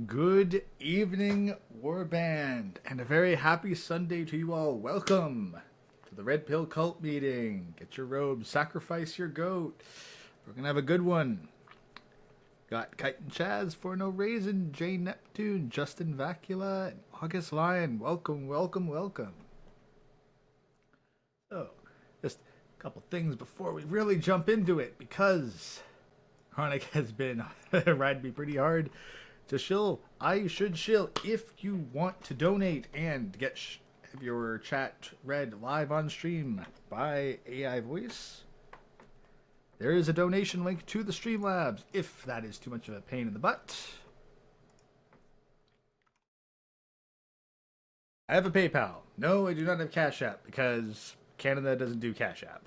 Good evening, Warband, and a very happy Sunday to you all. Welcome to the Red Pill Cult meeting. Get your robe, sacrifice your goat. We're gonna have a good one. Got Kite and Chaz for no reason, Jay Neptune, Justin Vacula, and August Lion. Welcome, welcome, welcome. So, just a couple things before we really jump into it, because Chronic has been riding me pretty hard to shill. I should shill. If you want to donate and get have your chat read live on stream by AI voice, there is a donation link to the Streamlabs, if that is too much of a pain in the butt. I have a PayPal. No, I do not have Cash App, because Canada doesn't do Cash App.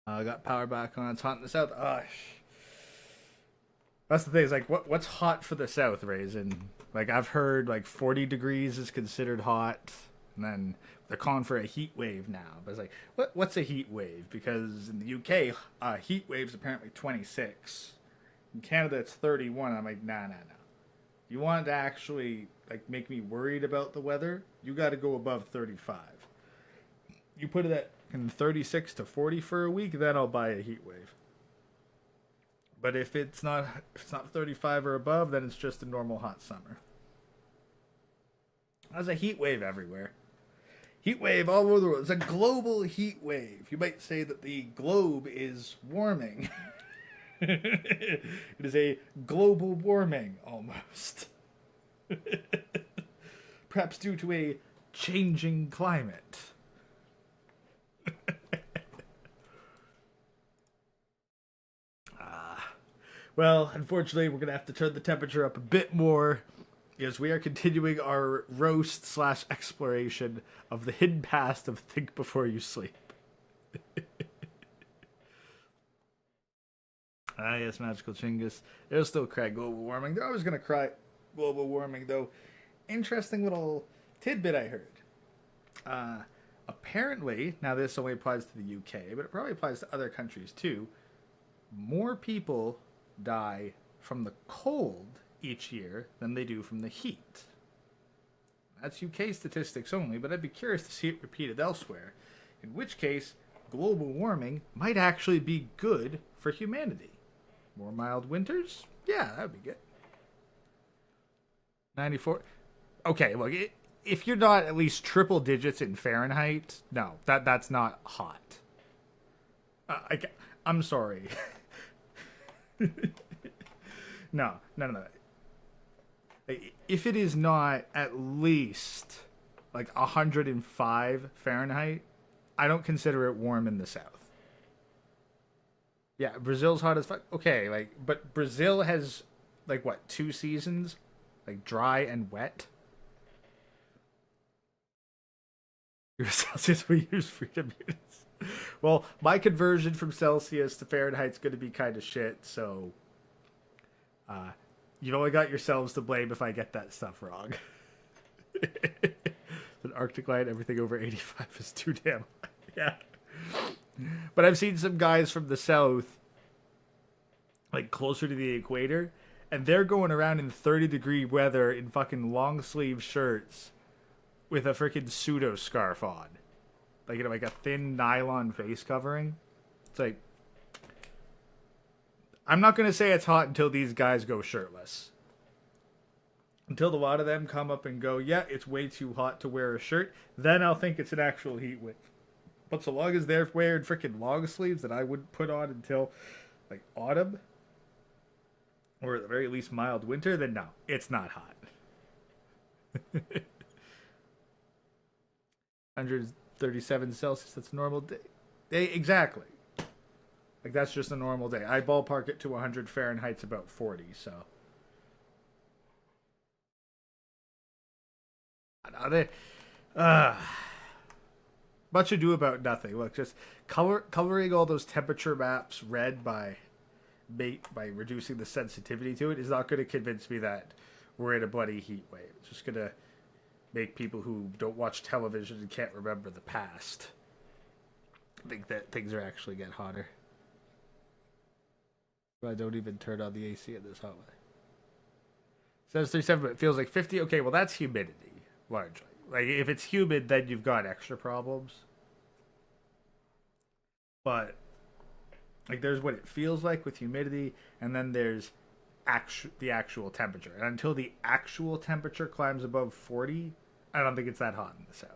I got power back on. It's hot in the south. That's the thing. Is like, what's hot for the south, Raisin? Like, I've heard like 40 degrees is considered hot, and then they're calling for a heat wave now. But it's like, what's a heat wave? Because in the UK, heat wave's apparently 26. In Canada, it's 31. I'm like, nah. You want to actually like make me worried about the weather? You got to go above 35. You put it at 36 to 40 for a week, then I'll buy a heat wave. But if it's not 35 or above, then it's just a normal hot summer. There's a heat wave everywhere. Heat wave all over the world. It's a global heat wave. You might say that the globe is warming. It is a global warming, almost. Perhaps due to a changing climate. Well, unfortunately, we're going to have to turn the temperature up a bit more, because we are continuing our roast / exploration of the hidden past of Think Before You Sleep. Yes, Magical Chingus. They'll still cry global warming. They're always going to cry global warming, though. Interesting little tidbit I heard. Apparently, now this only applies to the UK, but it probably applies to other countries too, more people die from the cold each year than they do from the heat. That's UK statistics only, but I'd be curious to see it repeated elsewhere, in which case global warming might actually be good for humanity. More mild winters? Yeah, that would be good. 94. Okay, look, if you're not at least triple digits in Fahrenheit, no, that's not hot. I'm sorry. No. If it is not at least like 105 Fahrenheit, I don't consider it warm in the south. Yeah, Brazil's hot as fuck. Okay, but Brazil has like what, 2 seasons? Like dry and wet? Your Celsius, we use freedom units. Well, my conversion from Celsius to Fahrenheit's going to be kind of shit, so you've only got yourselves to blame if I get that stuff wrong. An Arctic line, everything over 85 is too damn high. Yeah. But I've seen some guys from the south, like closer to the equator, and they're going around in 30-degree weather in fucking long sleeve shirts with a freaking pseudo scarf on. Like, you know, like a thin nylon face covering. It's like, I'm not going to say it's hot until these guys go shirtless. Until a lot of them come up and go, yeah, it's way too hot to wear a shirt, then I'll think it's an actual heat wave. But so long as they're wearing freaking long sleeves that I wouldn't put on until, like, autumn, or at the very least mild winter, then no, it's not hot. 137 Celsius, that's a normal day. Exactly. Like, that's just a normal day. I ballpark it to 100 Fahrenheit's about 40, so. Much ado about nothing. Look, just coloring all those temperature maps red by reducing the sensitivity to it is not going to convince me that we're in a bloody heat wave. It's just going to make people who don't watch television and can't remember the past think that things are actually getting hotter. I don't even turn on the AC in this hallway. Says 37, but it feels like 50. Okay, well, that's humidity, largely. Like, if it's humid, then you've got extra problems. But, like, there's what it feels like with humidity, and then there's the actual temperature. And until the actual temperature climbs above 40, I don't think it's that hot in the south.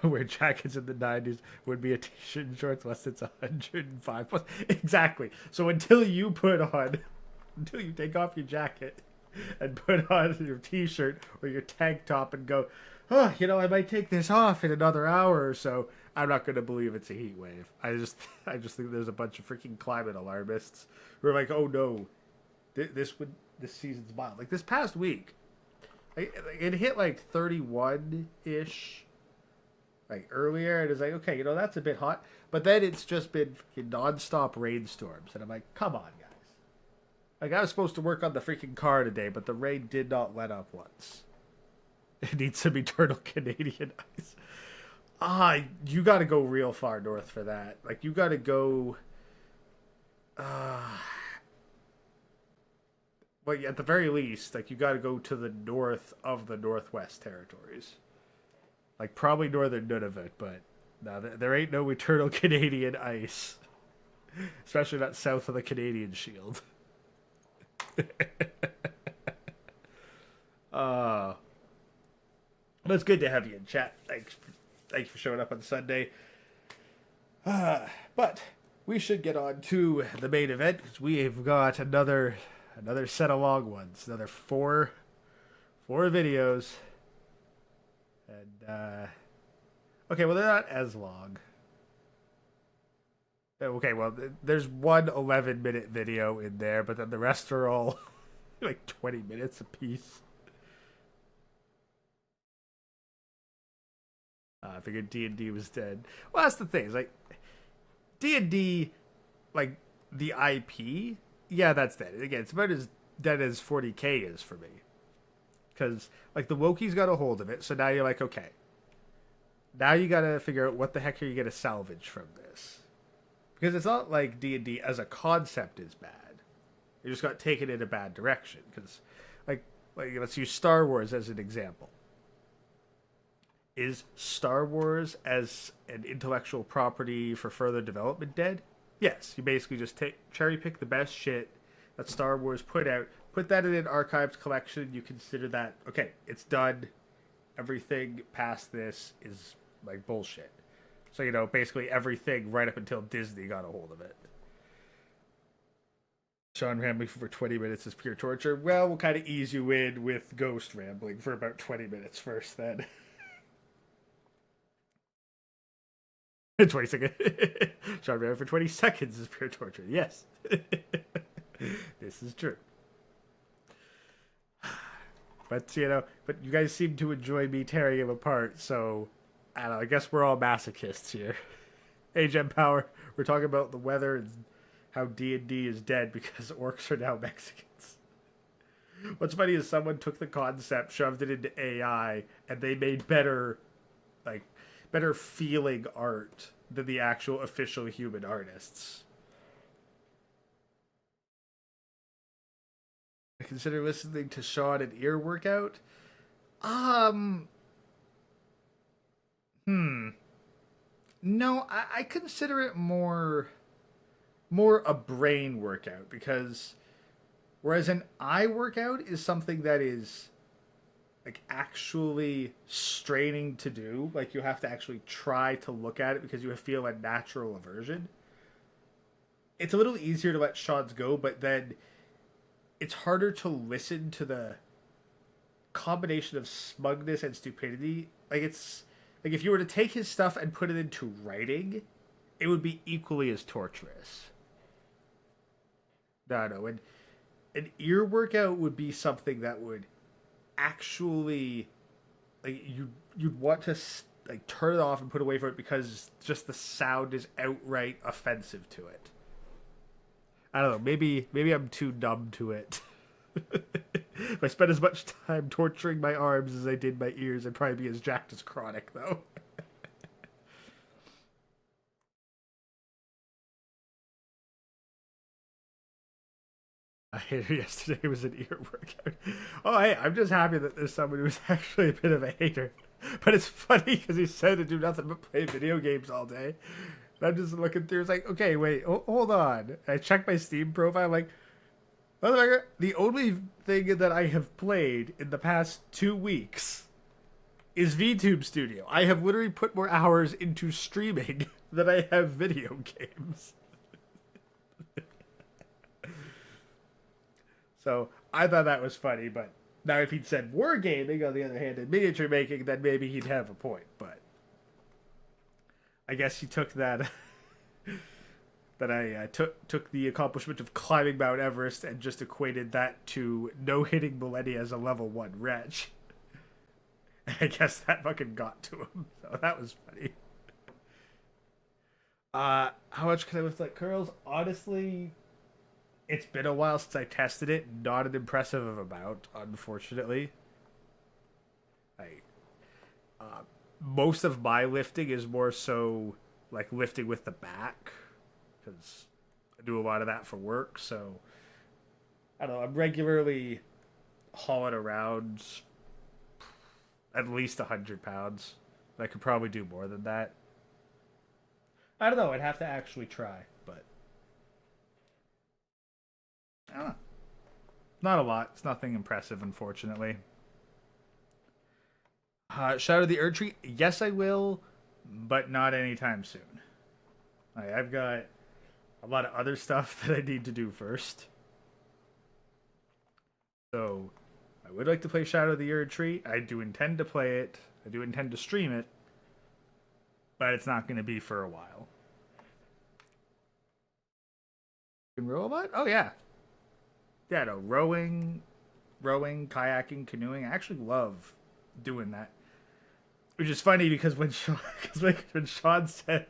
Wear jackets in the 90s would be a t-shirt and shorts less than 105 plus. Exactly. So until you take off your jacket and put on your t-shirt or your tank top and go, oh, I might take this off in another hour or so, I'm not going to believe it's a heat wave. I just think there's a bunch of freaking climate alarmists who are like, oh no, this season's mild. Like this past week, it hit like 31-ish. Like earlier, it was like, okay, that's a bit hot. But then it's just been nonstop rainstorms. And I'm like, come on, guys. Like, I was supposed to work on the freaking car today, but the rain did not let up once. It needs some eternal Canadian ice. You got to go real far north for that. Like, you got to go... well, at the very least, like, you got to go to the north of the Northwest Territories. Like, probably northern Nunavut, but no, there ain't no eternal Canadian ice. Especially not south of the Canadian Shield. But it's good to have you in chat. Thanks for showing up on Sunday. But we should get on to the main event, because we have got another set of long ones. Another four videos. And, okay, well, they're not as long. Okay, well, there's one 11-minute video in there, but then the rest are all like 20 minutes apiece. I figured D&D was dead. Well, that's the thing. It's like, D&D, like, the IP, yeah, that's dead. Again, it's about as dead as 40K is for me. Because, like, the Wokies got a hold of it, so now you're like, okay. Now you gotta figure out what the heck are you gonna salvage from this. Because it's not like D&D as a concept is bad. You just got taken in a bad direction. Because, like, let's use Star Wars as an example. Is Star Wars as an intellectual property for further development dead? Yes. You basically just cherry pick the best shit that Star Wars put out, put that in an archives collection, you consider that, okay, it's done. Everything past this is, like, bullshit. So, basically everything right up until Disney got a hold of it. Sean rambling for 20 minutes is pure torture. Well, we'll kind of ease you in with Ghost rambling for about 20 minutes first, then. 20 seconds. Sean rambling for 20 seconds is pure torture. Yes. This is true. But, but you guys seem to enjoy me tearing him apart, so, I don't know, I guess we're all masochists here. Hey, Gem Power, we're talking about the weather and how D&D is dead because orcs are now Mexicans. What's funny is someone took the concept, shoved it into AI, and they made better feeling art than the actual official human artists. I consider listening to Sean an ear workout. No, I consider it more a brain workout, because whereas an eye workout is something that is like actually straining to do, like you have to actually try to look at it because you feel a natural aversion. It's a little easier to let Sean's go, but then it's harder to listen to the combination of smugness and stupidity. Like, it's like if you were to take his stuff and put it into writing, it would be equally as torturous. No, and an ear workout would be something that would actually, like, you'd want to like turn it off and put away from it because just the sound is outright offensive to it. I don't know. Maybe I'm too numb to it. If I spent as much time torturing my arms as I did my ears, I'd probably be as jacked as Chronic, though. I hated yesterday was an ear workout. Oh, hey, I'm just happy that there's someone who's actually a bit of a hater. But it's funny because he said to do nothing but play video games all day. And I'm just looking through, it's like, okay, wait, hold on. I checked my Steam profile, I'm like, motherfucker, the only thing that I have played in the past 2 weeks is VTube Studio. I have literally put more hours into streaming than I have video games. So I thought that was funny, but now if he'd said wargaming, on the other hand, and miniature making, then maybe he'd have a point. But I guess he took that that I took the accomplishment of climbing Mount Everest and just equated that to no hitting millennia as a level 1 wretch. And I guess that fucking got to him. So that was funny. How much can I lift like curls? Honestly, it's been a while since I tested it. Not an impressive amount, unfortunately. Most of my lifting is more so like lifting with the back, because I do a lot of that for work. So I don't know. I'm regularly hauling around at least 100 pounds. I could probably do more than that. I don't know. I'd have to actually try, but I don't know. Not a lot. It's nothing impressive, unfortunately. Shadow the Erdtree? Yes, I will, but not anytime soon. I've got a lot of other stuff that I need to do first. So, I would like to play Shadow the Erdtree. I do intend to play it. I do intend to stream it. But it's not going to be for a while. You can row a lot? Oh, yeah. Yeah, no, rowing, kayaking, canoeing. I actually love doing that. Which is funny because when Sean says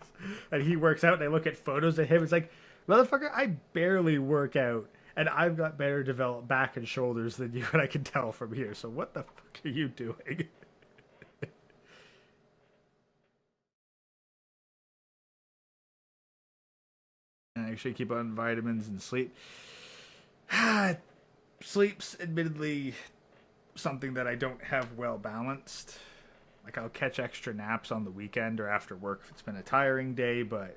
that he works out and I look at photos of him, it's like, motherfucker, I barely work out. And I've got better developed back and shoulders than you, and I can tell from here. So what the fuck are you doing? And I actually keep on vitamins and sleep. Sleep's admittedly something that I don't have well balanced. Like, I'll catch extra naps on the weekend or after work if it's been a tiring day, but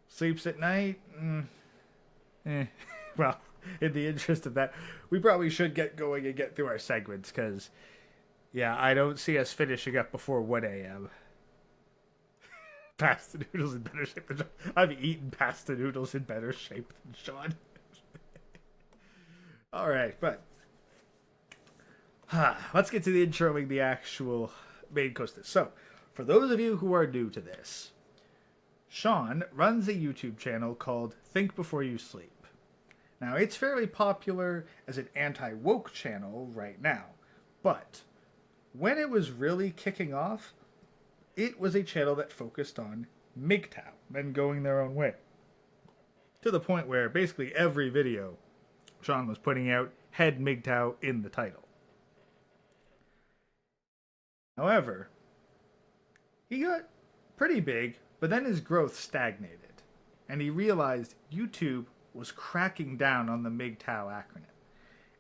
sleeps at night? Well, in the interest of that, we probably should get going and get through our segments, because, yeah, I don't see us finishing up before 1 a.m. Pasta noodles in better shape than Sean. I've eaten pasta noodles in better shape than Sean. All right, but let's get to the introing the actual main coaster. So, for those of you who are new to this, Sean runs a YouTube channel called Think Before You Sleep. Now, it's fairly popular as an anti-woke channel right now, but when it was really kicking off, it was a channel that focused on MGTOW, men going their own way. To the point where basically every video Sean was putting out had MGTOW in the title. However, he got pretty big, but then his growth stagnated, and he realized YouTube was cracking down on the MGTOW acronym.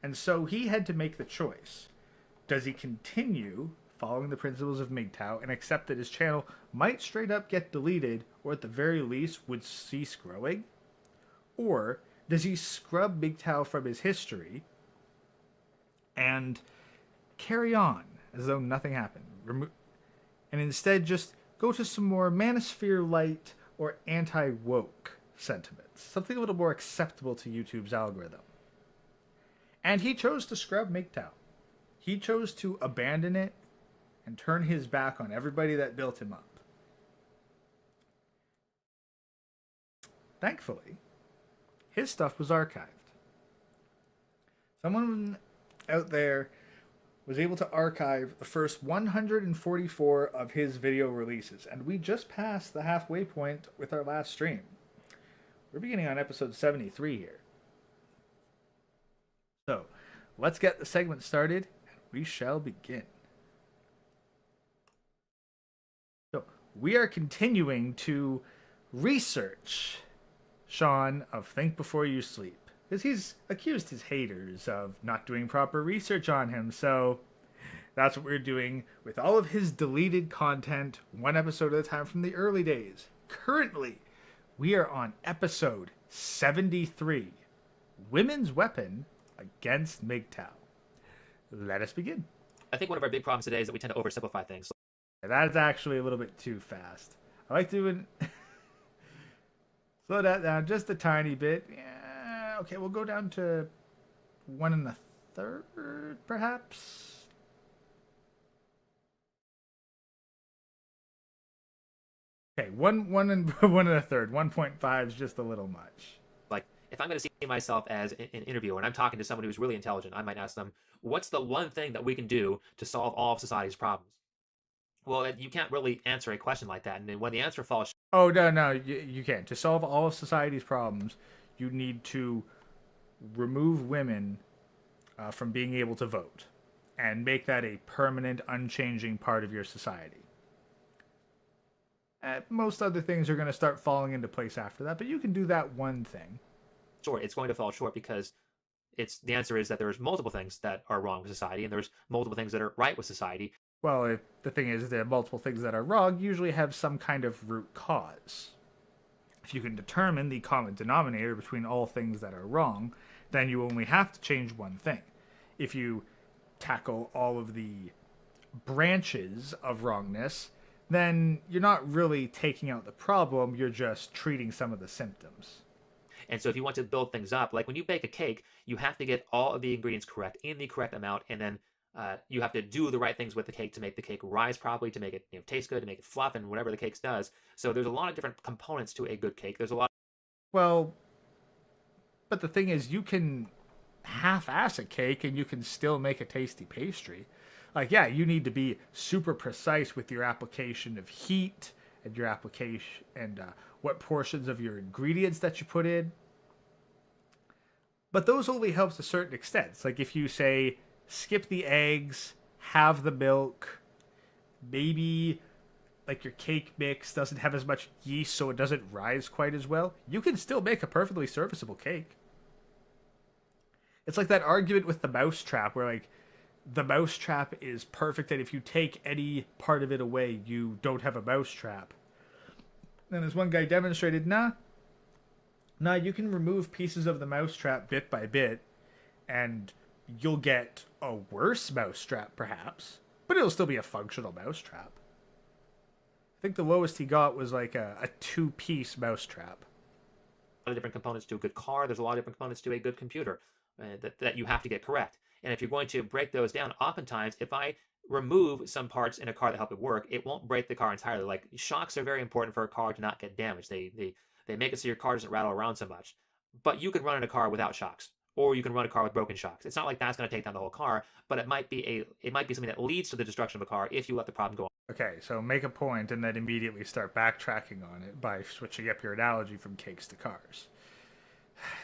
And so he had to make the choice. Does he continue following the principles of MGTOW and accept that his channel might straight up get deleted, or at the very least would cease growing? Or does he scrub MGTOW from his history and carry on as though nothing happened, and instead just go to some more manosphere light or anti-woke sentiments, something a little more acceptable to YouTube's algorithm? And he chose to scrub MGTOW. He chose to abandon it and turn his back on everybody that built him up. Thankfully, his stuff was archived. Someone out there was able to archive the first 144 of his video releases, and we just passed the halfway point with our last stream. We're beginning on episode 73 here. So, let's get the segment started, and we shall begin. So, we are continuing to research Sean of Think Before You Sleep, because he's accused his haters of not doing proper research on him, so that's what we're doing with all of his deleted content, one episode at a time from the early days. Currently, we are on episode 73, Women's Weapon Against MGTOW. Let us begin. I think one of our big problems today is that we tend to oversimplify things. That's actually a little bit too fast. I like doing... Slow that down just a tiny bit. Yeah, okay, we'll go down to 1 1/3, perhaps. Okay, 1 1/3. 1.5 is just a little much. Like, if I'm going to see myself as an interviewer and I'm talking to someone who's really intelligent, I might ask them, what's the one thing that we can do to solve all of society's problems? Well, you can't really answer a question like that. And then when the answer falls... Oh, no, you can't. To solve all of society's problems, you need to remove women from being able to vote and make that a permanent, unchanging part of your society. Most other things are going to start falling into place after that, but you can do that one thing. Sure, it's going to fall short because the answer is that there's multiple things that are wrong with society and there's multiple things that are right with society. Well, the thing is, the multiple things that are wrong usually have some kind of root cause. If you can determine the common denominator between all things that are wrong, then you only have to change one thing. If you tackle all of the branches of wrongness, then you're not really taking out the problem, you're just treating some of the symptoms. And so if you want to build things up, like when you bake a cake, you have to get all of the ingredients correct in the correct amount, and then you have to do the right things with the cake to make the cake rise properly, to make it taste good, to make it fluff, and whatever the cake does. So there's a lot of different components to a good cake. There's a lot. Well, but the thing is, you can half-ass a cake and you can still make a tasty pastry. Like, yeah, you need to be super precise with your application of heat and your application and what portions of your ingredients that you put in. But those only help to a certain extent. It's like if you say, skip the eggs, have the milk, maybe like your cake mix doesn't have as much yeast so it doesn't rise quite as well, you can still make a perfectly serviceable cake. It's like that argument with the mousetrap where, like, the mousetrap is perfect, and if you take any part of it away, you don't have a mousetrap. And as one guy demonstrated, nah, you can remove pieces of the mousetrap bit by bit, and you'll get a worse mousetrap, perhaps, but it'll still be a functional mousetrap. I think the lowest he got was like a 2-piece mousetrap. A lot of different components to a good car. There's a lot of different components to a good computer that you have to get correct. And if you're going to break those down, oftentimes, if I remove some parts in a car that help it work, it won't break the car entirely. Like, shocks are very important for a car to not get damaged. They make it so your car doesn't rattle around so much. But you can run in a car without shocks, or you can run a car with broken shocks. It's not like that's going to take down the whole car, but it might be something that leads to the destruction of a car if you let the problem go on. Okay, so make a point and then immediately start backtracking on it by switching up your analogy from cakes to cars.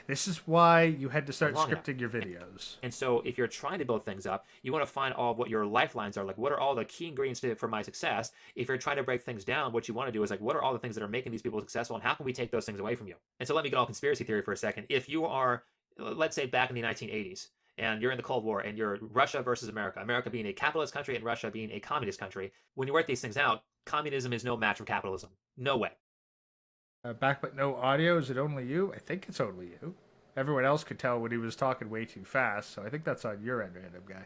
This is why you had to start scripting your videos. And so if you're trying to build things up, you want to find all of what your lifelines are. Like, what are all the key ingredients for my success? If you're trying to break things down, what you want to do is, like, what are all the things that are making these people successful, and how can we take those things away from you? And so let me get all conspiracy theory for a second. If you are, let's say, back in the 1980s, and you're in the Cold War, and you're Russia versus America, America being a capitalist country and Russia being a communist country, when you work these things out, communism is no match for capitalism. No way. Back but no audio, is it only you? I think it's only you. Everyone else could tell when he was talking way too fast, so I think that's on your end, random guy.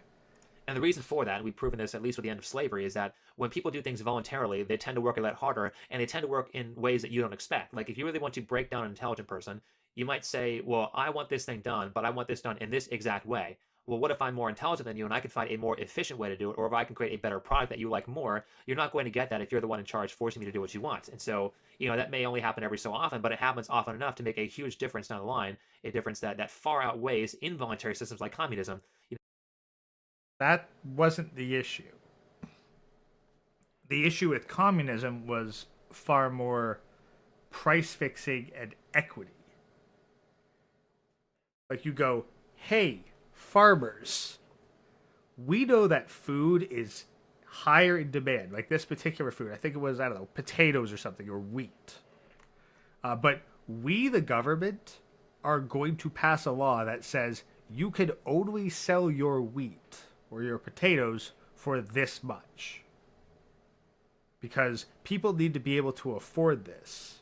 And the reason for that, and we've proven this at least with the end of slavery, is that when people do things voluntarily, they tend to work a lot harder, and they tend to work in ways that you don't expect. Like, if you really want to break down an intelligent person, you might say, well, I want this thing done, but I want this done in this exact way. Well, what if I'm more intelligent than you and I can find a more efficient way to do it, or if I can create a better product that you like more? You're not going to get that if you're the one in charge forcing me to do what you want. And so, that may only happen every so often, but it happens often enough to make a huge difference down the line, a difference that far outweighs involuntary systems like communism. That wasn't the issue. The issue with communism was far more price fixing and equity. Like, you go, hey, farmers, we know that food is higher in demand. Like this particular food, I think it was, I don't know, potatoes or something, or wheat. But we, the government, are going to pass a law that says you can only sell your wheat or your potatoes for this much. Because people need to be able to afford this.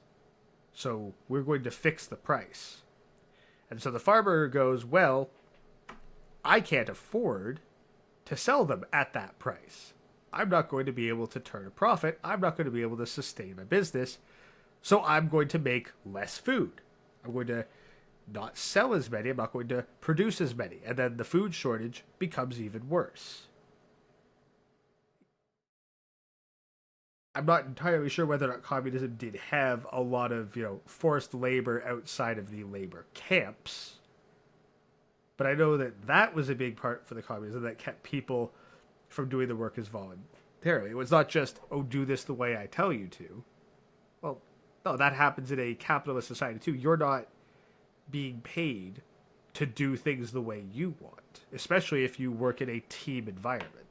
So we're going to fix the price. And so the farmer goes, well, I can't afford to sell them at that price. I'm not going to be able to turn a profit. I'm not going to be able to sustain my business. So I'm going to make less food. I'm going to not sell as many. I'm not going to produce as many. And then the food shortage becomes even worse. I'm not entirely sure whether or not communism did have a lot of, forced labor outside of the labor camps. But I know that that was a big part for the communism that kept people from doing the work as voluntarily. It was not just, oh, do this the way I tell you to. Well, no, that happens in a capitalist society too. You're not being paid to do things the way you want, especially if you work in a team environment.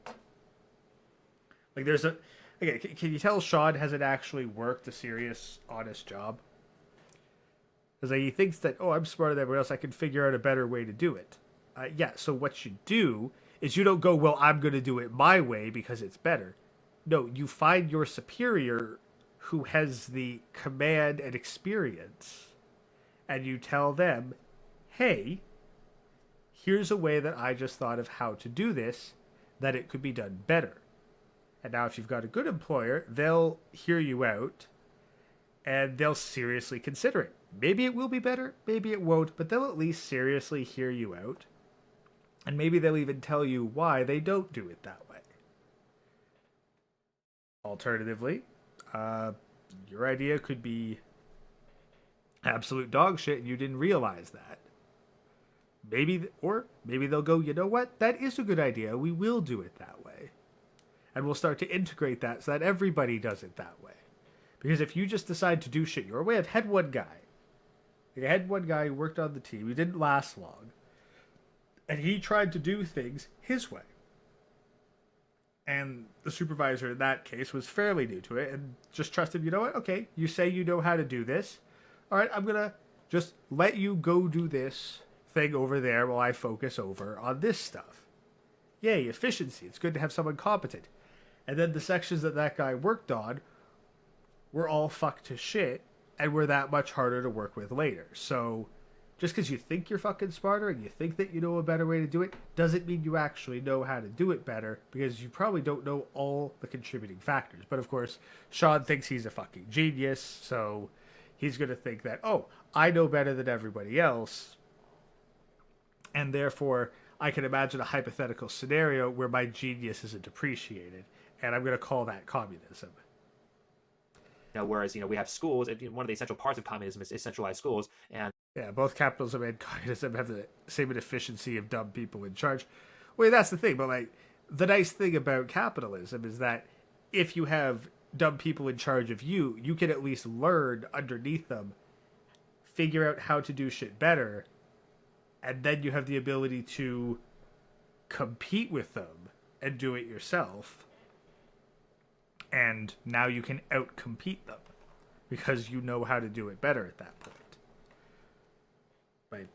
Like there's a... Okay, can you tell Sean hasn't actually worked a serious, honest job? Because he thinks that, oh, I'm smarter than everyone else, I can figure out a better way to do it. Yeah, so what you do is you don't go, well, I'm going to do it my way because it's better. No, you find your superior who has the command and experience, and you tell them, hey, here's a way that I just thought of how to do this, that it could be done better. And now if you've got a good employer, they'll hear you out and they'll seriously consider it. Maybe it will be better, maybe it won't, but they'll at least seriously hear you out. And maybe they'll even tell you why they don't do it that way. Alternatively, your idea could be absolute dog shit and you didn't realize that. Maybe they'll go, you know what? That is a good idea. We will do it that way. And we'll start to integrate that so that everybody does it that way. Because if you just decide to do shit your way, I've had one guy. I had one guy who worked on the team. He didn't last long. And he tried to do things his way. And the supervisor in that case was fairly new to it and just trusted, you know what? Okay, you say you know how to do this. All right, I'm going to just let you go do this thing over there while I focus over on this stuff. Yay, efficiency. It's good to have someone competent. And then the sections that guy worked on were all fucked to shit and were that much harder to work with later. So just because you think you're fucking smarter and you think that you know a better way to do it doesn't mean you actually know how to do it better, because you probably don't know all the contributing factors. But of course, Sean thinks he's a fucking genius, so he's going to think that, oh, I know better than everybody else, and therefore I can imagine a hypothetical scenario where my genius isn't appreciated, and I'm going to call that communism. Now, whereas, we have schools, and one of the essential parts of communism is centralized schools, and yeah, both capitalism and communism have the same inefficiency of dumb people in charge. Well, that's the thing, but the nice thing about capitalism is that if you have dumb people in charge of you, you can at least learn underneath them, figure out how to do shit better, and then you have the ability to compete with them and do it yourself. And now you can out-compete them because you know how to do it better at that point. I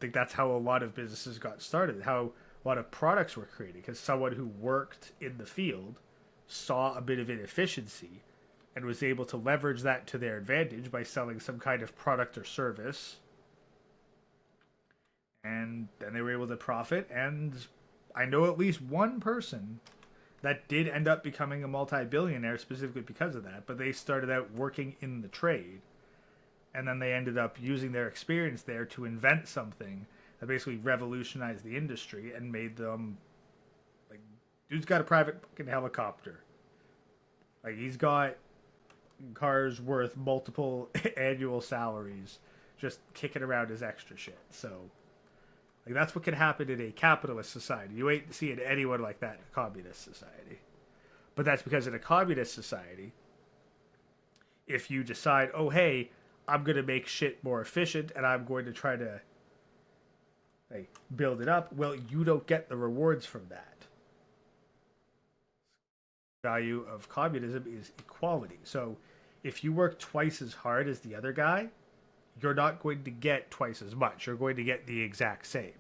think that's how a lot of businesses got started, how a lot of products were created, because someone who worked in the field saw a bit of inefficiency and was able to leverage that to their advantage by selling some kind of product or service. And then they were able to profit, and I know at least one person that did end up becoming a multi-billionaire specifically because of that, but they started out working in the trade, and then they ended up using their experience there to invent something that basically revolutionized the industry and made them, dude's got a private fucking helicopter. He's got cars worth multiple annual salaries just kicking around his extra shit. So that's what can happen in a capitalist society. You ain't seeing anyone like that in a communist society. But that's because in a communist society, if you decide, oh, hey, I'm going to make shit more efficient and I'm going to try to like build it up. Well, you don't get the rewards from that. Value of communism is equality. So if you work twice as hard as the other guy, you're not going to get twice as much. You're going to get the exact same.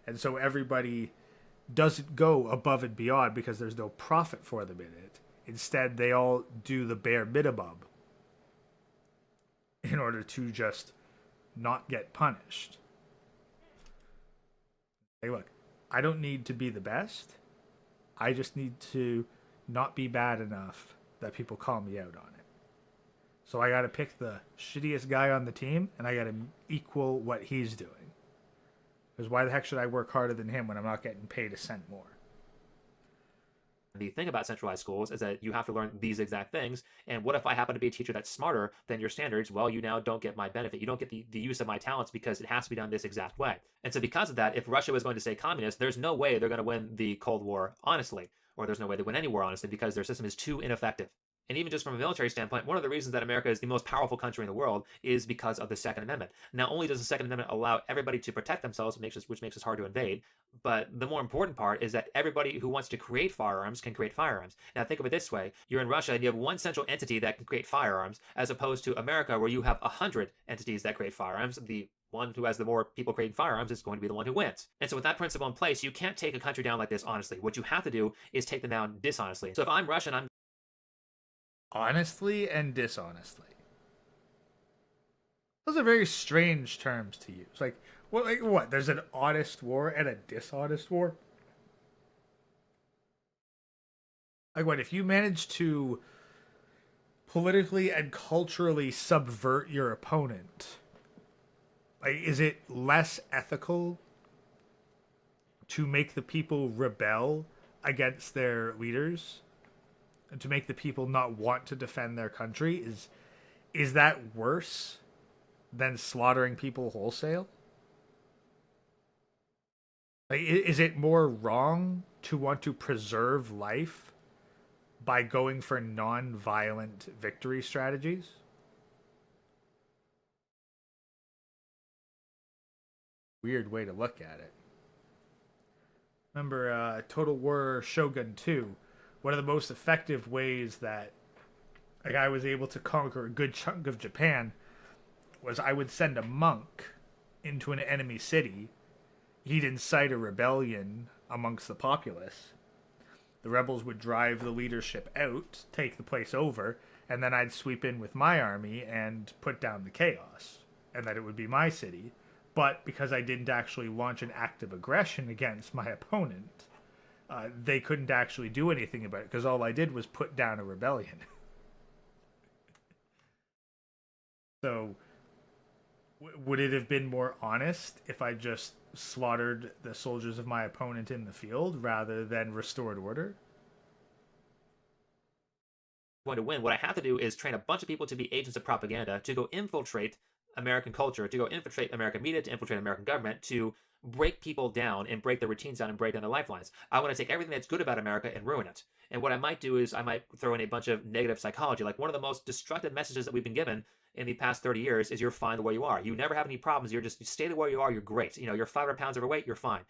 And so everybody doesn't go above and beyond because there's no profit for them in it. Instead, they all do the bare minimum in order to just not get punished. Hey, look, I don't need to be the best. I just need to not be bad enough that people call me out on it. So I got to pick the shittiest guy on the team, and I got to equal what he's doing. Because why the heck should I work harder than him when I'm not getting paid a cent more? The thing about centralized schools is that you have to learn these exact things. And what if I happen to be a teacher that's smarter than your standards? Well, you now don't get my benefit. You don't get the use of my talents because it has to be done this exact way. And so because of that, if Russia was going to say communist, there's no way they're going to win the Cold War honestly, or there's no way they win any war honestly because their system is too ineffective. And even just from a military standpoint, one of the reasons that America is the most powerful country in the world is because of the Second Amendment. Not only does the Second Amendment allow everybody to protect themselves, which makes us hard to invade, but the more important part is that everybody who wants to create firearms can create firearms. Now think of it this way. You're in Russia and you have one central entity that can create firearms, as opposed to America where you have 100 entities that create firearms. The one who has the more people creating firearms is going to be the one who wins. And so with that principle in place, you can't take a country down like this honestly. What you have to do is take them down dishonestly. So if I'm Russian, I'm honestly and dishonestly. Those are very strange terms to use. Like what? There's an honest war and a dishonest war? Like what? If you manage to politically and culturally subvert your opponent, like, is it less ethical to make the people rebel against their leaders? And to make the people not want to defend their country? Is that worse than slaughtering people wholesale? Like, is it more wrong to want to preserve life by going for non-violent victory strategies? Weird way to look at it. Remember Total War Shogun 2? One of the most effective ways that a guy was able to conquer a good chunk of Japan was I would send a monk into an enemy city. He'd incite a rebellion amongst the populace. The rebels would drive the leadership out, take the place over, and then I'd sweep in with my army and put down the chaos. And that it would be my city. But because I didn't actually launch an act of aggression against my opponent, they couldn't actually do anything about it because all I did was put down a rebellion. So, would it have been more honest if I just slaughtered the soldiers of my opponent in the field rather than restored order? Going to win. What I have to do is train a bunch of people to be agents of propaganda, to go infiltrate American culture, to go infiltrate American media, to infiltrate American government, to break people down and break their routines down and break down their lifelines. I want to take everything that's good about America and ruin it. And what I might do is I might throw in a bunch of negative psychology. Like one of the most destructive messages that we've been given in the past 30 years is you're fine the way you are. You never have any problems. You stay the way you are. You're great. You're 500 pounds overweight. You're fine.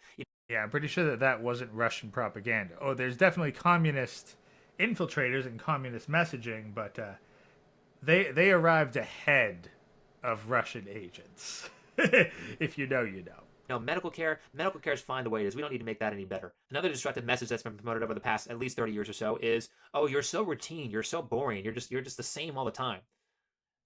Yeah, I'm pretty sure that wasn't Russian propaganda. Oh, there's definitely communist infiltrators and communist messaging, but they arrived ahead of Russian agents. If you know, you know. No, medical care is fine the way it is. We don't need to make that any better. Another destructive message that's been promoted over the past at least 30 years or so is, oh, you're so routine, you're so boring, you're just the same all the time.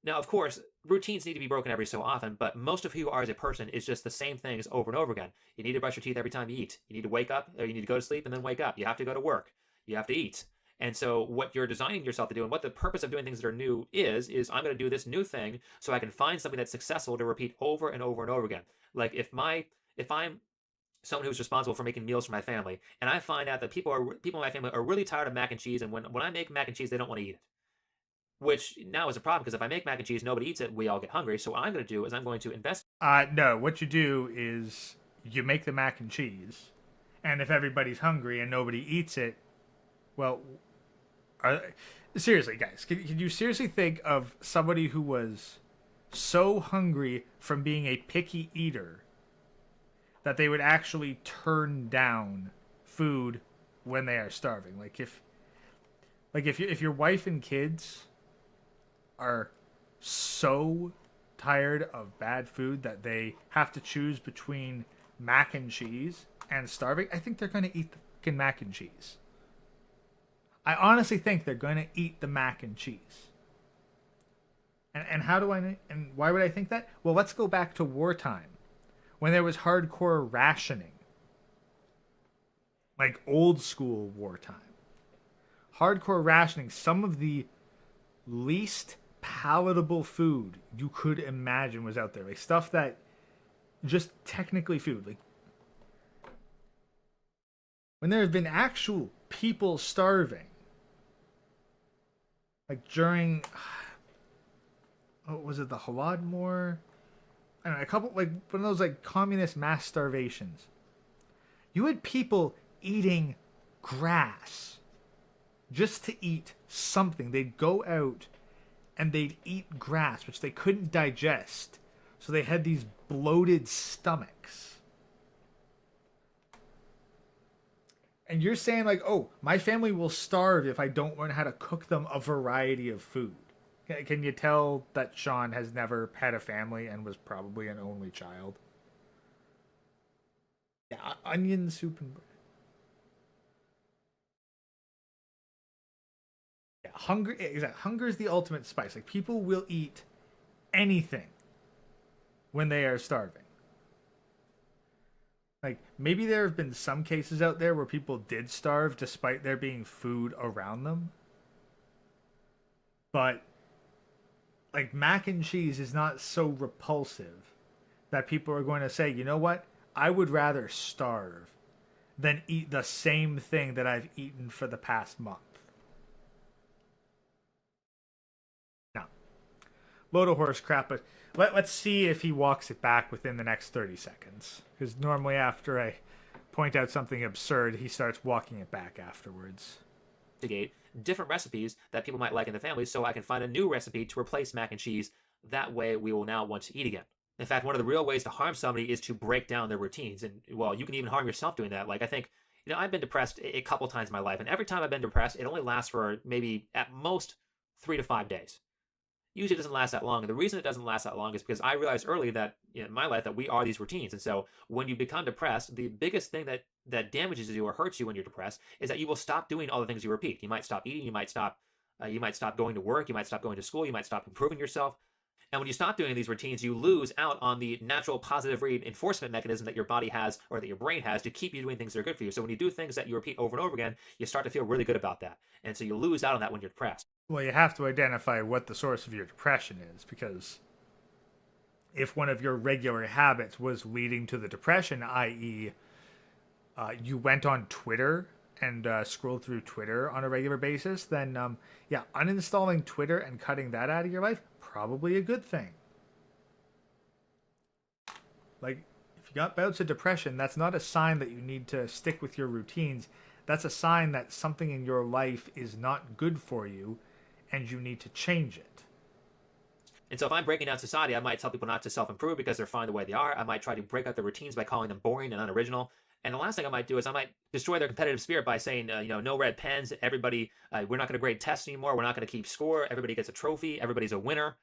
Now, of course, routines need to be broken every so often, but most of who you are as a person is just the same things over and over again. You need to brush your teeth every time you eat. You need to wake up, or you need to go to sleep and then wake up. You have to go to work. You have to eat. And so what you're designing yourself to do and what the purpose of doing things that are new is I'm going to do this new thing so I can find something that's successful to repeat over and over and over again. Like if I'm someone who's responsible for making meals for my family, and I find out that people in my family are really tired of mac and cheese, and when I make mac and cheese, they don't want to eat it. Which now is a problem because if I make mac and cheese, nobody eats it, we all get hungry. So what I'm going to do is I'm going to invest. No, what you do is you make the mac and cheese, and if everybody's hungry and nobody eats it, well, seriously, guys, can you seriously think of somebody who was so hungry from being a picky eater that they would actually turn down food when they are starving. If your wife and kids are so tired of bad food that they have to choose between mac and cheese and starving, I think they're going to eat the fucking mac and cheese. I honestly think they're going to eat the mac and cheese. And how do I, and why would I think that? Well, let's go back to wartime, when there was hardcore rationing. Like old school wartime. Hardcore rationing, some of the least palatable food you could imagine was out there. Like stuff that, just technically food. Like, when there have been actual people starving, like during, what was it, the Holodomor? I don't know, a couple, like one of those like communist mass starvations. You had people eating grass just to eat something. They'd go out and they'd eat grass, which they couldn't digest. So they had these bloated stomachs. And you're saying like, oh, my family will starve if I don't learn how to cook them a variety of food. Can you tell that Sean has never had a family and was probably an only child? Yeah, onion soup and... Yeah, hunger is the ultimate spice. Like, people will eat anything when they are starving. Like, maybe there have been some cases out there where people did starve despite there being food around them. But, like, mac and cheese is not so repulsive that people are going to say, you know what? I would rather starve than eat the same thing that I've eaten for the past month. Now, load of horse crap, but let's see if he walks it back within the next 30 seconds. Because normally after I point out something absurd, he starts walking it back afterwards. Different recipes that people might like in the family, so I can find a new recipe to replace mac and cheese. That way we will now want to eat again. In fact, one of the real ways to harm somebody is to break down their routines. And, well, you can even harm yourself doing that. Like, I think, I've been depressed a couple times in my life, and every time I've been depressed, it only lasts for maybe at most 3 to 5 days. Usually it doesn't last that long. And the reason it doesn't last that long is because I realized early that in my life that we are these routines. And so when you become depressed, the biggest thing that damages you or hurts you when you're depressed is that you will stop doing all the things you repeat. You might stop eating. You might stop going to work. You might stop going to school. You might stop improving yourself. And when you stop doing these routines, you lose out on the natural positive reinforcement mechanism that your body has or that your brain has to keep you doing things that are good for you. So when you do things that you repeat over and over again, you start to feel really good about that. And so you lose out on that when you're depressed. Well, you have to identify what the source of your depression is, because if one of your regular habits was leading to the depression, i.e., you went on Twitter and scrolled through Twitter on a regular basis, then, uninstalling Twitter and cutting that out of your life, probably a good thing. Like, if you got bouts of depression, that's not a sign that you need to stick with your routines. That's a sign that something in your life is not good for you, and you need to change it. And so if I'm breaking down society, I might tell people not to self-improve because they're fine the way they are. I might try to break up their routines by calling them boring and unoriginal. And the last thing I might do is I might destroy their competitive spirit by saying, no red pens. Everybody, we're not going to grade tests anymore. We're not going to keep score. Everybody gets a trophy. Everybody's a winner.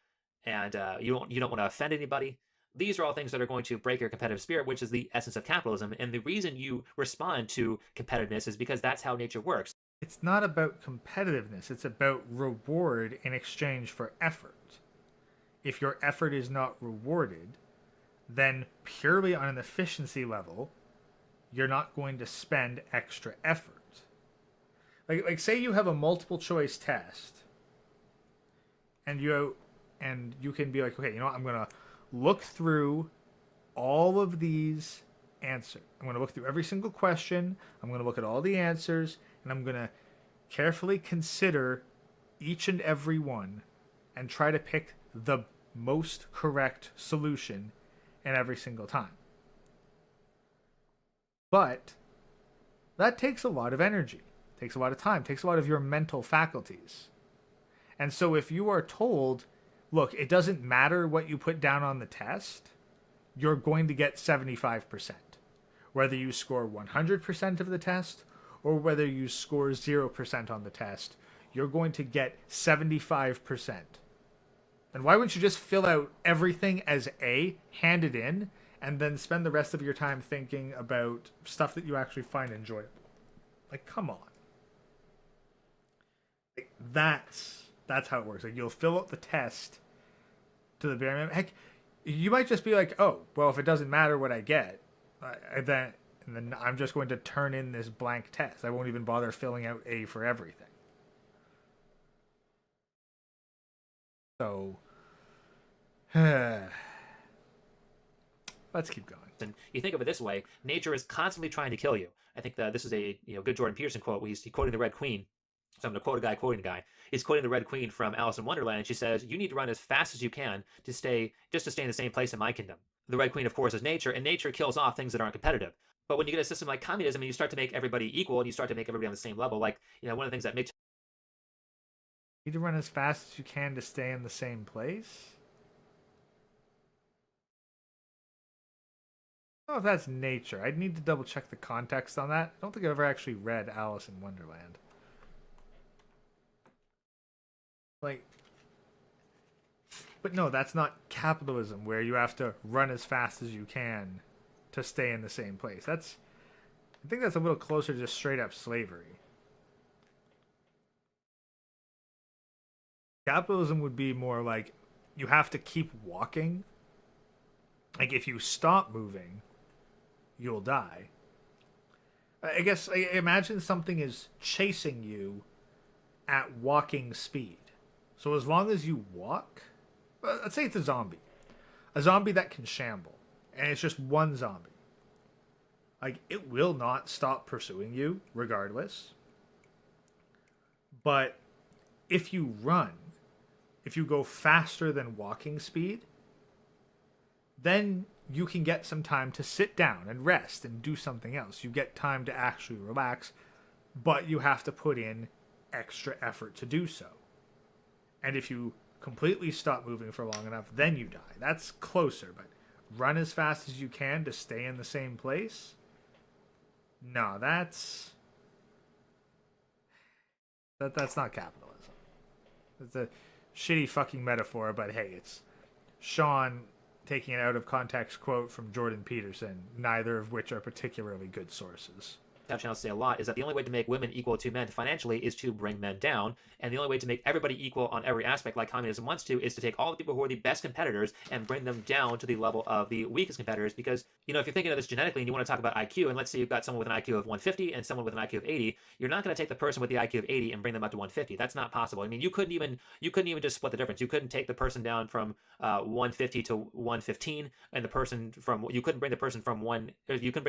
And you don't want to offend anybody. These are all things that are going to break your competitive spirit, which is the essence of capitalism. And the reason you respond to competitiveness is because that's how nature works. It's not about competitiveness. It's about reward in exchange for effort. If your effort is not rewarded, then purely on an efficiency level, you're not going to spend extra effort. Like say you have a multiple choice test, and you can be like, okay, I'm going to look through all of these answers. I'm going to look through every single question. I'm going to look at all the answers, and I'm going to carefully consider each and every one and try to pick the most correct solution in every single time. But that takes a lot of energy, takes a lot of time, takes a lot of your mental faculties. And so if you are told, look, it doesn't matter what you put down on the test, you're going to get 75%. Whether you score 100% of the test or whether you score 0% on the test, you're going to get 75%. And why wouldn't you just fill out everything as A, hand it in, and then spend the rest of your time thinking about stuff that you actually find enjoyable? Like, come on. Like, that's how it works. Like, you'll fill out the test to the bare minimum. Heck, you might just be like, oh, well, if it doesn't matter what I get, then I'm just going to turn in this blank test. I won't even bother filling out A for everything. So, let's keep going. And you think of it this way: nature is constantly trying to kill you. I think that this is a good Jordan Peterson quote. He's quoting the Red Queen. So I'm going to quote a guy quoting a guy. He's quoting the Red Queen from Alice in Wonderland. And she says, "You need to run as fast as you can to stay in the same place in my kingdom." The Red Queen, of course, is nature, and nature kills off things that aren't competitive. But when you get a system like communism and you start to make everybody equal and you start to make everybody on the same level, like, one of the things that makes You need to run as fast as you can to stay in the same place? I don't know if that's nature. I'd need to double check the context on that. I don't think I've ever actually read Alice in Wonderland. Like, but no, that's not capitalism where you have to run as fast as you can to stay in the same place. I think that's a little closer to just straight up slavery. Capitalism would be more like you have to keep walking. Like, if you stop moving, you'll die. I guess, imagine something is chasing you at walking speed. So as long as you walk, let's say it's a zombie that can shamble, and it's just one zombie. Like, it will not stop pursuing you regardless. But if you run, if you go faster than walking speed, then you can get some time to sit down and rest and do something else. You get time to actually relax, but you have to put in extra effort to do so. And if you completely stop moving for long enough, then you die. That's closer, but run as fast as you can to stay in the same place? No, that's not capitalism. It's a shitty fucking metaphor, but hey, it's Sean taking an out of context quote from Jordan Peterson, neither of which are particularly good sources. channels say a lot is that the only way to make women equal to men financially is to bring men down, and the only way to make everybody equal on every aspect like communism wants to is to take all the people who are the best competitors and bring them down to the level of the weakest competitors. Because if you're thinking of this genetically and you want to talk about IQ, and let's say you've got someone with an IQ of 150 and someone with an IQ of 80, you're not going to take the person with the IQ of 80 and bring them up to 150. That's not possible. I mean, you couldn't even just split the difference. You couldn't take the person down from 150 to 115, and you couldn't bring the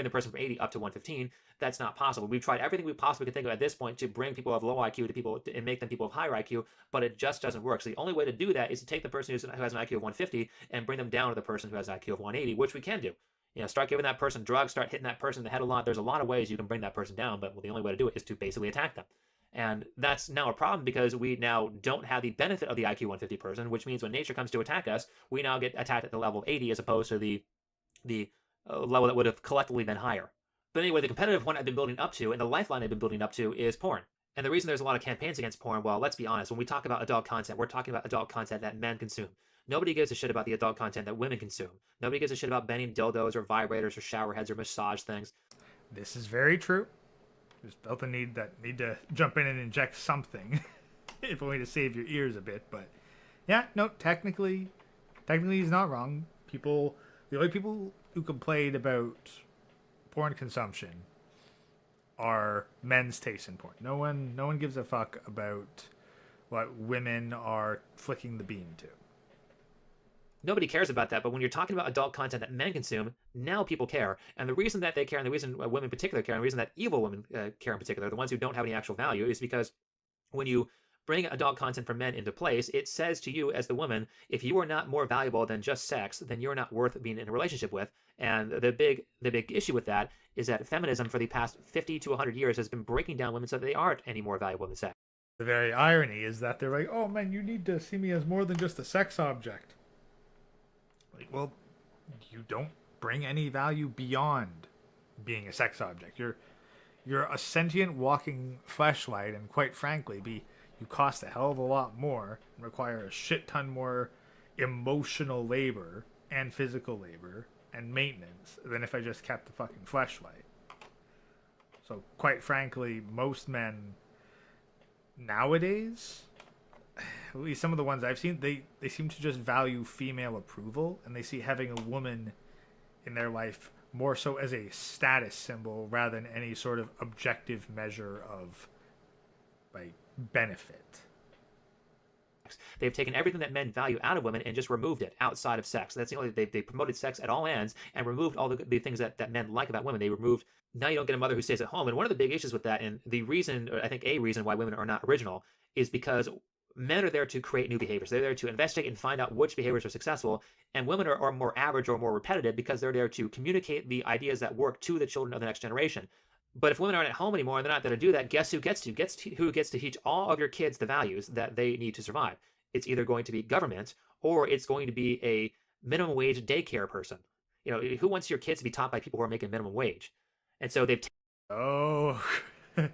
person from 80 up to 115. That's not possible. We've tried everything we possibly could think of at this point to bring people of low IQ to people and make them people of higher IQ, but it just doesn't work. So the only way to do that is to take the person who has an IQ of 150 and bring them down to the person who has an IQ of 180, which we can do. Start giving that person drugs, start hitting that person in the head a lot. There's a lot of ways you can bring that person down, but the only way to do it is to basically attack them. And that's now a problem because we now don't have the benefit of the IQ 150 person, which means when nature comes to attack us, we now get attacked at the level of 80 as opposed to the level that would have collectively been higher. But anyway, the competitive one I've been building up to and the lifeline I've been building up to is porn. And the reason there's a lot of campaigns against porn, well, let's be honest, when we talk about adult content, we're talking about adult content that men consume. Nobody gives a shit about the adult content that women consume. Nobody gives a shit about banging dildos or vibrators or shower heads or massage things. This is very true. Just felt the need to jump in and inject something, if only to save your ears a bit. But yeah, no, technically he's not wrong. The only people who complain about porn consumption are men's taste in porn. No one gives a fuck about what women are flicking the beam to. Nobody cares about that, but when you're talking about adult content that men consume, now people care. And the reason that they care, and the reason women in particular care, and the reason that evil women care in particular, the ones who don't have any actual value, is because when you bring adult content for men into place, it says to you as the woman, if you are not more valuable than just sex, then you're not worth being in a relationship with. And the big issue with that is that feminism for the past 50 to 100 years has been breaking down women so that they aren't any more valuable than sex. The very irony is that they're like, oh man, you need to see me as more than just a sex object. Like, well, you don't bring any value beyond being a sex object. You're a sentient walking fleshlight, and quite frankly, you cost a hell of a lot more and require a shit ton more emotional labor and physical labor and maintenance than if I just kept the fucking fleshlight. So quite frankly, most men nowadays, at least some of the ones I've seen, they seem to just value female approval, and they see having a woman in their life more so as a status symbol rather than any sort of objective measure of like benefit. They've taken everything that men value out of women and just removed it outside of sex. That's the only they promoted sex at all ends and removed all the things that men like about women. They removed, now you don't get a mother who stays at home. And one of the big issues with that, and the reason, or I think a reason why women are not original, is because men are there to create new behaviors. They're there to investigate and find out which behaviors are successful, and women are more average or more repetitive because they're there to communicate the ideas that work to the children of the next generation. But if women aren't at home anymore and they're not there to do that, guess who gets to teach all of your kids the values that they need to survive? It's either going to be government or it's going to be a minimum wage daycare person. You know, who wants your kids to be taught by people who are making minimum wage? And so they've Oh, I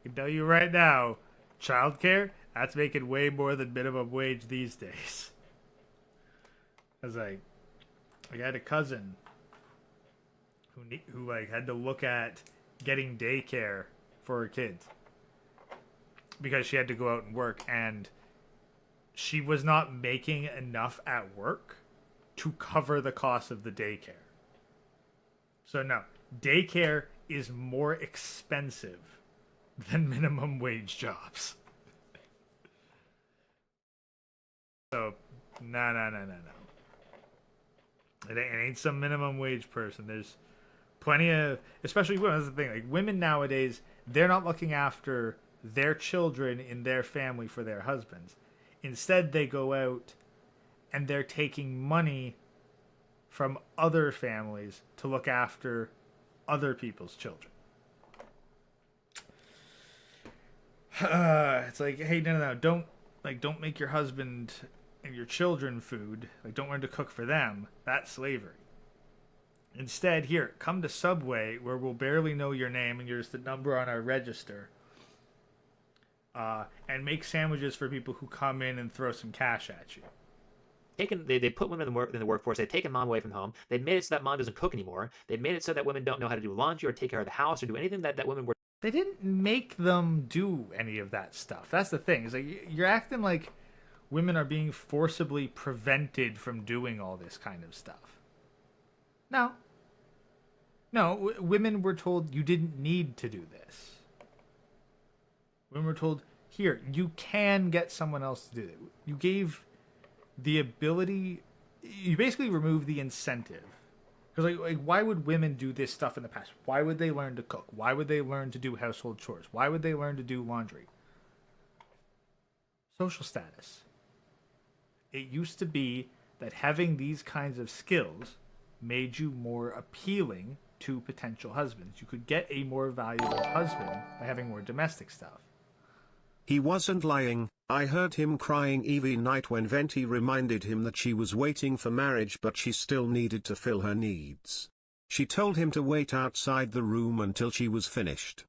can tell you right now, childcare, that's making way more than minimum wage these days. I was like, I had a cousin who like had to look at getting daycare for her kids because she had to go out and work, and she was not making enough at work to cover the cost of the daycare. So no, daycare is more expensive than minimum wage jobs. So, no. It ain't some minimum wage person. There's plenty of, especially women, that's the thing, like women nowadays, they're not looking after their children in their family for their husbands. Instead, they go out and they're taking money from other families to look after other people's children. It's like, hey, no, don't make your husband and your children food. Like, don't learn to cook for them. That's slavery. Instead, here, come to Subway, where we'll barely know your name and you're just a number on our register. And make sandwiches for people who come in and throw some cash at you. They put women in the workforce. They've taken mom away from home. They've made it so that mom doesn't cook anymore. They've made it so that women don't know how to do laundry or take care of the house or do anything that women were. They didn't make them do any of that stuff. That's the thing. It's like you're acting like women are being forcibly prevented from doing all this kind of stuff. No, women were told you didn't need to do this. Women were told, here, you can get someone else to do it. You gave the ability, you basically removed the incentive. Because like, why would women do this stuff in the past? Why would they learn to cook? Why would they learn to do household chores? Why would they learn to do laundry? Social status. It used to be that having these kinds of skills made you more appealing to potential husbands. You could get a more valuable husband by having more domestic stuff. He wasn't lying. I heard him crying every night when Venti reminded him that she was waiting for marriage but she still needed to fill her needs. She told him to wait outside the room until she was finished.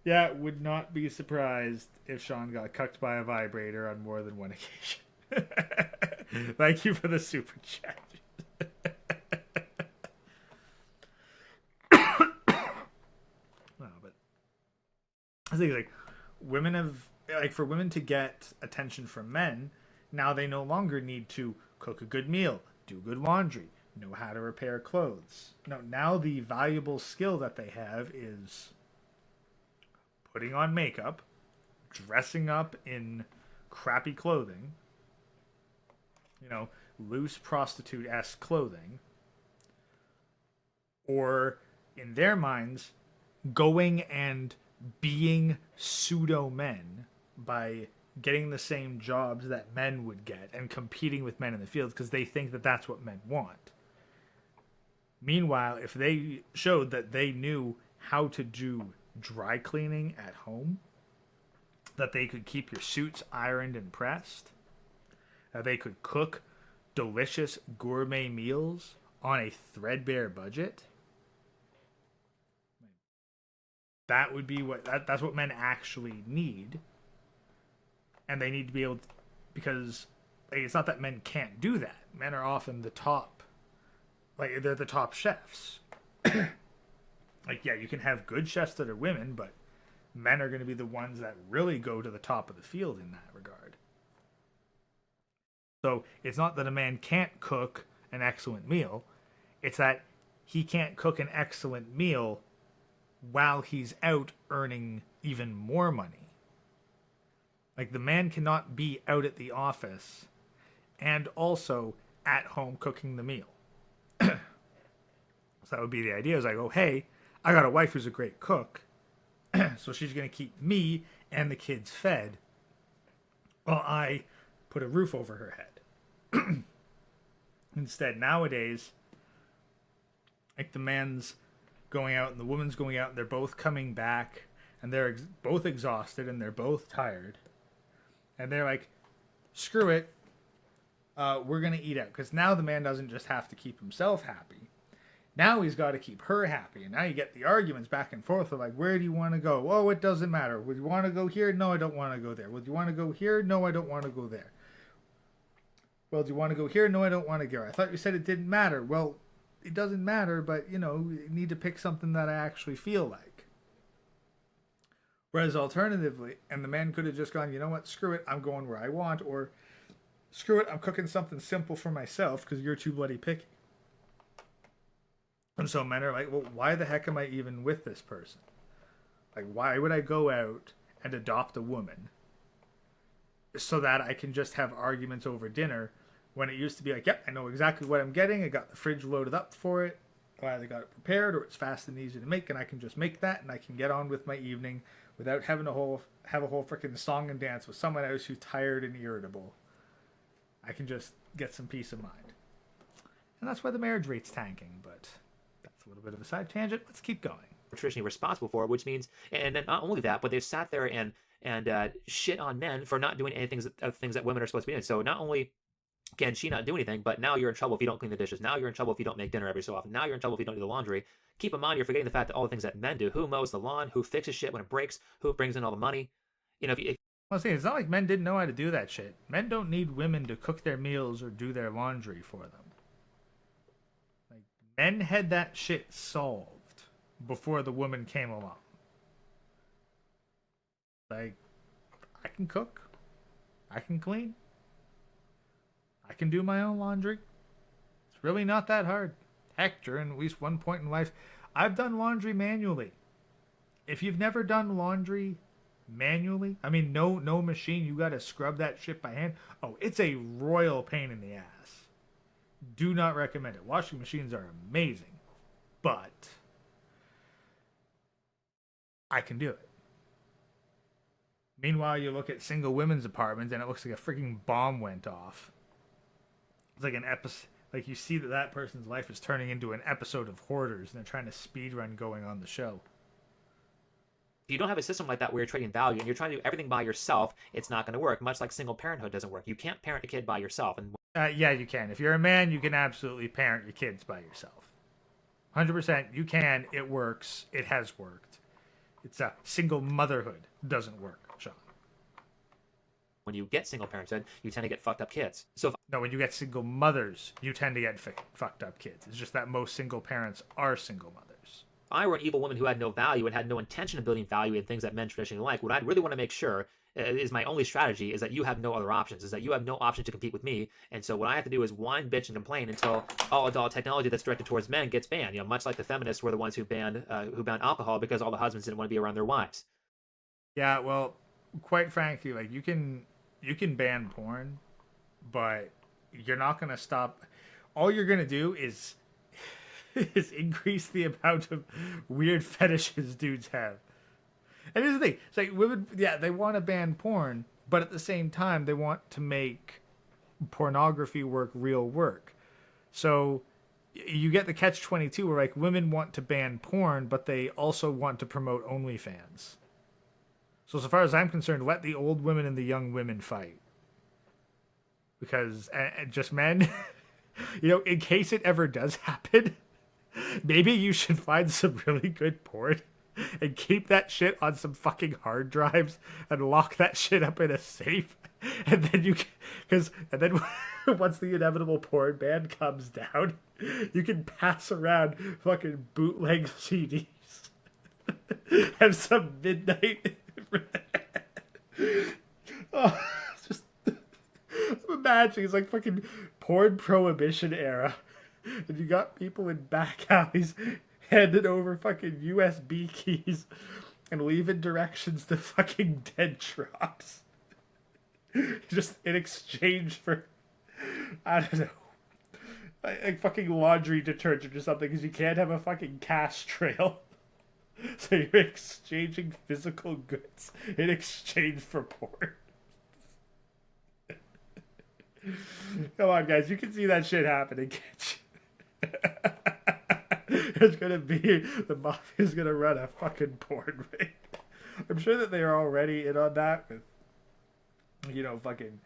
Yeah, would not be surprised if Sean got cucked by a vibrator on more than one occasion. Thank you for the super chat. I think like women have, like, for women to get attention from men, now they no longer need to cook a good meal, do good laundry, know how to repair clothes. No, now the valuable skill that they have is putting on makeup, dressing up in crappy clothing, loose prostitute-esque clothing, or in their minds, going and being pseudo-men by getting the same jobs that men would get and competing with men in the fields because they think that that's what men want. Meanwhile, if they showed that they knew how to do dry cleaning at home, that they could keep your suits ironed and pressed, that they could cook delicious gourmet meals on a threadbare budget, that would be that's what men actually need. And they need to be able to, because like, it's not that men can't do that. Men are often the top, like they're the top chefs. Like, yeah, you can have good chefs that are women, but men are going to be the ones that really go to the top of the field in that regard. So it's not that a man can't cook an excellent meal. It's that he can't cook an excellent meal while he's out earning even more money. Like, the man cannot be out at the office and also at home cooking the meal. So that would be the idea, is I go, hey, I got a wife who's a great cook, so she's going to keep me and the kids fed while I put a roof over her head. Instead, nowadays, like, the man's going out and the woman's going out and they're both coming back and they're both exhausted and they're both tired. And they're like, screw it, we're going to eat out. Because now the man doesn't just have to keep himself happy. Now he's got to keep her happy. And now you get the arguments back and forth of like, where do you want to go? Oh, it doesn't matter. Would you want to go here? No, I don't want to go there. Would you want to go here? No, I don't want to go there. Well, do you want to go here? No, I don't want to go. I thought you said it didn't matter. Well, it doesn't matter, but, you know, you need to pick something that I actually feel like. Whereas alternatively, and the man could have just gone, you know what, screw it, I'm going where I want, or screw it, I'm cooking something simple for myself because you're too bloody picky. And so men are like, well, why the heck am I even with this person? Like, why would I go out and adopt a woman so that I can just have arguments over dinner when it used to be like, yep, I know exactly what I'm getting. I got the fridge loaded up for it. I either got it prepared or it's fast and easy to make, and I can just make that and I can get on with my evening without having to have a whole freaking song and dance with someone else who's tired and irritable. I can just get some peace of mind. And that's why the marriage rate's tanking, but that's a little bit of a side tangent. Let's keep going. Traditionally responsible for, which means, and then not only that, but they've sat there and shit on men for not doing anything of things that women are supposed to be doing. So not only can she not do anything, but now you're in trouble if you don't clean the dishes. Now you're in trouble if you don't make dinner every so often. Now you're in trouble if you don't do the laundry. Keep in mind, you're forgetting the fact that all the things that men do, who mows the lawn, who fixes shit when it breaks, who brings in all the money. You know, Well, see, it's not like men didn't know how to do that shit. Men don't need women to cook their meals or do their laundry for them. Like, men had that shit solved before the woman came along. Like, I can cook. I can clean. I can do my own laundry. It's really not that hard. Heck, during at least one point in life, I've done laundry manually. If you've never done laundry manually, I mean, no machine, you gotta scrub that shit by hand. Oh, it's a royal pain in the ass. Do not recommend it. Washing machines are amazing, but I can do it. Meanwhile, you look at single women's apartments and it looks like a freaking bomb went off. It's like an episode, like you see that person's life is turning into an episode of Hoarders and they're trying to speed run going on the show. If you don't have a system like that where you're trading value and you're trying to do everything by yourself, it's not going to work. Much like single parenthood doesn't work. You can't parent a kid by yourself. And yeah, you can. If you're a man, you can absolutely parent your kids by yourself. 100%, you can. It works. It has worked. It's a single motherhood doesn't work, Sean. when you get single parenthood, you tend to get fucked up kids. So No, when you get single mothers, you tend to get fucked up kids. It's just that most single parents are single mothers. if I were an evil woman who had no value and had no intention of building value in things that men traditionally like, what I'd really want to make sure is my only strategy is that you have no other options, is that you have no option to compete with me. And so what I have to do is whine, bitch, and complain until all adult technology that's directed towards men gets banned. You know, much like the feminists were the ones who banned alcohol because all the husbands didn't want to be around their wives. Yeah, well, quite frankly, like you can ban porn, but you're not gonna stop. All you're gonna do is increase the amount of weird fetishes dudes have. And here's the thing: it's like women, yeah, they want to ban porn, but at the same time, they want to make pornography work real work. So you get the catch-22 where like women want to ban porn, but they also want to promote OnlyFans. So far as I'm concerned, let the old women and the young women fight. Because just men, In case it ever does happen, maybe you should find some really good porn and keep that shit on some fucking hard drives and lock that shit up in a safe. And then once the inevitable porn ban comes down, you can pass around fucking bootleg CDs. Have some midnight. Oh, just imagine it's like fucking porn prohibition era, and you got people in back alleys handing over fucking USB keys and leaving directions to fucking dead drops, just in exchange for, I don't know, like fucking laundry detergent or something, because you can't have a fucking cash trail. So you're exchanging physical goods in exchange for porn. Come on, guys. You can see that shit happening, can't you? There's going to be... The mafia's going to run a fucking porn ring. I'm sure that they are already in on that with, fucking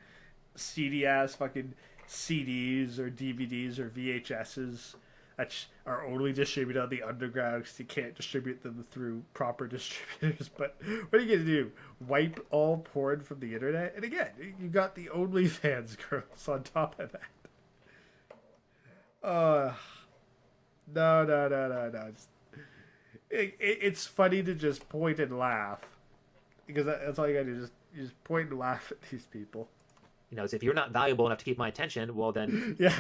CD-ass fucking CDs or DVDs or VHSs that are only distributed on the underground because you can't distribute them through proper distributors. But what are you going to do? Wipe all porn from the internet? And again, you got the OnlyFans girls on top of that. No. It's funny to just point and laugh. Because that's all you got to do. You just point and laugh at these people. If you're not valuable enough to keep my attention, well then... Yeah.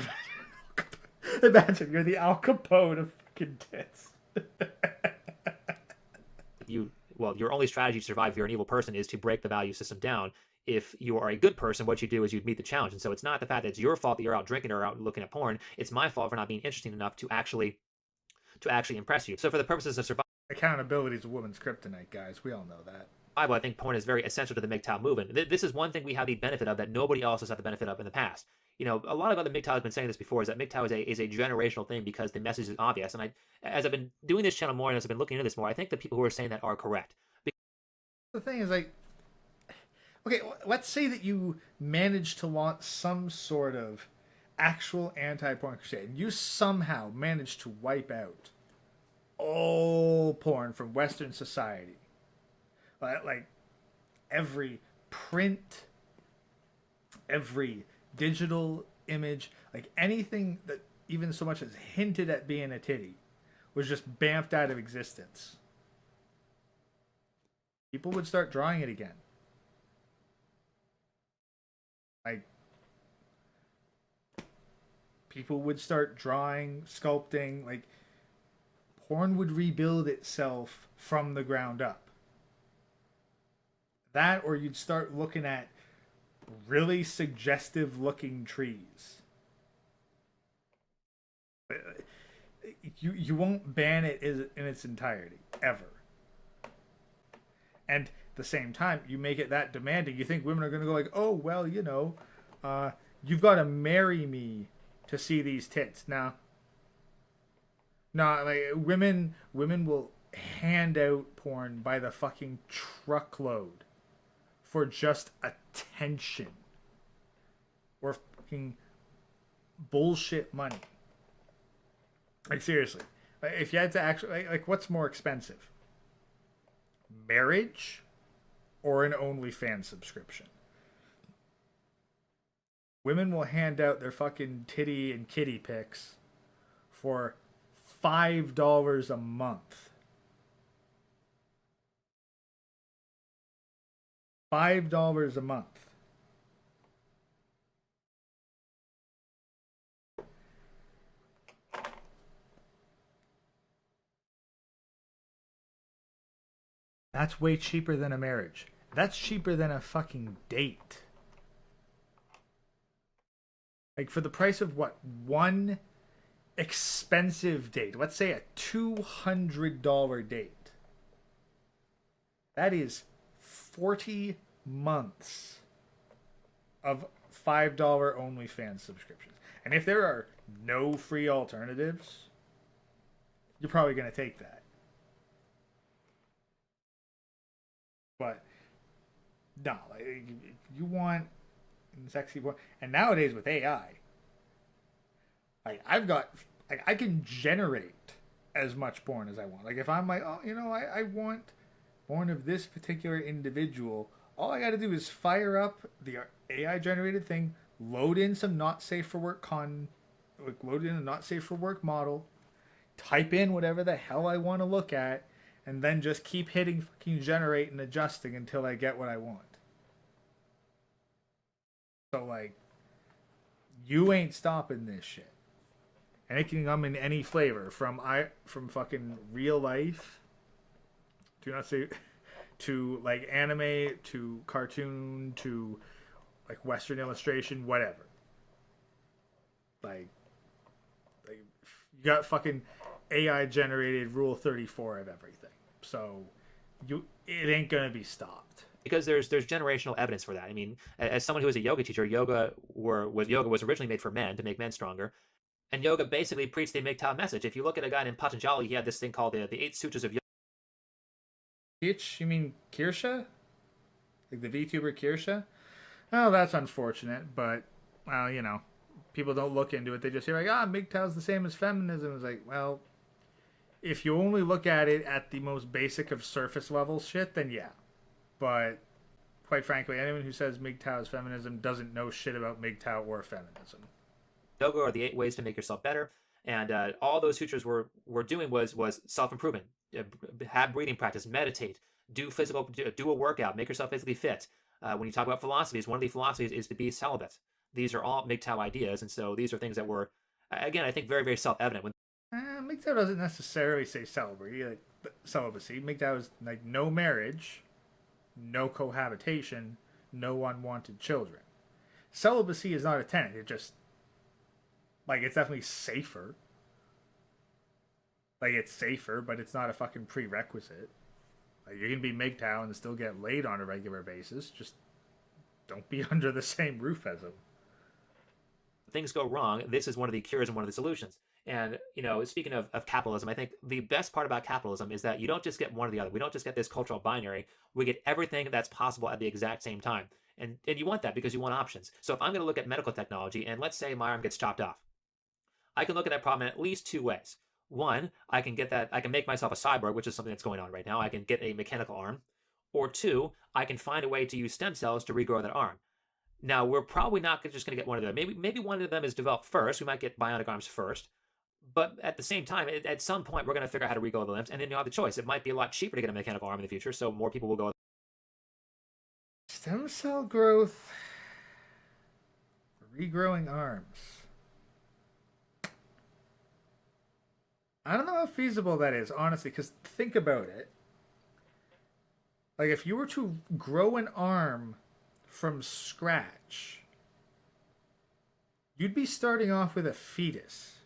Imagine you're the Al Capone of fucking tits. Your only strategy to survive if you're an evil person is to break the value system down. If you are a good person, what you do is you meet the challenge. And so it's not the fact that it's your fault that you're out drinking or out looking at porn. It's my fault for not being interesting enough to actually impress you. So for the purposes of survival... Accountability is a woman's kryptonite, guys. We all know that. I think porn is very essential to the MGTOW movement. This is one thing we have the benefit of that nobody else has had the benefit of in the past. A lot of other MGTOW has been saying this before, is that MGTOW is a generational thing because the message is obvious. And as I've been doing this channel more and as I've been looking into this more, I think the people who are saying that are correct. The thing is, like, okay, let's say that you manage to launch some sort of actual anti-porn crusade. You somehow manage to wipe out all porn from Western society. Like, every print, every digital image, like anything that even so much as hinted at being a titty was just bamfed out of existence. People would start drawing it again. Like, people would start drawing, sculpting, like, porn would rebuild itself from the ground up. That, or you'd start looking at really suggestive looking trees. You won't ban it in its entirety, ever. And at the same time, you make it that demanding, you think women are going to go like, oh, well, you've got to marry me to see these tits. No, like, women will hand out porn by the fucking truckload for just attention or fucking bullshit money. Like, seriously, if you had to actually, like what's more expensive, marriage or an OnlyFans subscription? Women will hand out their fucking titty and kitty pics for $5 a month. $5 a month. That's way cheaper than a marriage. That's cheaper than a fucking date. Like, for the price of what? One expensive date. Let's say a $200 date. That is 40 months of $5 OnlyFans subscriptions. And if there are no free alternatives, you're probably going to take that. But no, like, you want sexy porn. And nowadays with AI, Like I've got, like I can generate as much porn as I want. Like if I'm like, oh, you know, I want porn of this particular individual, all I got to do is fire up the AI generated thing, load in some not safe for work like load in a not safe for work model, type in whatever the hell I want to look at, and then just keep hitting fucking generate and adjusting until I get what I want. So like, you ain't stopping this shit. And it can come in any flavor, from fucking real life, do not say, to like anime, to cartoon, to like Western illustration, whatever. Like you got fucking AI generated Rule 34 of everything. So it ain't gonna be stopped. Because there's generational evidence for that. I mean, as someone who was a yoga teacher, yoga was originally made for men to make men stronger, and yoga basically preached the MGTOW message. If you look at a guy named Patanjali, he had this thing called the 8 Sutras of Yoga. You mean Kirsha? Like the VTuber Kirsha? Oh, that's unfortunate, but well, you know, people don't look into it. They just say like, MGTOW's the same as feminism. It's like, well, if you only look at it at the most basic of surface level shit, then yeah. But quite frankly, anyone who says MGTOW is feminism doesn't know shit about MGTOW or feminism. Yoga are the 8 ways to make yourself better, and all those sutras were doing was self-improvement. Have breathing practice, meditate, do a workout, make yourself physically fit. When you talk about philosophies, one of the philosophies is to be celibate. These are all MGTOW ideas, and so these are things that were, again, I think very, very self-evident. MGTOW doesn't necessarily say celibacy. MGTOW is like no marriage, no cohabitation, no unwanted children. Celibacy is not a tenet. It just, like, it's definitely safer. Like, it's safer, but it's not a fucking prerequisite. Like, you can be MGTOW and still get laid on a regular basis. Just don't be under the same roof as them. Things go wrong, this is one of the cures and one of the solutions. And, you know, speaking of capitalism, I think the best part about capitalism is that you don't just get one or the other. We don't just get this cultural binary. We get everything that's possible at the exact same time. And you want that because you want options. So if I'm going to look at medical technology, and let's say my arm gets chopped off, I can look at that problem in at least 2 ways. One, I can make myself a cyborg, which is something that's going on right now. I can get a mechanical arm. Or 2, I can find a way to use stem cells to regrow that arm. Now, we're probably not just going to get one of them. Maybe one of them is developed first. We might get bionic arms first. But at the same time, at some point, we're going to figure out how to regrow the limbs, and then you'll have the choice. It might be a lot cheaper to get a mechanical arm in the future, so more people will go. Stem cell growth, regrowing arms. I don't know how feasible that is, honestly, because think about it. Like, if you were to grow an arm from scratch, you'd be starting off with a fetus.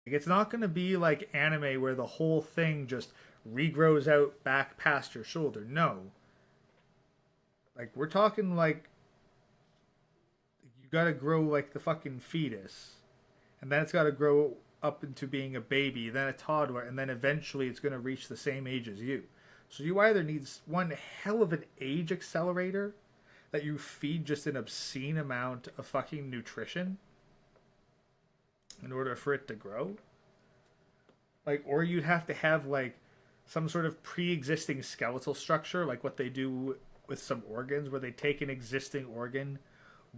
Like, it's not going to be like anime where the whole thing just regrows out back past your shoulder. No. Like, we're talking like you got to grow like the fucking fetus, and then it's got to grow up into being a baby, then a toddler, and then eventually it's going to reach the same age as you. So you either need one hell of an age accelerator that you feed just an obscene amount of fucking nutrition in order for it to grow, like, or you'd have to have like some sort of pre-existing skeletal structure, like what they do with some organs, where they take an existing organ,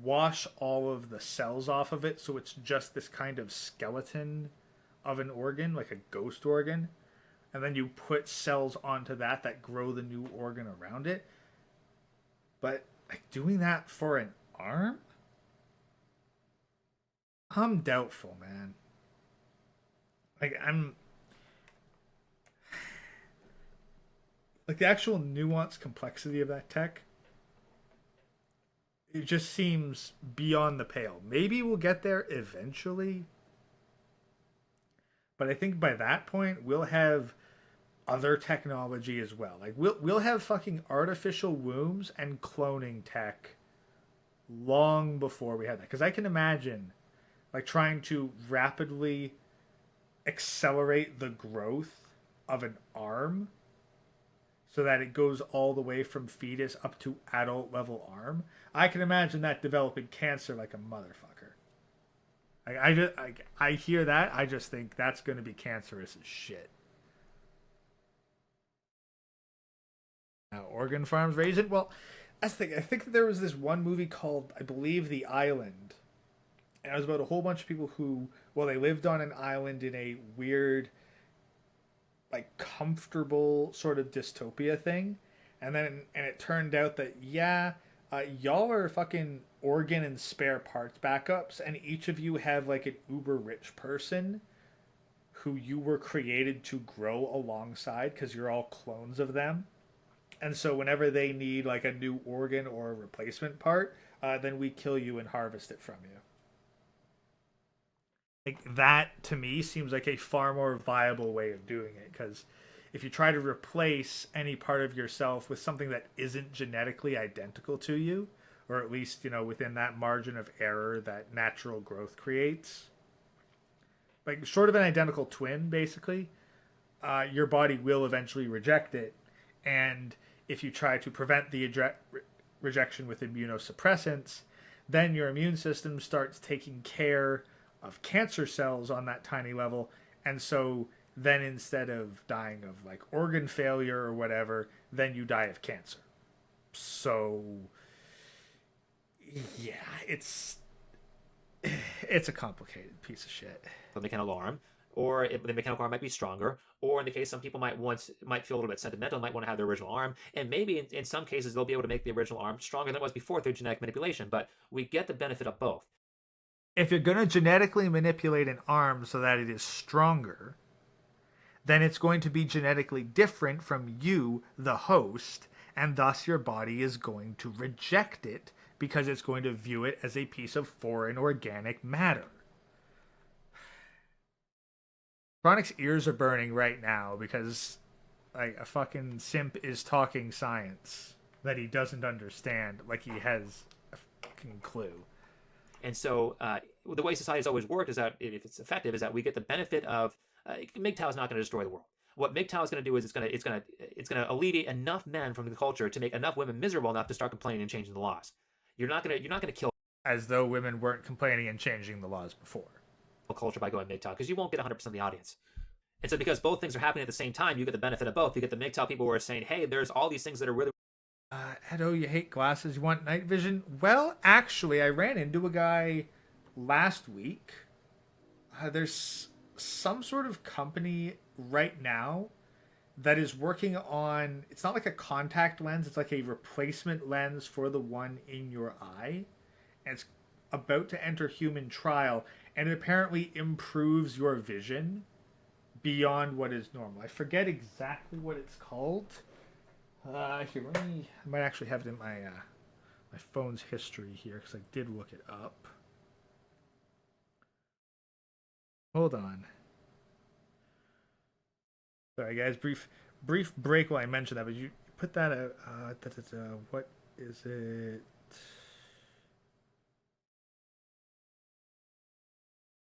wash all of the cells off of it, so it's just this kind of skeleton of an organ, like a ghost organ, and then you put cells onto that grow the new organ around it. But like doing that for an arm, I'm doubtful, man. Like, I'm like, the actual nuanced complexity of that tech, it just seems beyond the pale. Maybe we'll get there eventually, but I think by that point we'll have other technology as well. Like, we'll have fucking artificial wombs and cloning tech long before we have that. Because I can imagine like trying to rapidly accelerate the growth of an arm so that it goes all the way from fetus up to adult level arm, I can imagine that developing cancer like a motherfucker. I hear that. I just think that's going to be cancerous as shit. Now, organ farms raising. Well, that's the thing. I think that there was this one movie called, I believe, The Island. And it was about a whole bunch of people who, well, they lived on an island in a weird, like, comfortable sort of dystopia thing. And it turned out that, yeah, y'all are fucking organ and spare parts backups, and each of you have like an uber rich person who you were created to grow alongside because you're all clones of them. And so whenever they need like a new organ or a replacement part, then we kill you and harvest it from you. Like, that to me seems like a far more viable way of doing it, because if you try to replace any part of yourself with something that isn't genetically identical to you, or at least, you know, within that margin of error that natural growth creates, like short of an identical twin, basically, your body will eventually reject it. And if you try to prevent the rejection with immunosuppressants, then your immune system starts taking care of cancer cells on that tiny level. And so then instead of dying of like organ failure or whatever, then you die of cancer. So yeah, it's a complicated piece of shit. The mechanical arm, or the mechanical arm might be stronger, or in the case some people might feel a little bit sentimental, might want to have their original arm, and maybe in some cases they'll be able to make the original arm stronger than it was before through genetic manipulation, but we get the benefit of both. If you're going to genetically manipulate an arm so that it is stronger, then it's going to be genetically different from you, the host, and thus your body is going to reject it because it's going to view it as a piece of foreign organic matter. Chronic's ears are burning right now because like a fucking simp is talking science that he doesn't understand, like he has a fucking clue. And so the way society has always worked is that if it's effective, is that we get the benefit of MGTOW is not going to destroy the world. What MGTOW is going to do is it's going to alleviate enough men from the culture to make enough women miserable enough to start complaining and changing the laws. You're not going to kill, as though women weren't complaining and changing the laws before, culture by going MGTOW, because you won't get 100% of the audience. And so because both things are happening at the same time, you get the benefit of both. You get the MGTOW people who are saying, hey, there's all these things that are really... Edo, you hate glasses, you want night vision? Well, actually, I ran into a guy last week. There's some sort of company right now that is working on... It's not like a contact lens. It's like a replacement lens for the one in your eye. And it's about to enter human trial. And it apparently improves your vision beyond what is normal. I forget exactly what it's called. Here, I might actually have it in my my phone's history here because I did look it up. Hold on. Sorry, guys. Brief break while I mention that. But you put that. What is it?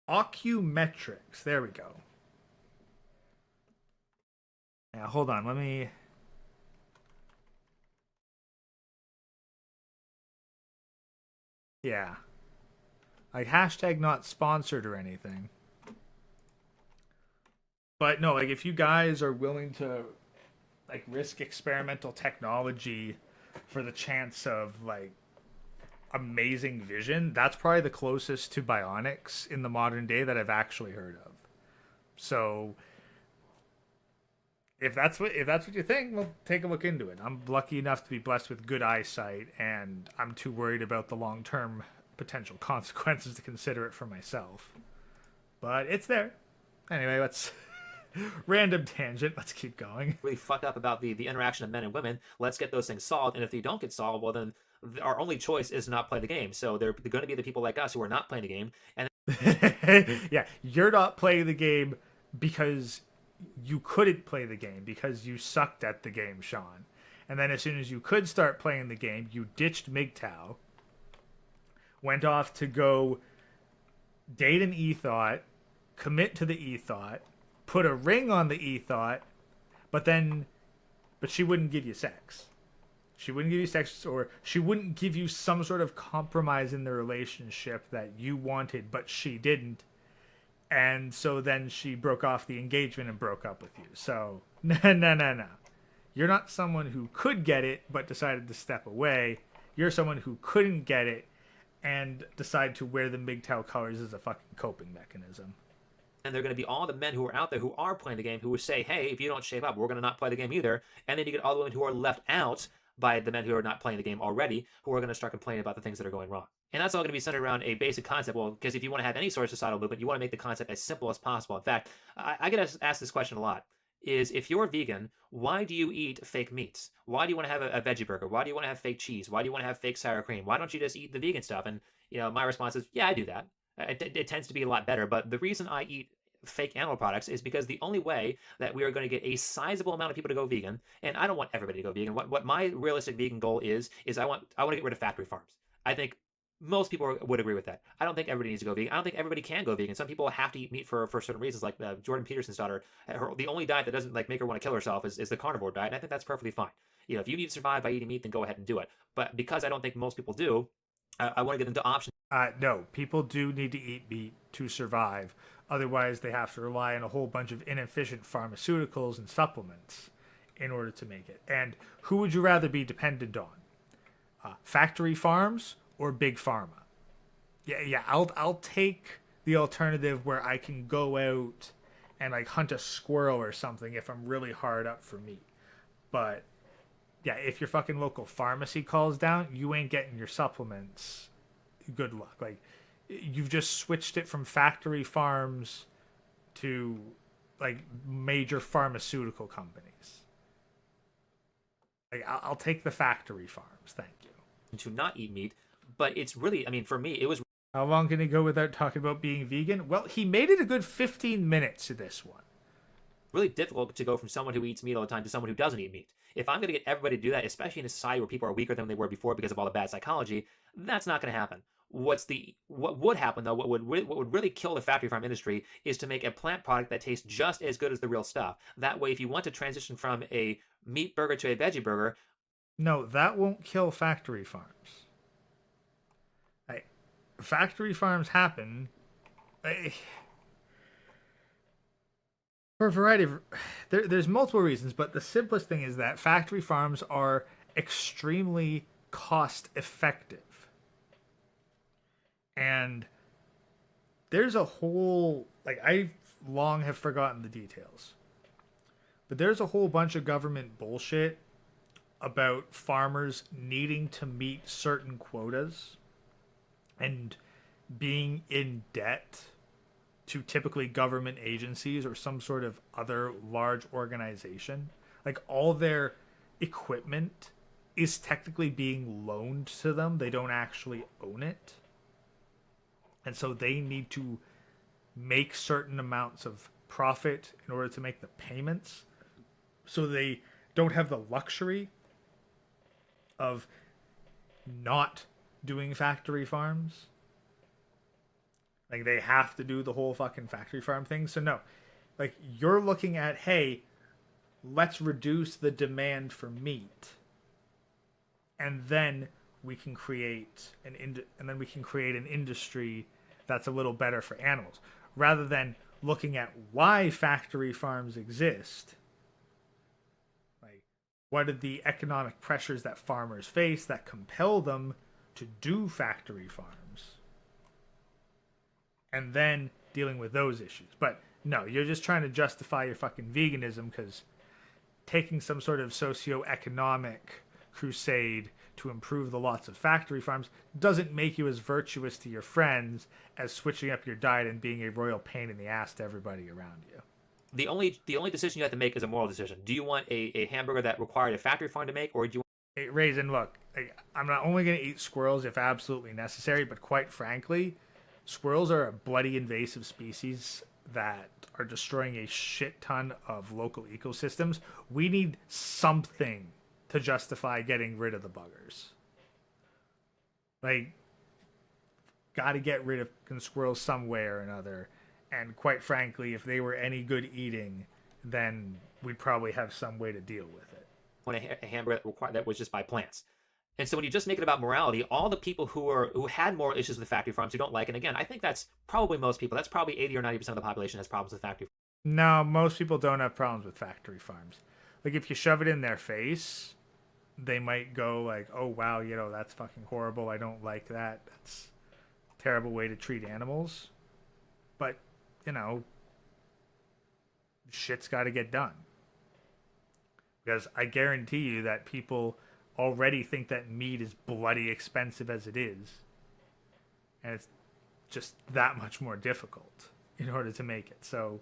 Ocumetrics. There we go. Now, hold on. Let me... Yeah. Like, hashtag not sponsored or anything. But no, like, if you guys are willing to, like, risk experimental technology for the chance of, like, amazing vision, that's probably the closest to bionics in the modern day that I've actually heard of. So... If that's what you think, well, take a look into it. I'm lucky enough to be blessed with good eyesight, and I'm too worried about the long-term potential consequences to consider it for myself. But it's there. Anyway, let's... Random tangent. Let's keep going. Really fucked up about the interaction of men and women. Let's get those things solved, and if they don't get solved, well, then our only choice is not play the game. So they're going to be the people like us who are not playing the game. And yeah, you're not playing the game because... you couldn't play the game because you sucked at the game, Sean. And then as soon as you could start playing the game, you ditched MGTOW, went off to go date an e-thought, commit to the e-thought, put a ring on the e-thought, but then but she wouldn't give you sex. She wouldn't give you sex, or she wouldn't give you some sort of compromise in the relationship that you wanted, but she didn't. And so then she broke off the engagement and broke up with you. So, no. You're not someone who could get it, but decided to step away. You're someone who couldn't get it and decide to wear the MGTOW colors as a fucking coping mechanism. And they're going to be all the men who are out there who are playing the game who would say, hey, if you don't shape up, we're going to not play the game either. And then you get all the women who are left out by the men who are not playing the game already, who are going to start complaining about the things that are going wrong. And that's all going to be centered around a basic concept. Well, because if you want to have any sort of societal movement, you want to make the concept as simple as possible. In fact, I get asked this question a lot. Is if you're vegan, why do you eat fake meats? Why do you want to have a veggie burger? Why do you want to have fake cheese? Why do you want to have fake sour cream? Why don't you just eat the vegan stuff? And my response is, yeah, I do that. It tends to be a lot better. But the reason I eat fake animal products is because the only way that we are going to get a sizable amount of people to go vegan, and I don't want everybody to go vegan. What my realistic vegan goal is I want to get rid of factory farms. I think most people would agree with that. I don't think everybody needs to go vegan. I don't think everybody can go vegan. Some people have to eat meat for certain reasons, like Jordan Peterson's daughter. The only diet that doesn't make her want to kill herself is the carnivore diet, and I think that's perfectly fine. If you need to survive by eating meat, then go ahead and do it. But because I don't think most people do, I want to get them to options. No, people do need to eat meat to survive. Otherwise, they have to rely on a whole bunch of inefficient pharmaceuticals and supplements in order to make it. And who would you rather be dependent on? Factory farms or big pharma? Yeah. I'll take the alternative where I can go out and like hunt a squirrel or something if I'm really hard up for meat. But yeah, if your fucking local pharmacy calls down, you ain't getting your supplements. Good luck. Like, you've just switched it from factory farms to like major pharmaceutical companies. Like, I'll take the factory farms, thank you. To not eat meat, but it's really, for me, it was. How long can he go without talking about being vegan? Well, he made it a good 15 minutes to this one. Really difficult to go from someone who eats meat all the time to someone who doesn't eat meat. If I'm going to get everybody to do that, especially in a society where people are weaker than they were before because of all the bad psychology, that's not going to happen. What would happen though, what would really kill the factory farm industry is to make a plant product that tastes just as good as the real stuff. That way, if you want to transition from a meat burger to a veggie burger, no, that won't kill factory farms. Factory farms happen for a variety of there's multiple reasons, but the simplest thing is that factory farms are extremely cost effective. And there's a whole, I long have forgotten the details, but there's a whole bunch of government bullshit about farmers needing to meet certain quotas and being in debt to typically government agencies or some sort of other large organization. Like, all their equipment is technically being loaned to them. They don't actually own it. And so they need to make certain amounts of profit in order to make the payments. So they don't have the luxury of not doing factory farms. Like, they have to do the whole fucking factory farm thing. So no, you're looking at, hey, let's reduce the demand for meat, and then we can create an industry that's a little better for animals, rather than looking at why factory farms exist. Like, what are the economic pressures that farmers face that compel them to do factory farms, and then dealing with those issues. But no, you're just trying to justify your fucking veganism because taking some sort of socio-economic crusade to improve the lots of factory farms doesn't make you as virtuous to your friends as switching up your diet and being a royal pain in the ass to everybody around you. The only decision you have to make is a moral decision. Do you want a hamburger that required a factory farm to make, or do you want... Hey, Raisin, look, I'm not only going to eat squirrels if absolutely necessary, but quite frankly, squirrels are a bloody invasive species that are destroying a shit ton of local ecosystems. We need something to justify getting rid of the buggers. Gotta get rid of squirrels some way or another. And quite frankly, if they were any good eating, then we'd probably have some way to deal with it. want a hamburger that was just by plants. And so when you just make it about morality, all the people who had moral issues with factory farms who don't like, and again, I think that's probably most people. That's probably 80 or 90% of the population has problems with factory. No, most people don't have problems with factory farms. Like, if you shove it in their face, they might go like, oh, wow, that's fucking horrible. I don't like that. That's a terrible way to treat animals. But, shit's got to get done. Because I guarantee you that people already think that meat is bloody expensive as it is. And it's just that much more difficult in order to make it. So,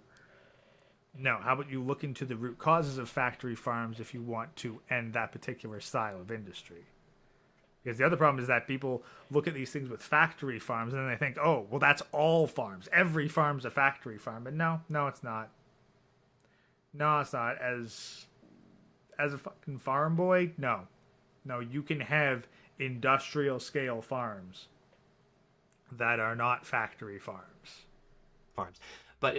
no, how about you look into the root causes of factory farms if you want to end that particular style of industry? Because the other problem is that people look at these things with factory farms and then they think, oh, well, that's all farms. Every farm's a factory farm. But no, it's not. No, it's not. As a fucking farm boy, no, you can have industrial scale farms that are not factory farms. But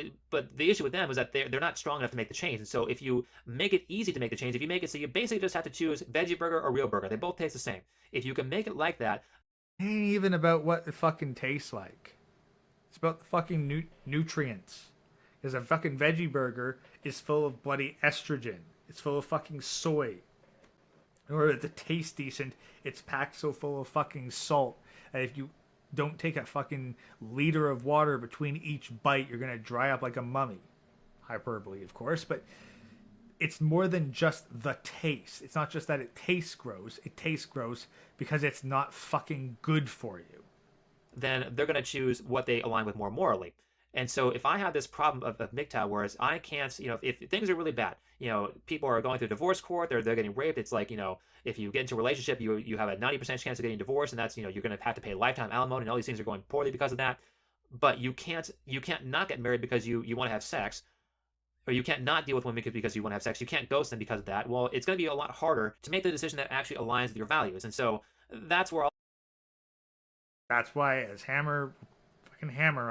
the issue with them is that they're not strong enough to make the change. And so if you make it easy to make the change, if you make it so you basically just have to choose veggie burger or real burger, they both taste the same. If you can make it like that, it ain't even about what it fucking tastes like. It's about the fucking nutrients. Because a fucking veggie burger is full of bloody estrogen. It's full of fucking soy. In order to taste decent, it's packed so full of fucking salt that if you don't take a fucking liter of water between each bite, you're going to dry up like a mummy. Hyperbole, of course, but it's more than just the taste. It's not just that it tastes gross. It tastes gross because it's not fucking good for you. Then they're going to choose what they align with more morally. And so if I have this problem of MGTOW, whereas I can't, if things are really bad, people are going through divorce court, they're getting raped. It's like, if you get into a relationship, you have a 90% chance of getting divorced, and that's, you're going to have to pay lifetime alimony, and all these things are going poorly because of that. But you can't not get married because you want to have sex, or you can't not deal with women because you want to have sex. You can't ghost them because of that. Well, it's going to be a lot harder to make the decision that actually aligns with your values. And so that's why, as hammer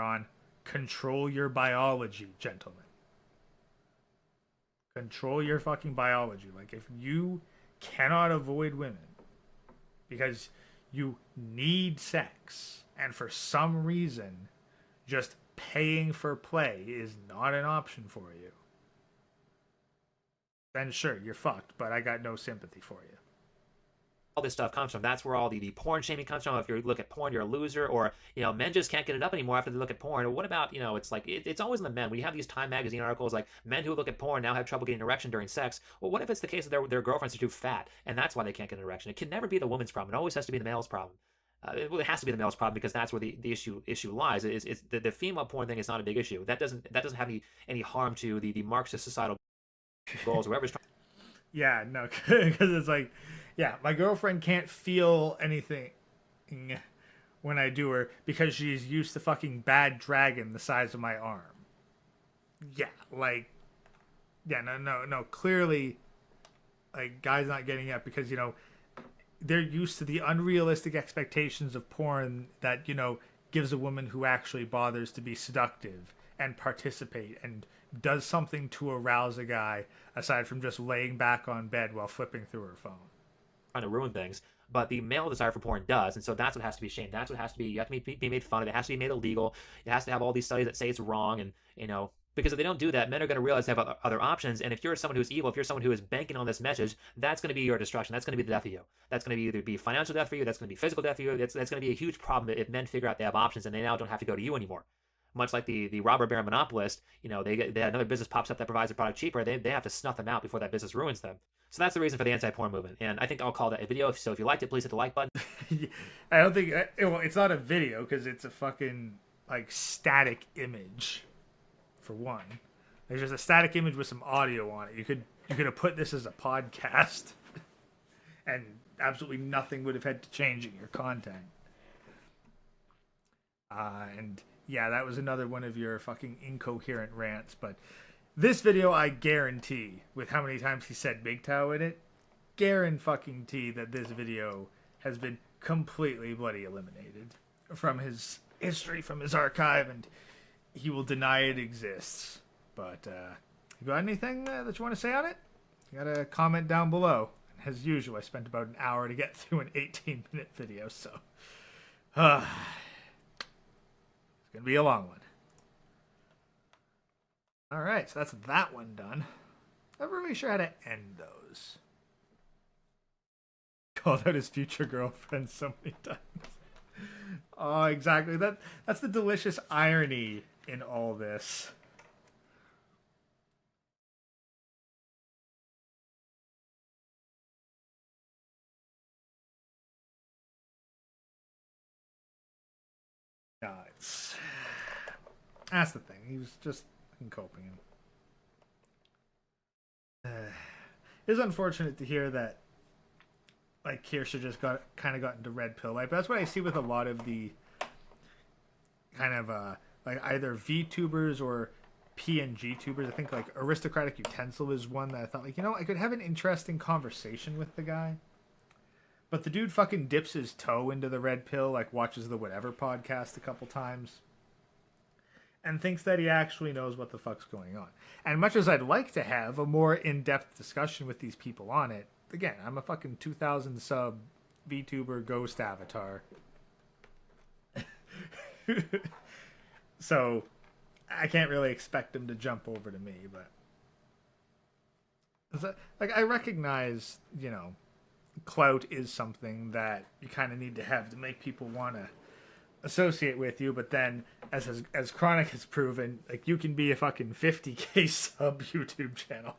on, control your biology, gentlemen. Control your fucking biology. Like, if you cannot avoid women because you need sex, and for some reason just paying for play is not an option for you, then sure, you're fucked, but I got no sympathy for you. all this stuff comes from. That's where all the porn shaming comes from. If you look at porn, you're a loser, or men just can't get it up anymore after they look at porn. Or what about it's like it's always in the men. When you have these Time magazine articles like men who look at porn now have trouble getting an erection during sex. Well, what if it's the case that their girlfriends are too fat and that's why they can't get an erection? It can never be the woman's problem. It always has to be the male's problem. It has to be the male's problem because that's where the issue lies. Is the female porn thing is not a big issue. That doesn't have any harm to the Marxist societal goals or whatever's trying. Yeah, no, because it's like, yeah, my girlfriend can't feel anything when I do her because she's used to fucking bad dragon the size of my arm. Yeah, like, yeah, no, clearly, like, guys not getting it because, they're used to the unrealistic expectations of porn that, gives a woman who actually bothers to be seductive and participate and does something to arouse a guy aside from just laying back on bed while flipping through her phone. Trying to ruin things, but the male desire for porn does, and so that's what has to be shamed. That's what has to be. You have to be made fun of. It has to be made illegal. It has to have all these studies that say it's wrong, and because if they don't do that, men are going to realize they have other options. And if you're someone who's evil, if you're someone who is banking on this message, that's going to be your destruction. That's going to be the death of you. That's going to either be financial death for you. That's going to be physical death for you. That's going to be a huge problem if men figure out they have options and they now don't have to go to you anymore. Much like the robber baron monopolist, they another business pops up that provides a product cheaper. They have to snuff them out before that business ruins them. So that's the reason for the anti-porn movement. And I think I'll call that a video. So if you liked it, please hit the like button. I don't think it's not a video because it's a fucking like static image. For one, there's just a static image with some audio on it. You could have put this as a podcast, and absolutely nothing would have had to change in your content. And yeah, that was another one of your fucking incoherent rants. But this video, I guarantee, with how many times he said MGTOW in it, guarantee that this video has been completely bloody eliminated from his history, from his archive, and he will deny it exists. But you got anything that you want to say on it? You got a comment down below. As usual, I spent about an hour to get through an 18-minute video, so it's going to be a long one. All right, so that's that one done. I'm not really sure how to end those. Called out his future girlfriend so many times. Oh, exactly. That's the delicious irony in all this. That's the thing. He was just coping. It's unfortunate to hear that, like, Kirsha just got into red pill life. But that's what I see with a lot of the kind of like either VTubers or PNG tubers. I think like Aristocratic Utensil is one that I thought, like, I could have an interesting conversation with the guy. But the dude fucking dips his toe into the red pill, like watches the Whatever podcast a couple times, and thinks that he actually knows what the fuck's going on. And much as I'd like to have a more in-depth discussion with these people on it, again, I'm a fucking 2,000 sub VTuber ghost avatar. So I can't really expect him to jump over to me, but like, I recognize, clout is something that you kind of need to have to make people want to associate with you. But then, as Chronic has proven, like, you can be a fucking 50k sub YouTube channel,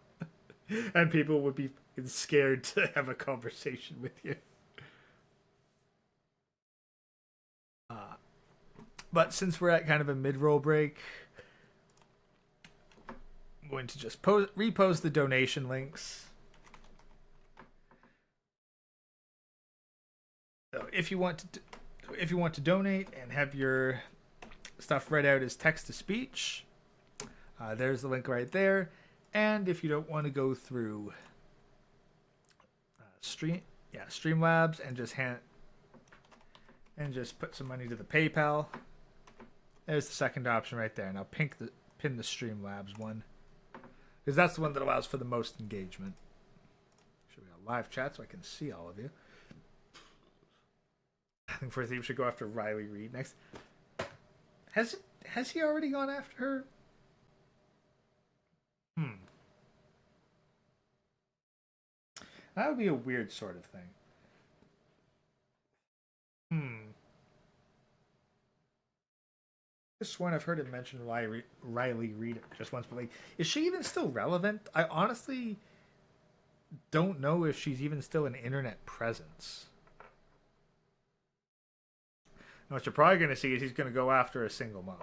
and people would be scared to have a conversation with you. But since we're at kind of a mid-roll break, I'm going to just repost the donation links. So if you want to donate and have your stuff read out as text to speech, there's the link right there. And if you don't want to go through Streamlabs and just put some money to the PayPal, there's the second option right there. And I'll pin the Streamlabs one, because that's the one that allows for the most engagement. Should we have live chat so I can see all of you? I think first we should go after Riley Reid next. Has he already gone after her? That would be a weird sort of thing. This one I've heard him mention Riley Reid just once, but like, is she even still relevant? I honestly don't know if she's even still an internet presence. And what you're probably going to see is he's going to go after a single mom.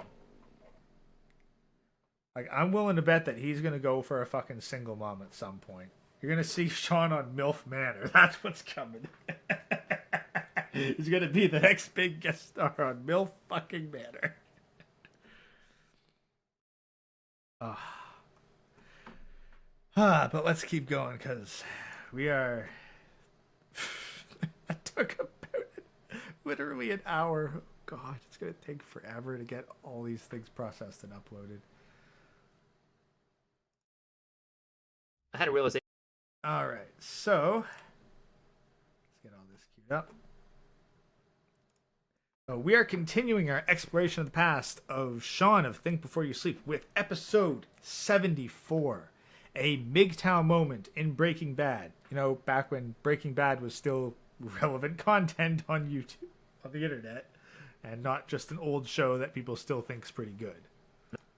Like, I'm willing to bet that he's going to go for a fucking single mom at some point. You're going to see Sean on MILF Manor. That's what's coming. He's going to be the next big guest star on MILF fucking Manor. But let's keep going, because we are... That took about literally an hour. Oh, God, it's going to take forever to get all these things processed and uploaded. I had a realization. All right, so let's get all this queued up. So we are continuing our exploration of the past of Sean of Think Before You Sleep with episode 74, a MGTOW moment in Breaking Bad. Back when Breaking Bad was still relevant content on YouTube, on the internet, and not just an old show that people still think's pretty good.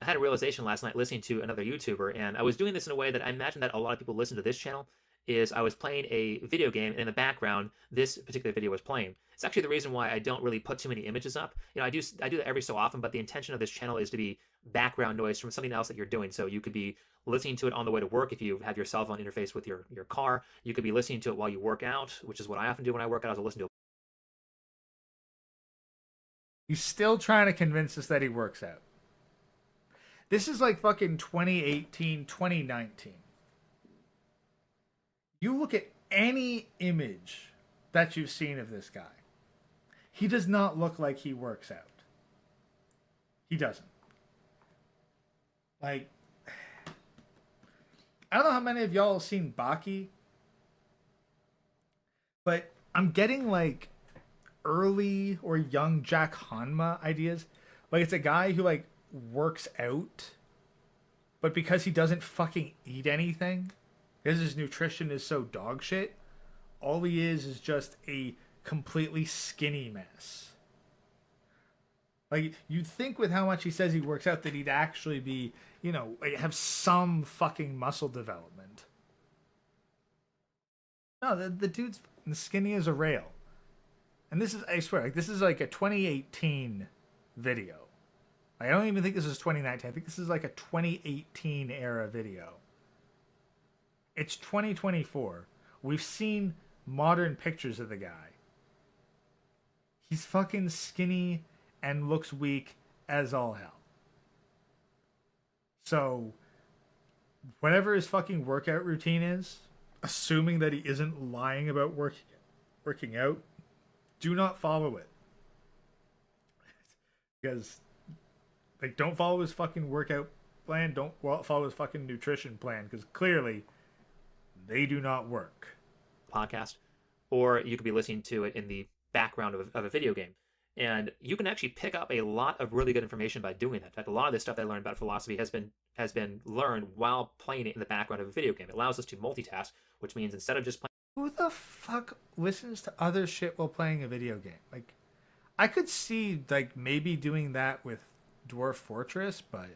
I had a realization last night listening to another YouTuber, and I was doing this in a way that I imagine that a lot of people listen to this channel. Is I was playing a video game, and in the background, this particular video was playing. It's actually the reason why I don't really put too many images up. I do that every so often, but the intention of this channel is to be background noise from something else that you're doing. So you could be listening to it on the way to work if you have your cell phone interface with your car. You could be listening to it while you work out, which is what I often do when I work out. I'll listen to it. He's still trying to convince us that he works out. This is like fucking 2018, 2019. You look at any image that you've seen of this guy, he does not look like he works out. He doesn't. Like, I don't know how many of y'all have seen Baki, but I'm getting like early or young Jack Hanma ideas. Like it's a guy who like works out, but because he doesn't fucking eat anything, because his nutrition is so dog shit, all he is just a completely skinny mess. Like, you'd think with how much he says he works out that he'd actually be, you know, have some fucking muscle development. No, the dude's skinny as a rail. And this is, I swear, like, this is like a 2018 video. I don't even think this is 2019. I think this is like a 2018 era video. It's 2024. We've seen modern pictures of the guy. He's fucking skinny and looks weak as all hell. So, whatever his fucking workout routine is, assuming that he isn't lying about working out, do not follow it. Because, like, don't follow his fucking workout plan, don't follow his fucking nutrition plan, because clearly, they do not work. Podcast, or you could be listening to it in the background of a video game. And you can actually pick up a lot of really good information by doing that. In fact, a lot of this stuff that I learned about philosophy has been learned while playing it in the background of a video game. It allows us to multitask, which means instead of just playing... Who the fuck listens to other shit while playing a video game? Like, I could see, like, maybe doing that with Dwarf Fortress, but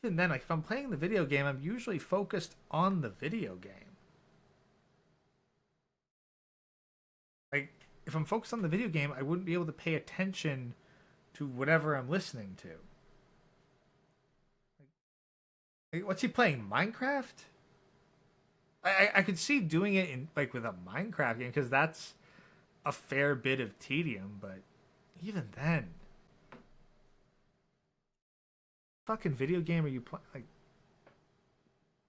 even then, like, if I'm playing the video game, I'm usually focused on the video game. Like, if I'm focused on the video game, I wouldn't be able to pay attention to whatever I'm listening to. Like, what's he playing? Minecraft? I could see doing it in like with a Minecraft game because that's a fair bit of tedium, but even then, fucking video game are you playing? Like,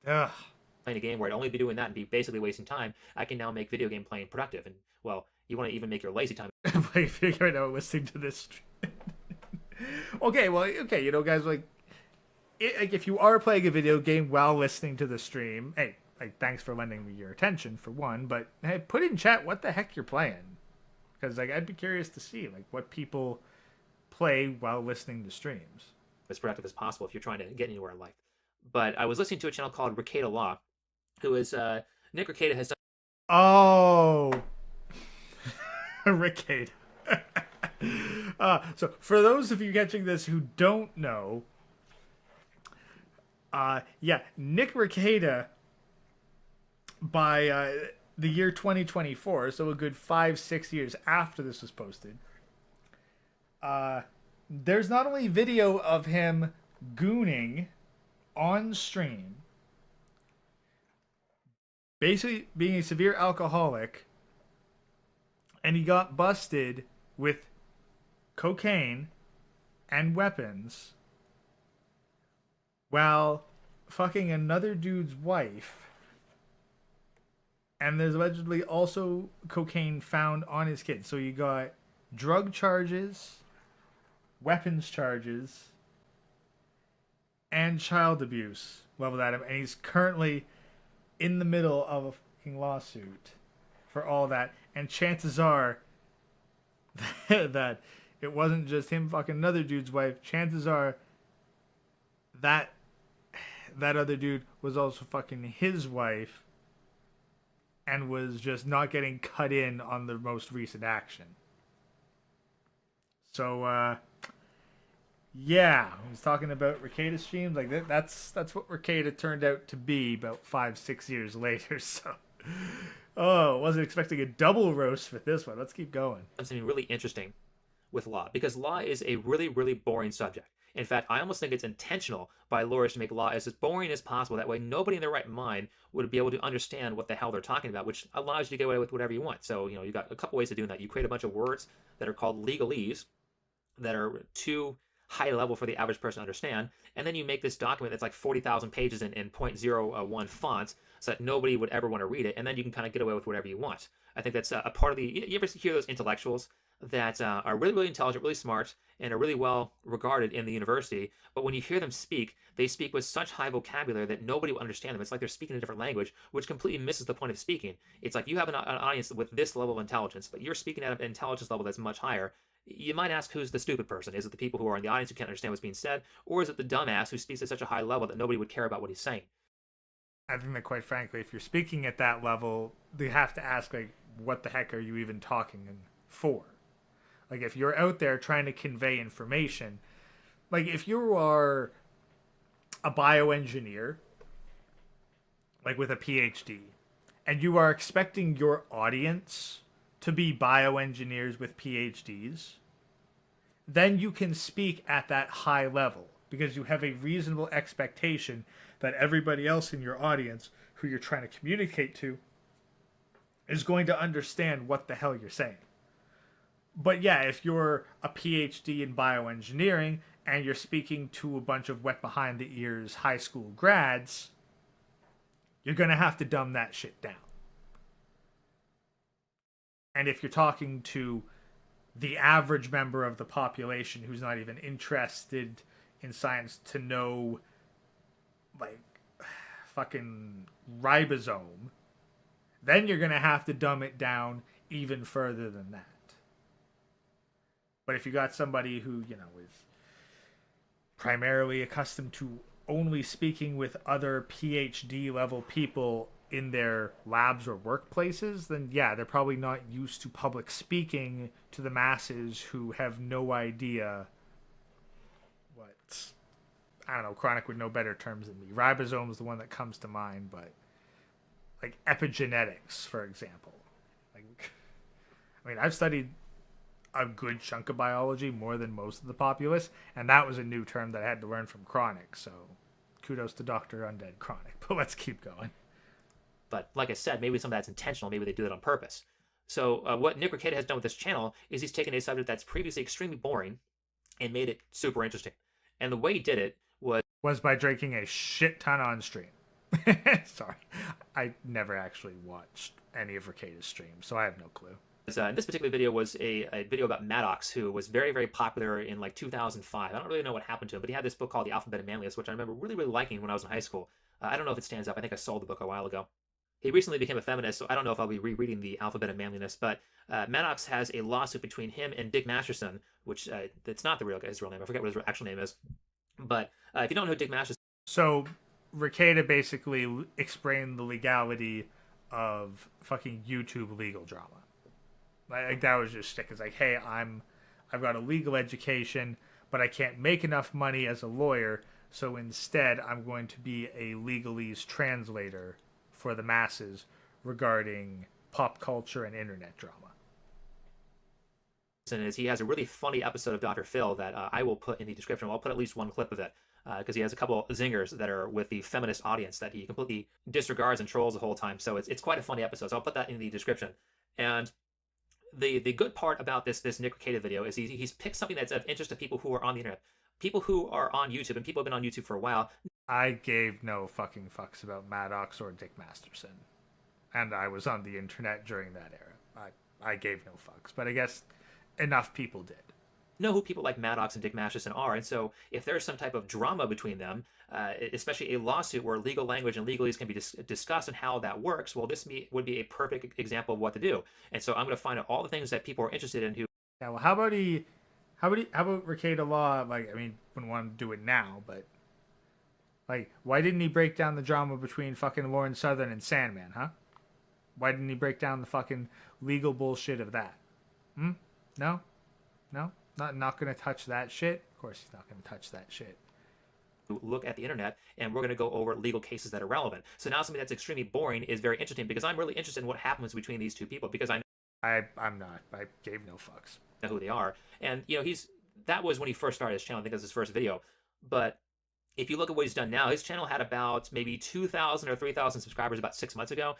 ugh. Playing a game where I'd only be doing that and be basically wasting time, I can now make video game playing productive. And, well, you want to even make your lazy time. Playing video game right now, listening to this. Okay, you know, guys, like if you are playing a video game while listening to the stream, hey, like, thanks for lending me your attention, for one, but hey, put in chat what the heck you're playing. Because, like, I'd be curious to see, like, what people play while listening to streams. As productive as possible if you're trying to get anywhere in life. But I was listening to a channel called Rekieta Law, who is, Nick Rekieta has done... Oh! Rekieta. So, for those of you catching this who don't know, Nick Rekieta, by the year 2024, so a good 5-6 years after this was posted, there's not only video of him gooning on stream, basically being a severe alcoholic, and he got busted with cocaine and weapons while fucking another dude's wife. And there's allegedly also cocaine found on his kid. So you got drug charges, weapons charges, and child abuse leveled at him. And he's currently in the middle of a fucking lawsuit for all that. And chances are that it wasn't just him fucking another dude's wife. Chances are that other dude was also fucking his wife and was just not getting cut in on the most recent action. So, yeah, I was talking about Rekieta streams. Like, that's what Rekieta turned out to be about 5-6 years later. So, wasn't expecting a double roast with this one. Let's keep going. Something really interesting with law, because law is a really, really boring subject. In fact, I almost think it's intentional by lawyers to make law as boring as possible. That way, nobody in their right mind would be able to understand what the hell they're talking about, which allows you to get away with whatever you want. So, you know, you've got a couple ways of doing that. You create a bunch of words that are called legalese that are too high level for the average person to understand, and then you make this document that's like 40,000 pages in 0.01 fonts so that nobody would ever want to read it, and then you can kind of get away with whatever you want. I think that's a part of the... You ever hear those intellectuals that are really, really intelligent, really smart, and are really well regarded in the university. But when you hear them speak, they speak with such high vocabulary that nobody will understand them. It's like they're speaking a different language, which completely misses the point of speaking. It's like you have an audience with this level of intelligence, but you're speaking at an intelligence level that's much higher. You might ask, who's the stupid person? Is it the people who are in the audience who can't understand what's being said, or is it the dumbass who speaks at such a high level that nobody would care about what he's saying? I think that, quite frankly, if you're speaking at that level, they have to ask, like, what the heck are you even talking for? Like, if you're out there trying to convey information, like, if you are a bioengineer, like with a PhD, and you are expecting your audience to be bioengineers with PhDs, then you can speak at that high level because you have a reasonable expectation that everybody else in your audience who you're trying to communicate to is going to understand what the hell you're saying. But yeah, if you're a PhD in bioengineering and you're speaking to a bunch of wet behind the ears high school grads, you're going to have to dumb that shit down. And if you're talking to the average member of the population who's not even interested in science to know, like, fucking ribosome, then you're going to have to dumb it down even further than that. But if you got somebody who, you know, is primarily accustomed to only speaking with other PhD level people in their labs or workplaces, then yeah, they're probably not used to public speaking to the masses who have no idea what, I don't know, Chronic would know better terms than me. Ribosome is the one that comes to mind, but like epigenetics, for example. Like, I mean, I've studied a good chunk of biology, more than most of the populace, and that was a new term that I had to learn from Chronic, so kudos to Dr. Undead Chronic, but let's keep going. But like I said, maybe some of that's intentional, maybe they do that on purpose. So what Nick Rekieta has done with this channel is he's taken a subject that's previously extremely boring and made it super interesting. And the way he did it was by drinking a shit ton on stream. Sorry, I never actually watched any of Rekieta's streams, so I have no clue. This particular video was a video about Maddox, who was very, very popular in like 2005. I don't really know what happened to him, but he had this book called The Alphabet of Manliness, which I remember really, really liking when I was in high school. I don't know if it stands up. I think I sold the book a while ago. He recently became a feminist, so I don't know if I'll be rereading The Alphabet of Manliness, but Maddox has a lawsuit between him and Dick Masterson, which it's not his real name. I forget what his actual name is. But if you don't know who Dick Masterson... So Rekieta basically explained the legality of fucking YouTube legal drama. Like, that was just shtick. It's like, hey, I've got a legal education, but I can't make enough money as a lawyer, so instead I'm going to be a legalese translator for the masses regarding pop culture and internet drama. Is he has a really funny episode of Dr. Phil that I will put in the description. I'll put at least one clip of it because he has a couple zingers that are with the feminist audience that he completely disregards and trolls the whole time. So it's quite a funny episode. So I'll put that in the description. And the good part about this Nick Rekieta video is he's picked something that's of interest to people who are on the internet, people who are on YouTube, and people have been on YouTube for a while. I gave no fucking fucks about Maddox or Dick Masterson, and I was on the internet during that era. I gave no fucks, but I guess enough people did. Know who people like Maddox and Dick Masterson are, and so if there's some type of drama between them, especially a lawsuit where legal language and legalese can be discussed and how that works, well, this would be a perfect example of what to do. And so I'm going to find out all the things that people are interested in. Yeah, well, how about Rekieta Law? Like, I mean, wouldn't want to do it now, but like, why didn't he break down the drama between fucking Lauren Southern and Sandman, huh? Why didn't he break down the fucking legal bullshit of that? No? Not going to touch that shit? Of course he's not going to touch that shit. Look at the internet, and we're going to go over legal cases that are relevant. So now something that's extremely boring is very interesting because I'm really interested in what happens between these two people because I'm not. I gave no fucks. Know who they are. And, you know, that was when he first started his channel. I think that was his first video. But if you look at what he's done now, his channel had about maybe 2,000 or 3,000 subscribers about 6 months ago.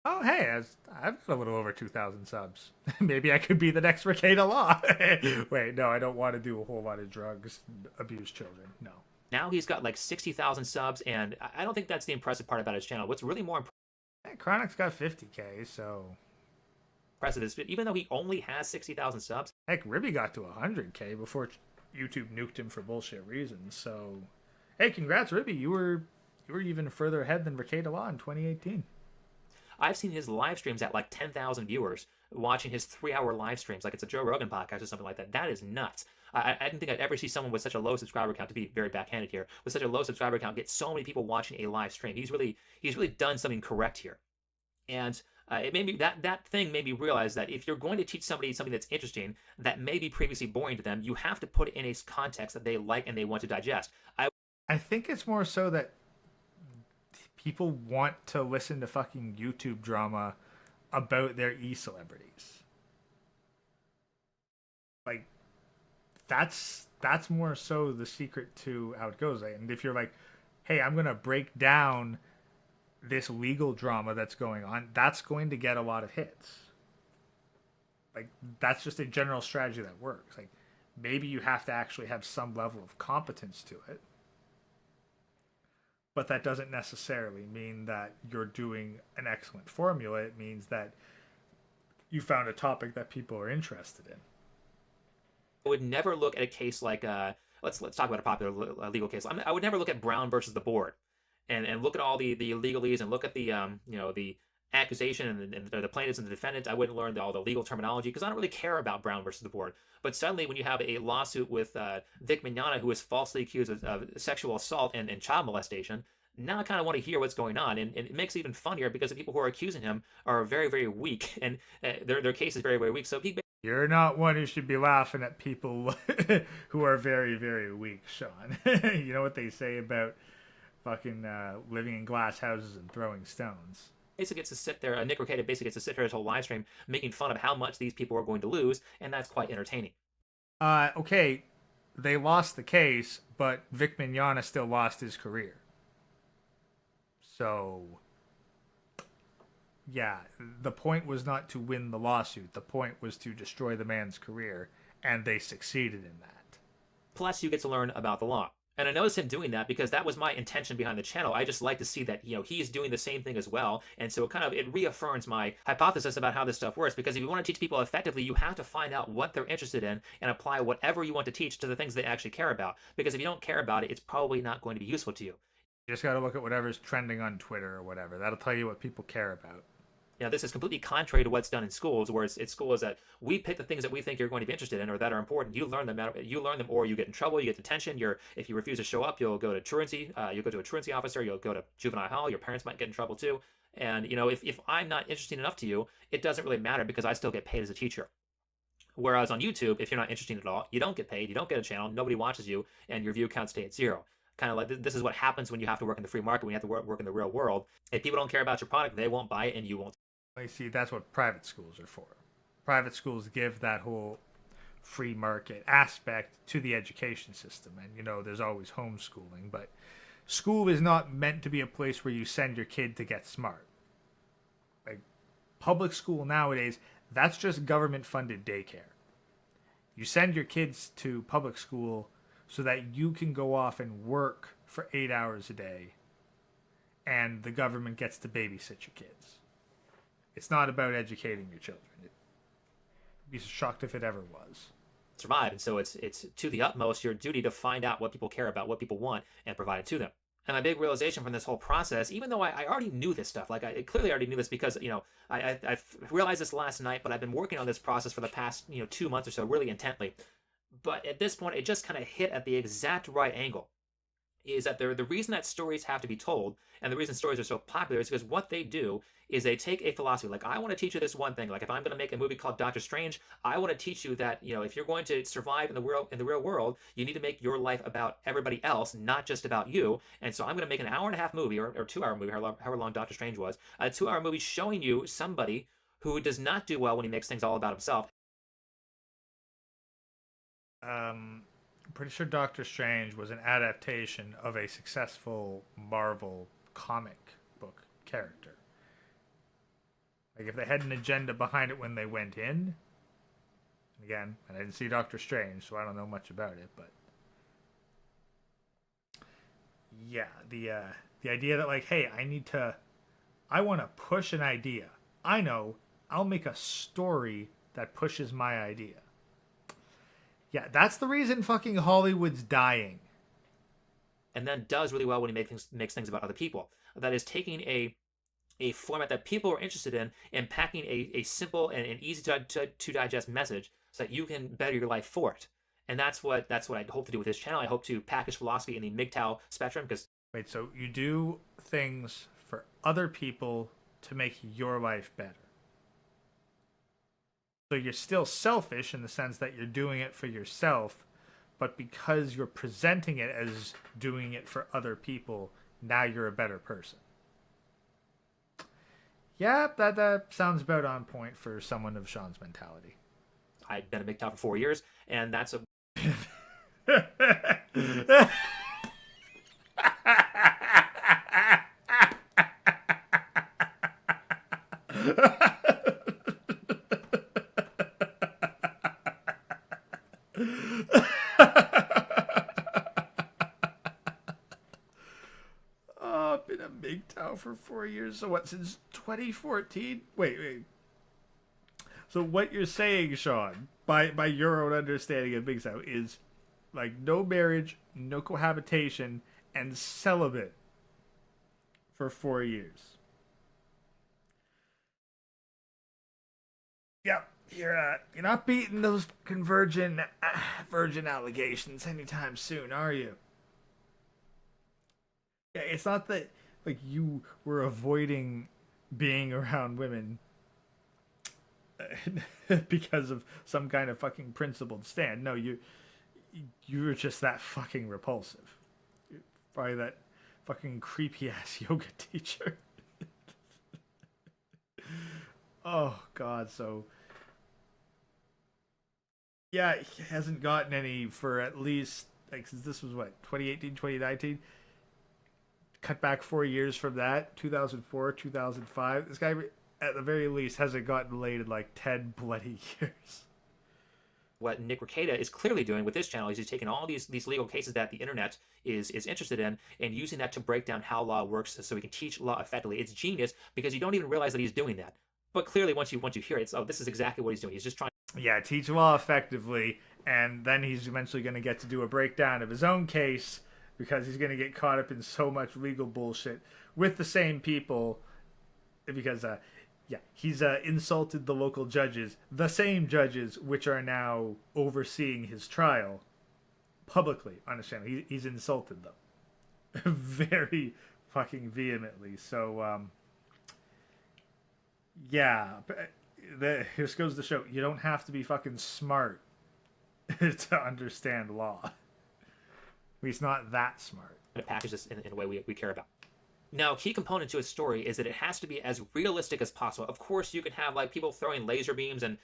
Oh, hey, I've got a little over 2,000 subs. Maybe I could be the next Rekieta Law. Wait, no, I don't want to do a whole lot of drugs, abuse children. No. Now he's got like 60,000 subs, and I don't think that's the impressive part about his channel. What's really more impressive... Chronic's got 50K, so... impressive is even though he only has 60,000 subs. Heck, Ribby got to 100K before YouTube nuked him for bullshit reasons. So, hey, congrats, Ribby. You were even further ahead than Riquet Law in 2018. I've seen his live streams at like 10,000 viewers watching his 3-hour live streams like it's a Joe Rogan podcast or something like that. That is nuts. I didn't think I'd ever see someone with such a low subscriber count, to be very backhanded here, with such a low subscriber count get so many people watching a live stream. He's really done something correct here. And it made me that thing made me realize that if you're going to teach somebody something that's interesting that may be previously boring to them, you have to put it in a context that they like and they want to digest. I think it's more so that people want to listen to fucking YouTube drama about their e-celebrities. Like, that's more so the secret to how it goes. And if you're like, hey, I'm going to break down this legal drama that's going on, that's going to get a lot of hits. Like, that's just a general strategy that works. Like, maybe you have to actually have some level of competence to it. But that doesn't necessarily mean that you're doing an excellent formula. It means that you found a topic that people are interested in. I would never look at a case like let's talk about a popular legal case. I would never look at Brown versus the board, and look at all the legalese and look at the the accusation and the plaintiffs and the defendants. I wouldn't learn all the legal terminology because I don't really care about Brown versus the board. But suddenly, when you have a lawsuit with Vic Mignogna, who is falsely accused of sexual assault and child molestation, now I kind of want to hear what's going on, and it makes it even funnier because the people who are accusing him are very, very weak, and their case is very, very weak. So you're not one who should be laughing at people who are very, very weak, Sean. You know what they say about fucking living in glass houses and throwing stones. Basically gets to sit there, Nick Riquet basically gets to sit there his whole live stream making fun of how much these people are going to lose, and that's quite entertaining. Okay, they lost the case, but Vic Mignogna still lost his career. So, yeah, the point was not to win the lawsuit. The point was to destroy the man's career, and they succeeded in that. Plus, you get to learn about the law. And I noticed him doing that because that was my intention behind the channel. I just like to see that, he's doing the same thing as well. And so it reaffirms my hypothesis about how this stuff works. Because if you want to teach people effectively, you have to find out what they're interested in and apply whatever you want to teach to the things they actually care about. Because if you don't care about it, it's probably not going to be useful to you. You just got to look at whatever's trending on Twitter or whatever. That'll tell you what people care about. This is completely contrary to what's done in schools, where it's schools that we pick the things that we think you're going to be interested in or that are important. You learn them, or you get in trouble. You get detention. If you refuse to show up, you'll go to truancy. You'll go to a truancy officer. You'll go to juvenile hall. Your parents might get in trouble too. And if I'm not interesting enough to you, it doesn't really matter because I still get paid as a teacher. Whereas on YouTube, if you're not interesting at all, you don't get paid. You don't get a channel. Nobody watches you, and your view count stay at zero. Kind of like this is what happens when you have to work in the free market. When you have to work in the real world. If people don't care about your product, they won't buy it, and you won't. I see, that's what private schools are for. Private schools give that whole free market aspect to the education system. And, there's always homeschooling. But school is not meant to be a place where you send your kid to get smart. Like, public school nowadays, that's just government-funded daycare. You send your kids to public school so that you can go off and work for 8 hours a day, and the government gets to babysit your kids. It's not about educating your children. I'd be shocked if it ever was. Survive, and so it's to the utmost your duty to find out what people care about, what people want, and provide it to them. And my big realization from this whole process, even though I already knew this stuff, like I clearly already knew this because I realized this last night, but I've been working on this process for the past 2 months or so, really intently. But at this point, it just kind of hit at the exact right angle. Is that the reason that stories have to be told, and the reason stories are so popular, is because what they do is they take a philosophy. Like, I want to teach you this one thing. Like, if I'm going to make a movie called Doctor Strange, I want to teach you that if you're going to survive in the real world, you need to make your life about everybody else, not just about you. And so I'm going to make an 1.5-hour movie or 2-hour movie, however long Doctor Strange was, a 2-hour movie showing you somebody who does not do well when he makes things all about himself. I'm pretty sure Doctor Strange was an adaptation of a successful Marvel comic book character. Like, if they had an agenda behind it when they went in, again, and I didn't see Doctor Strange, so I don't know much about it, but yeah, the idea that, like, hey, I want to push an idea. I know I'll make a story that pushes my idea. Yeah, that's the reason fucking Hollywood's dying. And then does really well when he makes things about other people. That is taking a format that people are interested in and packing a simple and easy to digest message so that you can better your life for it. And that's what I hope to do with this channel. I hope to package philosophy in the MGTOW spectrum because... Wait, so you do things for other people to make your life better. So you're still selfish in the sense that you're doing it for yourself, but because you're presenting it as doing it for other people, now you're a better person. Yeah, that sounds about on point for someone of Sean's mentality. I've been a MGTOW for 4 years, and that's a... Oh, I've been a MGTOW for 4 years. So what, since 2014? Wait. So what you're saying, Sean, by your own understanding of MGTOW, is like no marriage, no cohabitation, and celibate for 4 years. Yep, you're not beating those virgin allegations anytime soon, are you? Yeah, it's not that like you were avoiding being around women because of some kind of fucking principled stand. No, you were just that fucking repulsive. You're probably that fucking creepy ass yoga teacher. Oh god, so yeah, he hasn't gotten any for at least like since this was what 2018, 2019. Cut back 4 years from that, 2004, 2005. This guy, at the very least, hasn't gotten laid in like 10 bloody years. What Nick Rekieta is clearly doing with this channel is he's taking all these legal cases that the internet is interested in and using that to break down how law works so he can teach law effectively. It's genius because you don't even realize that he's doing that. But clearly, once you hear it, it's, oh, this is exactly what he's doing. He's just trying. Yeah, teach law effectively, and then he's eventually going to get to do a breakdown of his own case because he's going to get caught up in so much legal bullshit with the same people because, he's insulted the local judges, the same judges which are now overseeing his trial publicly on his channel. He's insulted them very fucking vehemently. So, this goes to show you don't have to be fucking smart to understand law. He's not that smart. To package this in a way we care about. Now, a key component to a story is that it has to be as realistic as possible. Of course, you can have like people throwing laser beams and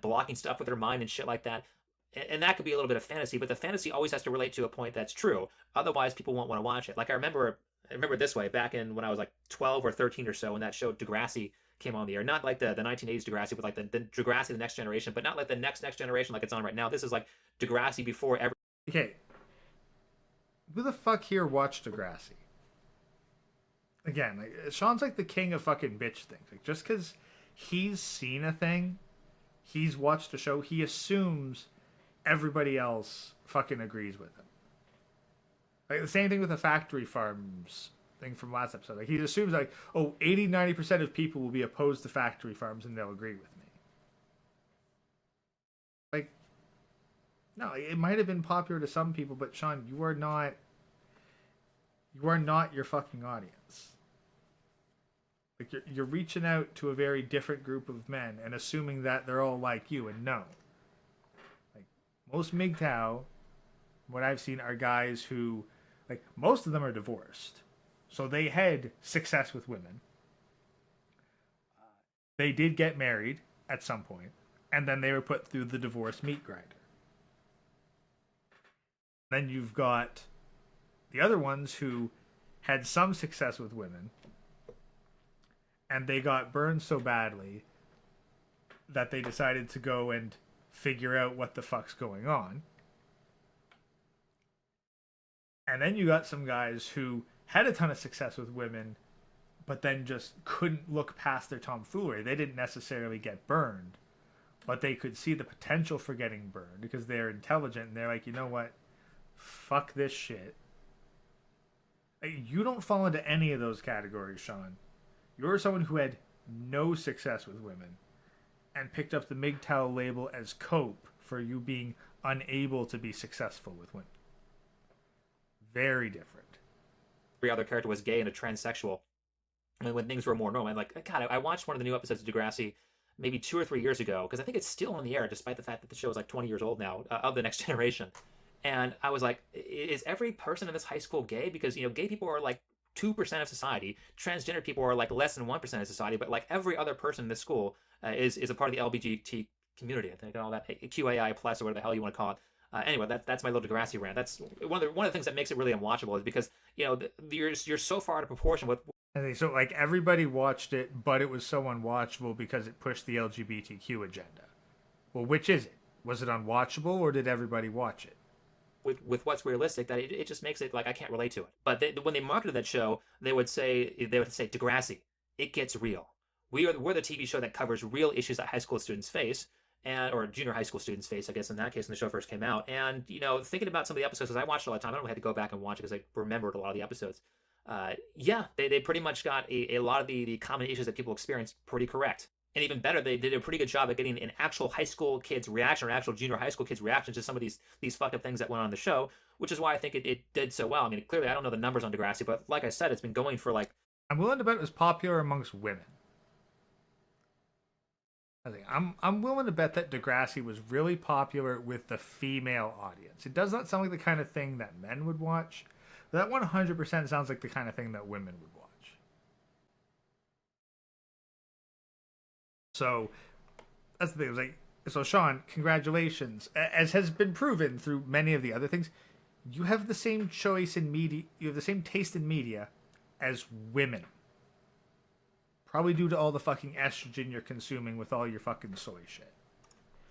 blocking stuff with their mind and shit like that. And that could be a little bit of fantasy, but the fantasy always has to relate to a point that's true. Otherwise, people won't want to watch it. Like I remember it this way, back in when I was like 12 or 13 or so, when that show Degrassi came on the air. Not like the 1980s Degrassi, but like the Degrassi The Next Generation, but not like the next generation like it's on right now. This is like Degrassi before every... Okay. Who the fuck here watched Degrassi? Again, like, Sean's like the king of fucking bitch things. Like, just because he's seen a thing, he's watched a show, he assumes everybody else fucking agrees with him. Like, the same thing with the factory farms thing from last episode. Like, he assumes, like, 80-90% of people will be opposed to factory farms and they'll agree with me. Like, no, it might have been popular to some people, but Sean, you are not your fucking audience. Like, you're reaching out to a very different group of men and assuming that they're all like you, and no. Like, most MGTOW, what I've seen are guys who, like, most of them are divorced. So they had success with women. They did get married at some point, and then they were put through the divorce meat grinder. Then you've got the other ones who had some success with women, and they got burned so badly that they decided to go and figure out what the fuck's going on. And then you got some guys who had a ton of success with women, but then just couldn't look past their tomfoolery. They didn't necessarily get burned, but they could see the potential for getting burned because they're intelligent and they're like, you know what? Fuck this shit. You don't fall into any of those categories, Sean. You're someone who had no success with women and picked up the MGTOW label as cope for you being unable to be successful with women. Very different. Every other character was gay and a transsexual. And when things were more normal, I'm like, God, I watched one of the new episodes of Degrassi maybe 2 or 3 years ago, because I think it's still on the air, despite the fact that the show is like 20 years old now, of the next generation. And I was like, is every person in this high school gay? Because, gay people are like 2% of society. Transgender people are like less than 1% of society. But like every other person in this school is a part of the LGBT community. I think all that QAI plus or whatever the hell you want to call it. Anyway, that's my little Degrassi rant. That's one of the things that makes it really unwatchable is because you're so far out of proportion with. So like everybody watched it, but it was so unwatchable because it pushed the LGBTQ agenda. Well, which is it? Was it unwatchable or did everybody watch it? With what's realistic, that it just makes it like I can't relate to it. But when they marketed that show, they would say Degrassi, it gets real. We're the TV show that covers real issues that high school students face. Or junior high school students face, I guess, in that case, when the show first came out. And, thinking about some of the episodes, because I watched it all the time, I don't really have to go back and watch it because I remembered a lot of the episodes. They pretty much got a lot of the common issues that people experience pretty correct. And even better, they did a pretty good job at getting an actual high school kid's reaction or actual junior high school kid's reaction to some of these fucked up things that went on in the show, which is why I think it did so well. I mean, clearly, I don't know the numbers on Degrassi, but like I said, it's been going for like... I'm willing to bet it was popular amongst women. I'm willing to bet that Degrassi was really popular with the female audience. It does not sound like the kind of thing that men would watch. But that 100% sounds like the kind of thing that women would watch. So that's the thing. It was like, so Sean, congratulations. As has been proven through many of the other things, you have the same choice in media. You have the same taste in media as women. Probably due to all the fucking estrogen you're consuming with all your fucking soy shit.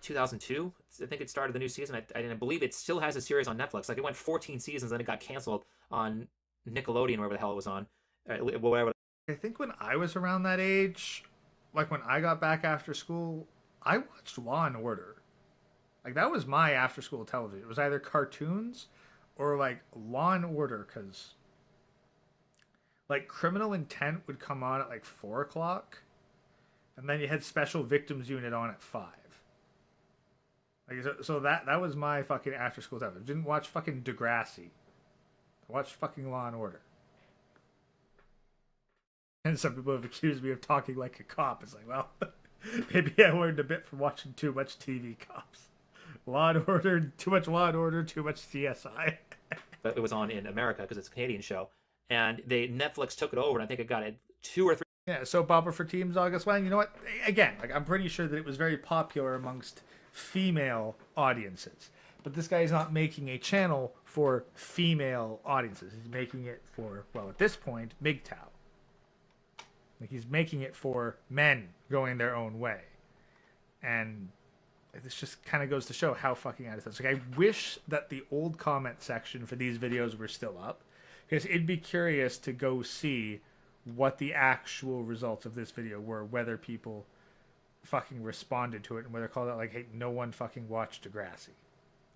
2002, I think it started the new season. I believe it still has a series on Netflix. Like it went 14 seasons, then it got canceled on Nickelodeon, wherever the hell it was on. Whatever. I think when I was around that age, like when I got back after school, I watched Law and Order. Like that was my after school television. It was either cartoons or like Law and Order, because like Criminal Intent would come on at like 4 o'clock, and then you had Special Victims Unit on at 5. Like so that was my fucking after school television. I didn't watch fucking Degrassi. I watched fucking Law and Order. And some people have accused me of talking like a cop. It's like, well, maybe I learned a bit from watching too much TV cops. Law and Order, too much Law and Order, too much CSI. It was on in America because it's a Canadian show. And Netflix took it over, and I think it got it 2 or 3. Yeah, soap opera for teens, August Wang. You know what? Again, like I'm pretty sure that it was very popular amongst female audiences. But this guy is not making a channel for female audiences. He's making it for, well, at this point, MGTOW. Like he's making it for men going their own way. And this just kind of goes to show how fucking out of touch. Like I wish that the old comment section for these videos were still up, because it'd be curious to go see what the actual results of this video were, whether people fucking responded to it, and whether called out like, hey, no one fucking watched Degrassi.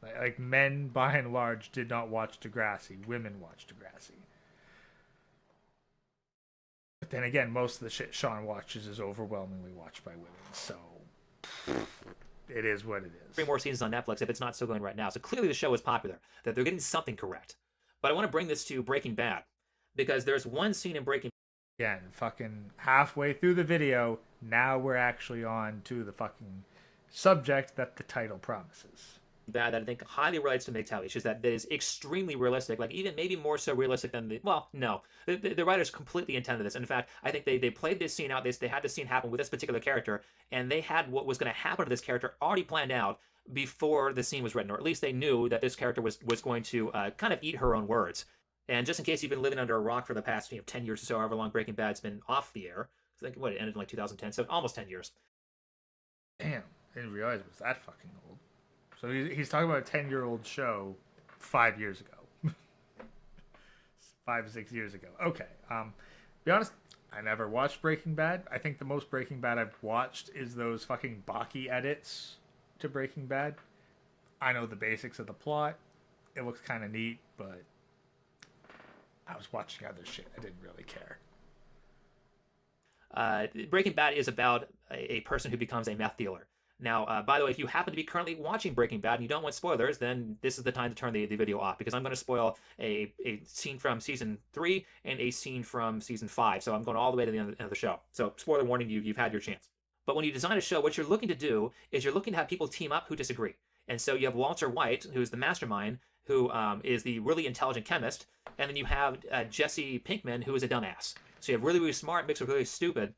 Like men, by and large, did not watch Degrassi. Women watched Degrassi. But then again, most of the shit Sean watches is overwhelmingly watched by women, so it is what it is. 3 more seasons on Netflix if it's not still going right now. So clearly the show is popular, that they're getting something correct. But I want to bring this to Breaking Bad, because there's one scene in Breaking Bad. Again, fucking halfway through the video, now we're actually on to the fucking subject that the title promises. That I think highly relates to MGTOW issues, that is extremely realistic, like even maybe more so realistic than the writers completely intended this. In fact, I think they played this scene out, they had this scene happen with this particular character, and they had what was going to happen to this character already planned out before the scene was written, or at least they knew that this character was going to kind of eat her own words. And just in case you've been living under a rock for the past 10 years or so, however long Breaking Bad's been off the air, I think it ended in like 2010, so almost 10 years. Damn, I didn't realize it was that fucking old. So he's talking about a 10-year-old show 5 years ago. 5 or 6 years ago. Okay. Be honest, I never watched Breaking Bad. I think the most Breaking Bad I've watched is those fucking Baki edits to Breaking Bad. I know the basics of the plot. It looks kind of neat, but I was watching other shit. I didn't really care. Breaking Bad is about a person who becomes a meth dealer. Now, by the way, if you happen to be currently watching Breaking Bad and you don't want spoilers, then this is the time to turn the video off, because I'm going to spoil a scene from season 3 and a scene from season 5. So I'm going all the way to the end of the show. So spoiler warning, you've had your chance. But when you design a show, what you're looking to do is you're looking to have people team up who disagree. And so you have Walter White, who's the mastermind, who is the really intelligent chemist, and then you have Jesse Pinkman, who is a dumbass. So you have really, really smart mixed with really stupid,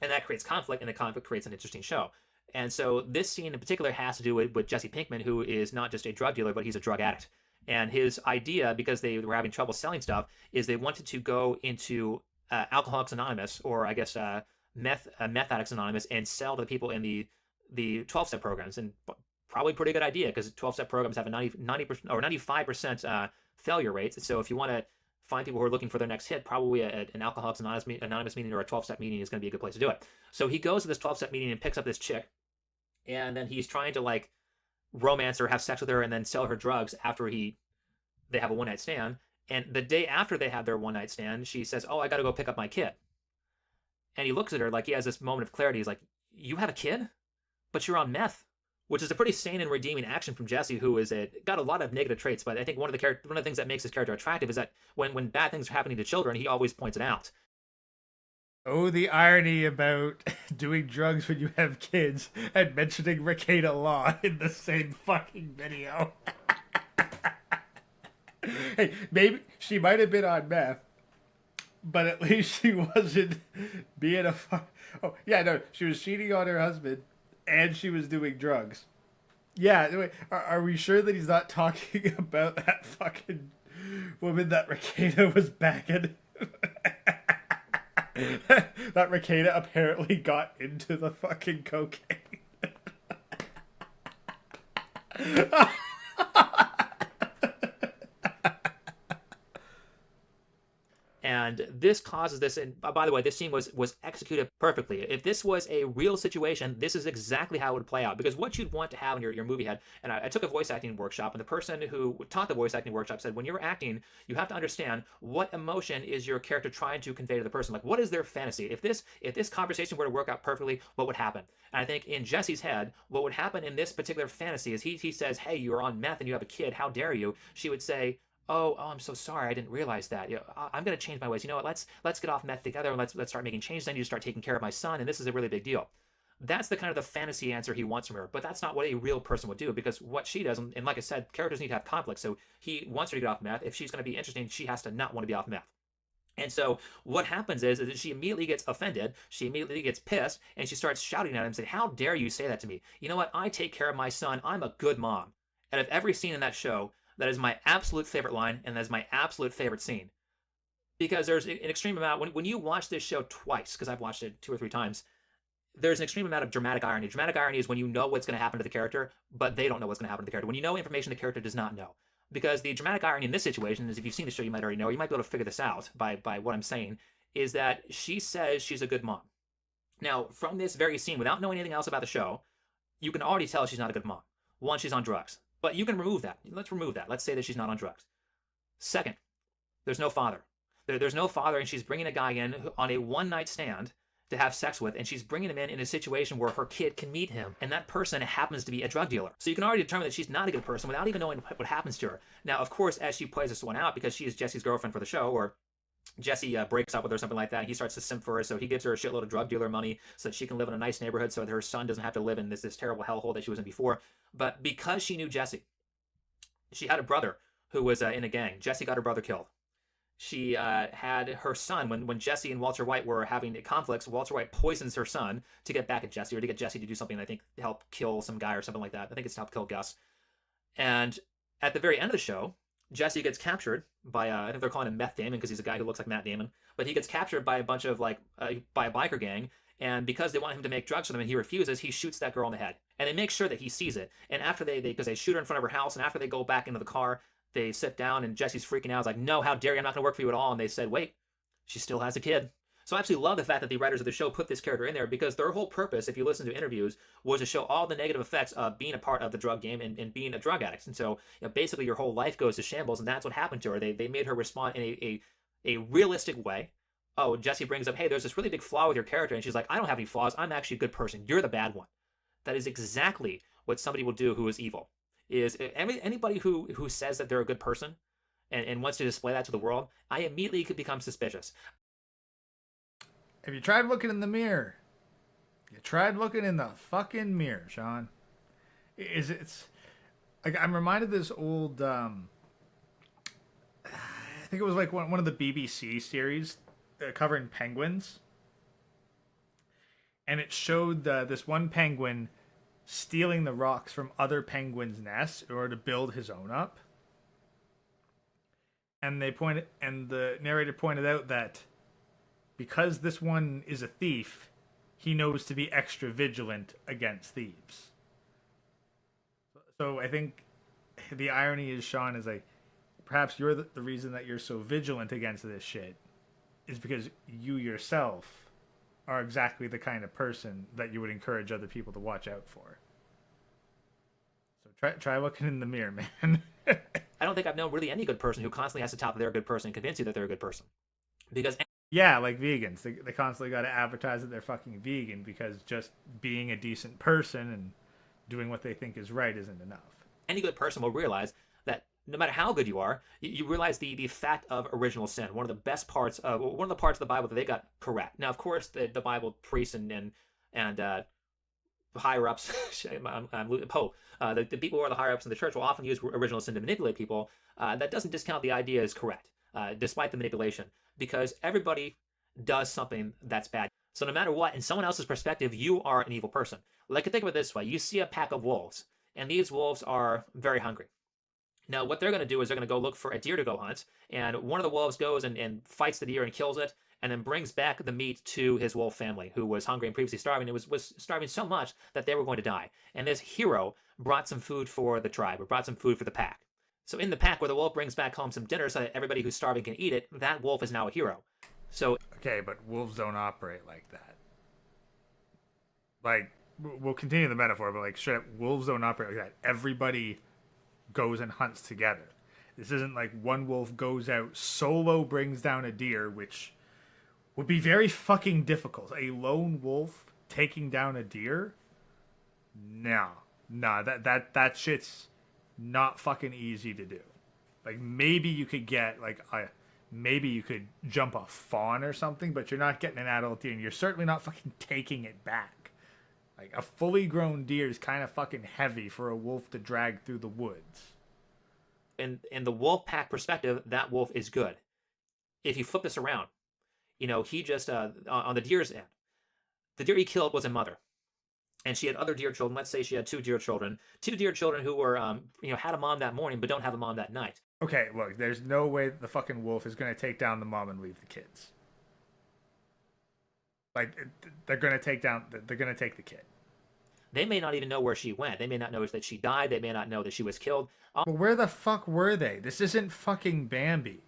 and that creates conflict, and the conflict creates an interesting show. And so this scene in particular has to do with Jesse Pinkman, who is not just a drug dealer, but he's a drug addict. And his idea, because they were having trouble selling stuff, is they wanted to go into Alcoholics Anonymous, or I guess Meth Addicts Anonymous, and sell to the people in the 12-step programs. And probably a pretty good idea, because 12-step programs have a 90% or 95% failure rates. So if you want to find people who are looking for their next hit, probably an Alcoholics Anonymous meeting or a 12-step meeting is going to be a good place to do it. So he goes to this 12-step meeting and picks up this chick, and then he's trying to like romance her, have sex with her, and then sell her drugs after they have a one-night stand. And the day after they have their one-night stand, she says, "Oh, I got to go pick up my kid." And he looks at her like he has this moment of clarity. He's like, "You have a kid? But you're on meth." Which is a pretty sane and redeeming action from Jesse, who is got a lot of negative traits, but I think one of the things that makes his character attractive is that when bad things are happening to children, he always points it out. Oh, the irony about doing drugs when you have kids and mentioning Rekieta Law in the same fucking video. Hey, maybe she might have been on meth, but at least she wasn't being a Oh, yeah, no, she was cheating on her husband, and she was doing drugs. Yeah, wait, are we sure that he's not talking about that fucking woman that Rekieta was backing? That Rekieta apparently got into the fucking cocaine. And this causes this, and by the way, this scene was executed perfectly. If this was a real situation, this is exactly how it would play out. Because what you'd want to have in your movie head, and I took a voice acting workshop, and the person who taught the voice acting workshop said, when you're acting, you have to understand what emotion is your character trying to convey to the person. Like, what is their fantasy? If this conversation were to work out perfectly, what would happen? And I think in Jesse's head, what would happen in this particular fantasy is he says, "Hey, you're on meth and you have a kid. How dare you?" She would say, Oh, I'm so sorry. I didn't realize that. I'm going to change my ways. You know what? Let's get off meth together and let's start making changes. I need to start taking care of my son, and this is a really big deal. That's the kind of the fantasy answer he wants from her, but that's not what a real person would do, because what she does, and like I said, characters need to have conflict. So he wants her to get off meth. If she's going to be interesting, she has to not want to be off meth. And so what happens is that she immediately gets offended, she immediately gets pissed, and she starts shouting at him and saying, "How dare you say that to me? You know what? I take care of my son. I'm a good mom." Out of every scene in that show, that is my absolute favorite line, and that is my absolute favorite scene. Because there's an extreme amount, when you watch this show twice, because I've watched it 2 or 3 times, there's an extreme amount of dramatic irony. Dramatic irony is when you know what's going to happen to the character, but they don't know what's going to happen to the character. When you know information the character does not know. Because the dramatic irony in this situation is, if you've seen the show, you might already know, you might be able to figure this out by what I'm saying, is that she says she's a good mom. Now, from this very scene, without knowing anything else about the show, you can already tell she's not a good mom. One, she's on drugs. But you can remove that. Let's remove that. Let's say that she's not on drugs. Second, there's no father. There's no father, and she's bringing a guy in on a one-night stand to have sex with, and she's bringing him in a situation where her kid can meet him, and that person happens to be a drug dealer. So you can already determine that she's not a good person without even knowing what happens to her. Now, of course, as she plays this one out, because she is Jesse's girlfriend for the show, or Jesse breaks up with her or something like that, he starts to simp for her, so he gives her a shitload of drug dealer money so that she can live in a nice neighborhood so that her son doesn't have to live in this terrible hellhole that she was in before. But because she knew Jesse, she had a brother who was in a gang. Jesse got her brother killed. She had her son, when Jesse and Walter White were having conflicts, Walter White poisons her son to get back at Jesse, or to get Jesse to do something, I think, to help kill some guy or something like that. I think it's to help kill Gus. And at the very end of the show, Jesse gets captured by, I think they're calling him Meth Damon because he's a guy who looks like Matt Damon, but he gets captured by a bunch of, by a biker gang, and because they want him to make drugs for them and he refuses, he shoots that girl in the head. And they make sure that he sees it. And after because they shoot her in front of her house, and after they go back into the car, they sit down, and Jesse's freaking out. He's like, "No, how dare you? I'm not going to work for you at all." And they said, "Wait, she still has a kid. So I absolutely love the fact that the writers of the show put this character in there, because their whole purpose, if you listen to interviews, was to show all the negative effects of being a part of the drug game and being a drug addict. And so, basically your whole life goes to shambles, and that's what happened to her. They made her respond in a realistic way. Oh, Jesse brings up, hey, there's this really big flaw with your character. And she's like, I don't have any flaws. I'm actually a good person. You're the bad one. That is exactly what somebody will do who is evil. Is anybody who says that they're a good person and wants to display that to the world, I immediately could become suspicious. Have you tried looking in the mirror? You tried looking in the fucking mirror, Sean. It's like, I'm reminded of this old I think it was like one of the BBC series covering penguins, and it showed this one penguin stealing the rocks from other penguins' nests in order to build his own up. And the narrator pointed out that because this one is a thief, he knows to be extra vigilant against thieves. So I think the irony is, Sean, is like, perhaps you're the reason that you're so vigilant against this shit is because you yourself are exactly the kind of person that you would encourage other people to watch out for. So try looking in the mirror, man. I don't think I've known really any good person who constantly has to tout that they're a good person and convince you that they're a good person. Because yeah, like vegans. They constantly got to advertise that they're fucking vegan because just being a decent person and doing what they think is right isn't enough. Any good person will realize that no matter how good you are, you realize the fact of original sin. One of the parts of the Bible that they got correct. Now, of course, the Bible priests and higher ups, the people who are the higher ups in the church will often use original sin to manipulate people. That doesn't discount the idea is correct, despite the manipulation, because everybody does something that's bad. So no matter what, in someone else's perspective, you are an evil person. Like, think of it this way. You see a pack of wolves, and these wolves are very hungry. Now, what they're going to do is they're going to go look for a deer to go hunt, and one of the wolves goes and fights the deer and kills it, and then brings back the meat to his wolf family, who was hungry and previously starving. It was starving so much that they were going to die. And this hero brought some food for the tribe, or brought some food for the pack. So in the pack, where the wolf brings back home some dinner so that everybody who's starving can eat it, that wolf is now a hero. So okay, but wolves don't operate like that. Like, we'll continue the metaphor, but like, straight up, wolves don't operate like that. Everybody goes and hunts together. This isn't like one wolf goes out solo, brings down a deer, which would be very fucking difficult. A lone wolf taking down a deer? Nah, that shit's not fucking easy to do. Like, maybe you could get maybe you could jump a fawn or something, but you're not getting an adult deer, and you're certainly not fucking taking it back. Like, a fully grown deer is kind of fucking heavy for a wolf to drag through the woods. in the wolf pack perspective, that wolf is good. If you flip this around, he just on the deer's end, the deer he killed was a mother, and she had other deer children. Let's say she had two deer children who were had a mom that morning but don't have a mom that night. Okay, look, there's no way the fucking wolf is going to take down the mom and leave the kids. Like, they're going to take the kid. They may not even know where she went. They may not know that she died. They may not know that she was killed. Well, where the fuck were they? This isn't fucking Bambi.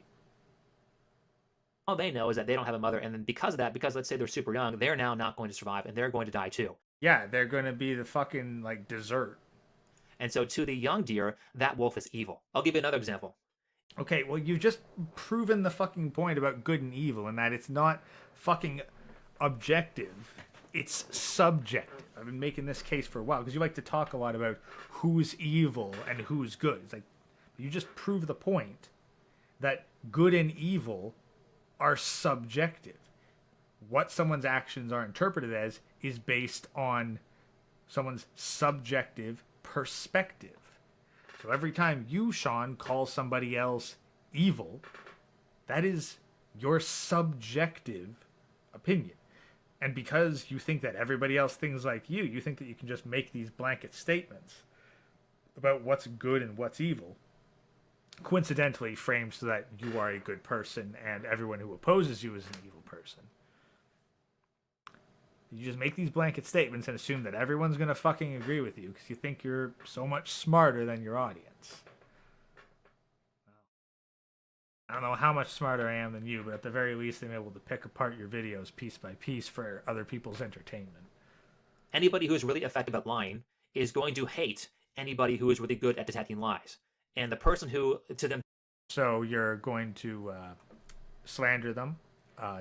All they know is that they don't have a mother, and then because of that, because let's say they're super young, they're now not going to survive, and they're going to die too. Yeah, they're going to be the fucking, like, dessert. And so to the young deer, that wolf is evil. I'll give you another example. Okay, well, you've just proven the fucking point about good and evil, and that it's not fucking objective. It's subjective. I've been making this case for a while, because you like to talk a lot about who's evil and who's good. It's like, you just prove the point that good and evil are subjective. What someone's actions are interpreted as is based on someone's subjective perspective. So every time you, Sean, call somebody else evil, that is your subjective opinion. And because you think that everybody else thinks like you think that you can just make these blanket statements about what's good and what's evil, coincidentally framed so that you are a good person and everyone who opposes you is an evil person. You just make these blanket statements and assume that everyone's going to fucking agree with you because you think you're so much smarter than your audience. I don't know how much smarter I am than you, but at the very least, I'm able to pick apart your videos piece by piece for other people's entertainment. Anybody who is really effective at lying is going to hate anybody who is really good at detecting lies. And the person who, to them, So you're going to slander them,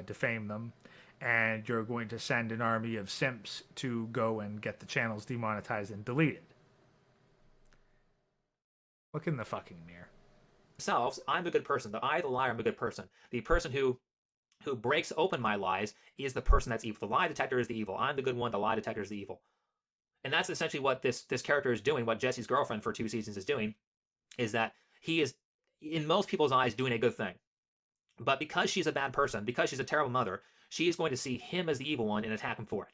defame them, and you're going to send an army of simps to go and get the channels demonetized and deleted. Look in the fucking mirror. themselves, I'm a good person. The liar, I'm a good person. The person who breaks open my lies is the person that's evil. The lie detector is the evil. I'm the good one. The lie detector is the evil. And that's essentially what this character is doing. What Jesse's girlfriend for 2 seasons is doing, is that he is, in most people's eyes, doing a good thing. But because she's a bad person, because she's a terrible mother, she is going to see him as the evil one and attack him for it.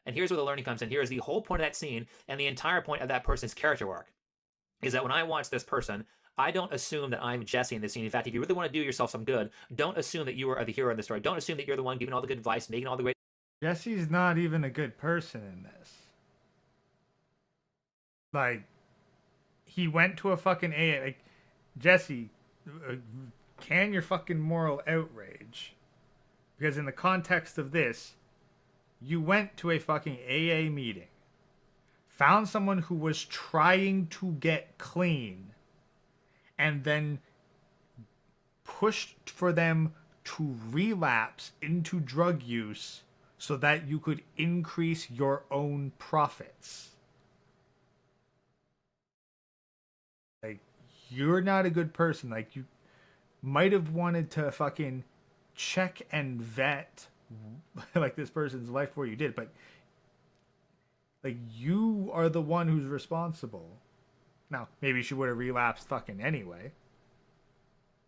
And here's where the learning comes in. Here's the whole point of that scene and the entire point of that person's character arc, is that when I watch this person, I don't assume that I'm Jesse in this scene. In fact, if you really want to do yourself some good, don't assume that you are the hero in the story. Don't assume that you're the one giving all the good advice, making all the great... Jesse's not even a good person in this. Like, he went to a fucking AA. Like, Jesse, can your fucking moral outrage? Because in the context of this, you went to a fucking AA meeting, found someone who was trying to get clean, and then pushed for them to relapse into drug use so that you could increase your own profits. Like, you're not a good person. Like, you might have wanted to fucking check and vet like this person's life before you did, but like, you are the one who's responsible. Now, maybe she would have relapsed fucking anyway,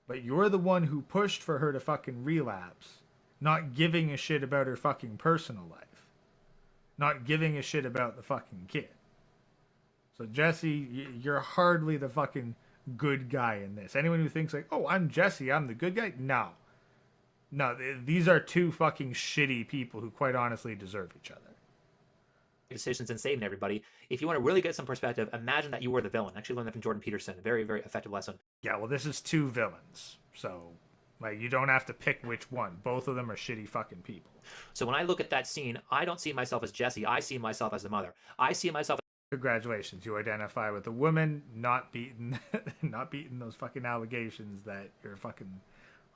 but you're the one who pushed for her to fucking relapse, not giving a shit about her fucking personal life, not giving a shit about the fucking kid. So Jesse, you're hardly the fucking good guy in this. Anyone who thinks like, oh, I'm Jesse, I'm the good guy, no, these are two fucking shitty people who quite honestly deserve each other. Decisions and saving everybody. If you want to really get some perspective, imagine that you were the villain. Actually learned that from Jordan Peterson. A very, very effective lesson. Yeah, well, this is two villains, so like, you don't have to pick which one. Both of them are shitty fucking people. So when I look at that scene, I don't see myself as Jesse. I see myself as the mother. I see myself... Congratulations, you identify with a woman, not beating those fucking allegations that you're a fucking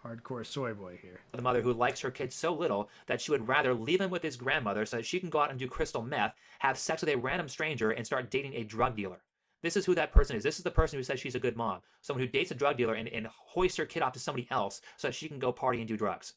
hardcore soy boy here. The mother who likes her kid so little that she would rather leave him with his grandmother so that she can go out and do crystal meth, have sex with a random stranger, and start dating a drug dealer. This is who that person is. This is the person who says she's a good mom. Someone who dates a drug dealer and hoists her kid off to somebody else so that she can go party and do drugs.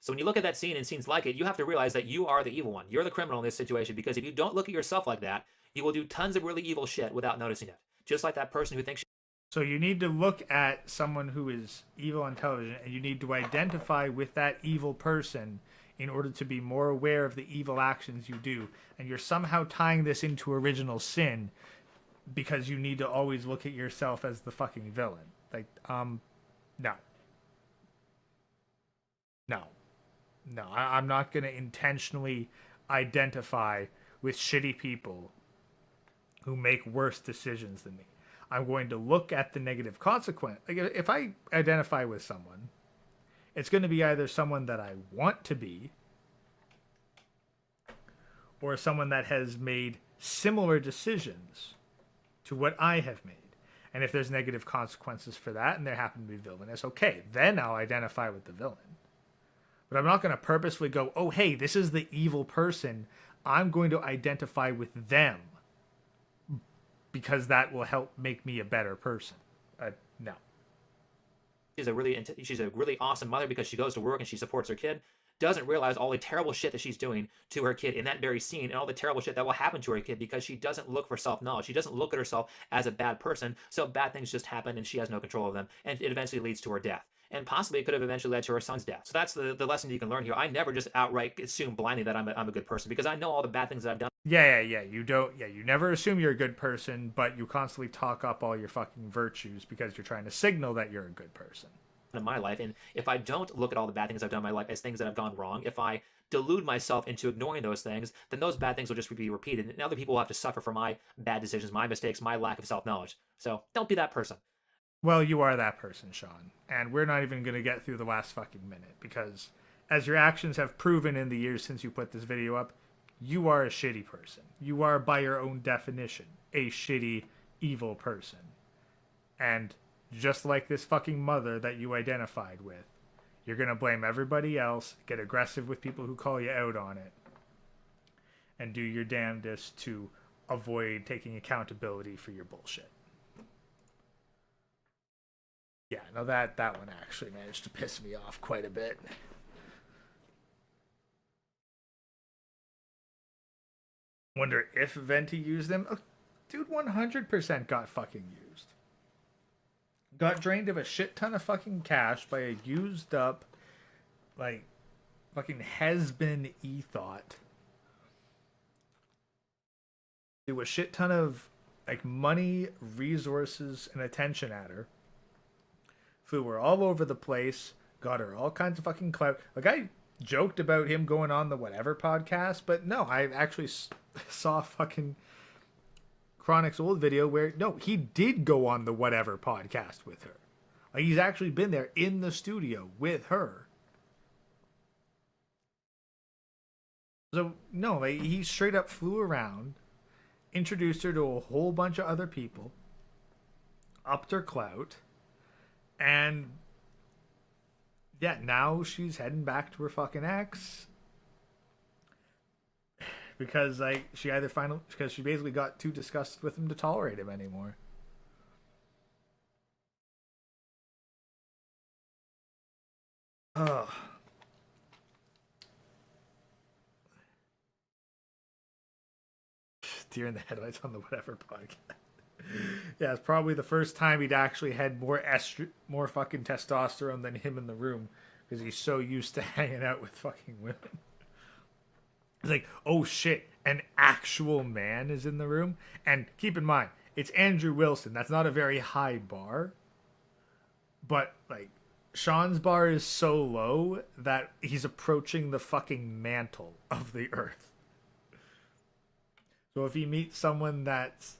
So when you look at that scene and scenes like it, you have to realize that you are the evil one. You're the criminal in this situation, because if you don't look at yourself like that, you will do tons of really evil shit without noticing it. Just like that person who thinks... So you need to look at someone who is evil on television, and you need to identify with that evil person in order to be more aware of the evil actions you do. And you're somehow tying this into original sin because you need to always look at yourself as the fucking villain. Like, no. I'm not going to intentionally identify with shitty people who make worse decisions than me. I'm going to look at the negative consequence. Like, if I identify with someone, it's going to be either someone that I want to be or someone that has made similar decisions to what I have made. And if there's negative consequences for that and they happen to be villainous, okay, then I'll identify with the villain. But I'm not going to purposefully go, oh, hey, this is the evil person. I'm going to identify with them, because that will help make me a better person. No. She's a really awesome mother because she goes to work and she supports her kid. Doesn't realize all the terrible shit that she's doing to her kid in that very scene, and all the terrible shit that will happen to her kid because she doesn't look for self-knowledge. She doesn't look at herself as a bad person, so bad things just happen and she has no control of them, and it eventually leads to her death. And possibly it could have eventually led to her son's death. So that's the lesson you can learn here. I never just outright assume blindly that I'm a good person, because I know all the bad things that I've done. Yeah. You never assume you're a good person, but you constantly talk up all your fucking virtues because you're trying to signal that you're a good person. In my life, and if I don't look at all the bad things I've done in my life as things that have gone wrong, if I delude myself into ignoring those things, then those bad things will just be repeated, and other people will have to suffer for my bad decisions, my mistakes, my lack of self-knowledge. So don't be that person. Well, you are that person, Sean. And we're not even going to get through the last fucking minute because, as your actions have proven in the years since you put this video up, you are a shitty person. You are, by your own definition, a shitty, evil person. And just like this fucking mother that you identified with, you're going to blame everybody else, get aggressive with people who call you out on it, and do your damnedest to avoid taking accountability for your bullshit. Yeah, no, that one actually managed to piss me off quite a bit. Wonder if Venti used them. Oh, dude, 100% got fucking used. Got drained of a shit ton of fucking cash by a used up, like, fucking has-been e-thought. Threw a shit ton of, like, money, resources, and attention at her. Flew her all over the place. Got her all kinds of fucking clout. Like, I joked about him going on the whatever podcast, but no, I actually saw fucking Chronic's old video where, no, he did go on the whatever podcast with her. Like, he's actually been there in the studio with her. So, no, like, he straight up flew around, introduced her to a whole bunch of other people, upped her clout, and yeah, now she's heading back to her fucking ex because, like, because she basically got too disgusted with him to tolerate him anymore. Ugh. Deer in the headlights on the whatever podcast. Yeah, it's probably the first time he'd actually had more fucking testosterone than him in the room because he's so used to hanging out with fucking women. It's like, oh shit, an actual man is in the room. And keep in mind, it's Andrew Wilson. That's not a very high bar. But, like, Sean's bar is so low that he's approaching the fucking mantle of the earth. So if he meets someone that's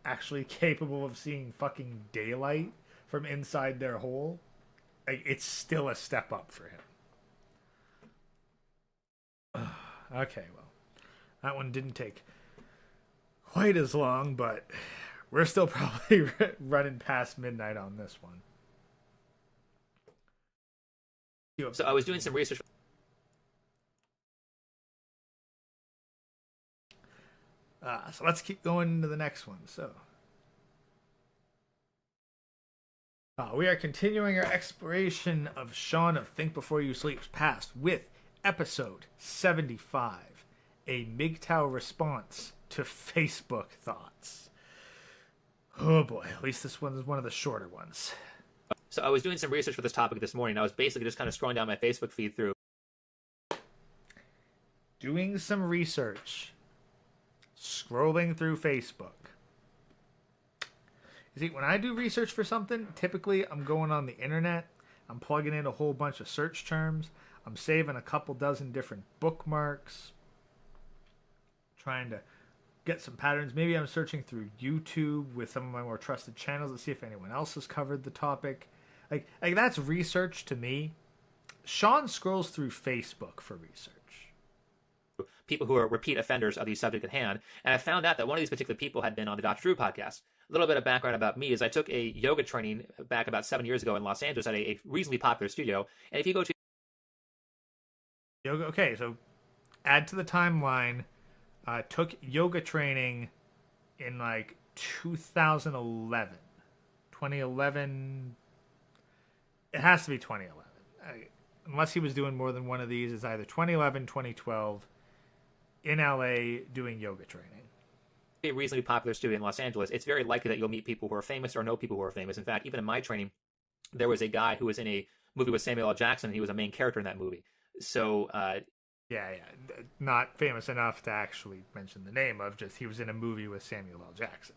actually capable of seeing fucking daylight from inside their hole, like, it's still a step up for him. Okay, well, that one didn't take quite as long, but we're still probably running past midnight on this one. So I was doing some research. So let's keep going to the next one. So we are continuing our exploration of Shaun of Think Before You Sleep's past with episode 75, a MGTOW response to Facebook thoughts. Oh boy, at least this one is one of the shorter ones. So I was doing some research for this topic this morning. I was basically just kind of scrolling down my Facebook feed through. Doing some research. Scrolling through Facebook. You see, when I do research for something, typically I'm going on the internet, I'm plugging in a whole bunch of search terms, I'm saving a couple dozen different bookmarks, trying to get some patterns. Maybe I'm searching through YouTube with some of my more trusted channels to see if anyone else has covered the topic. Like that's research to me. Sean scrolls through Facebook for research. People who are repeat offenders of the subject at hand, and I found out that one of these particular people had been on the Dr. Drew podcast. A little bit of background about me is I took a yoga training back about 7 years ago in Los Angeles at a reasonably popular studio, and if you go to yoga, okay, so add to the timeline, took yoga training in like 2011. It has to be 2011. Unless he was doing more than one of these, it's either 2011, 2012, in LA doing yoga training. A reasonably popular studio in Los Angeles, it's very likely that you'll meet people who are famous or know people who are famous. In fact, even in my training, there was a guy who was in a movie with Samuel L. Jackson, and he was a main character in that movie. So, yeah, not famous enough to actually mention the name of, just he was in a movie with Samuel L. Jackson.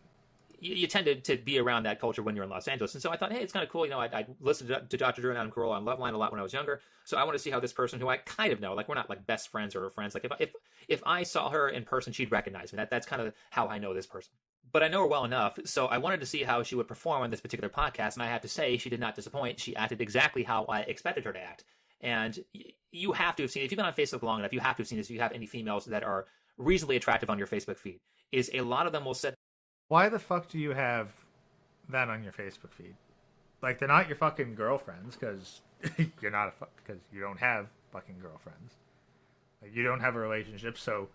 You tend to be around that culture when you're in Los Angeles. And so I thought, hey, it's kind of cool. You know, I listened to Dr. Drew and Adam Carolla on Loveline a lot when I was younger. So I want to see how this person, who I kind of know, like, we're not like best friends or friends. Like, if I saw her in person, she'd recognize me. That's kind of how I know this person. but I know her well enough, so I wanted to see how she would perform on this particular podcast, and I have to say she did not disappoint. She acted exactly how I expected her to act. And you have to have seen, if you've been on Facebook long enough, you have to have seen this. If you have any females that are reasonably attractive on your Facebook feed, is a lot of them will sit. Why the fuck do you have that on your Facebook feed? Like, they're not your fucking girlfriends, because you're not because you don't have fucking girlfriends. Like, you don't have a relationship, so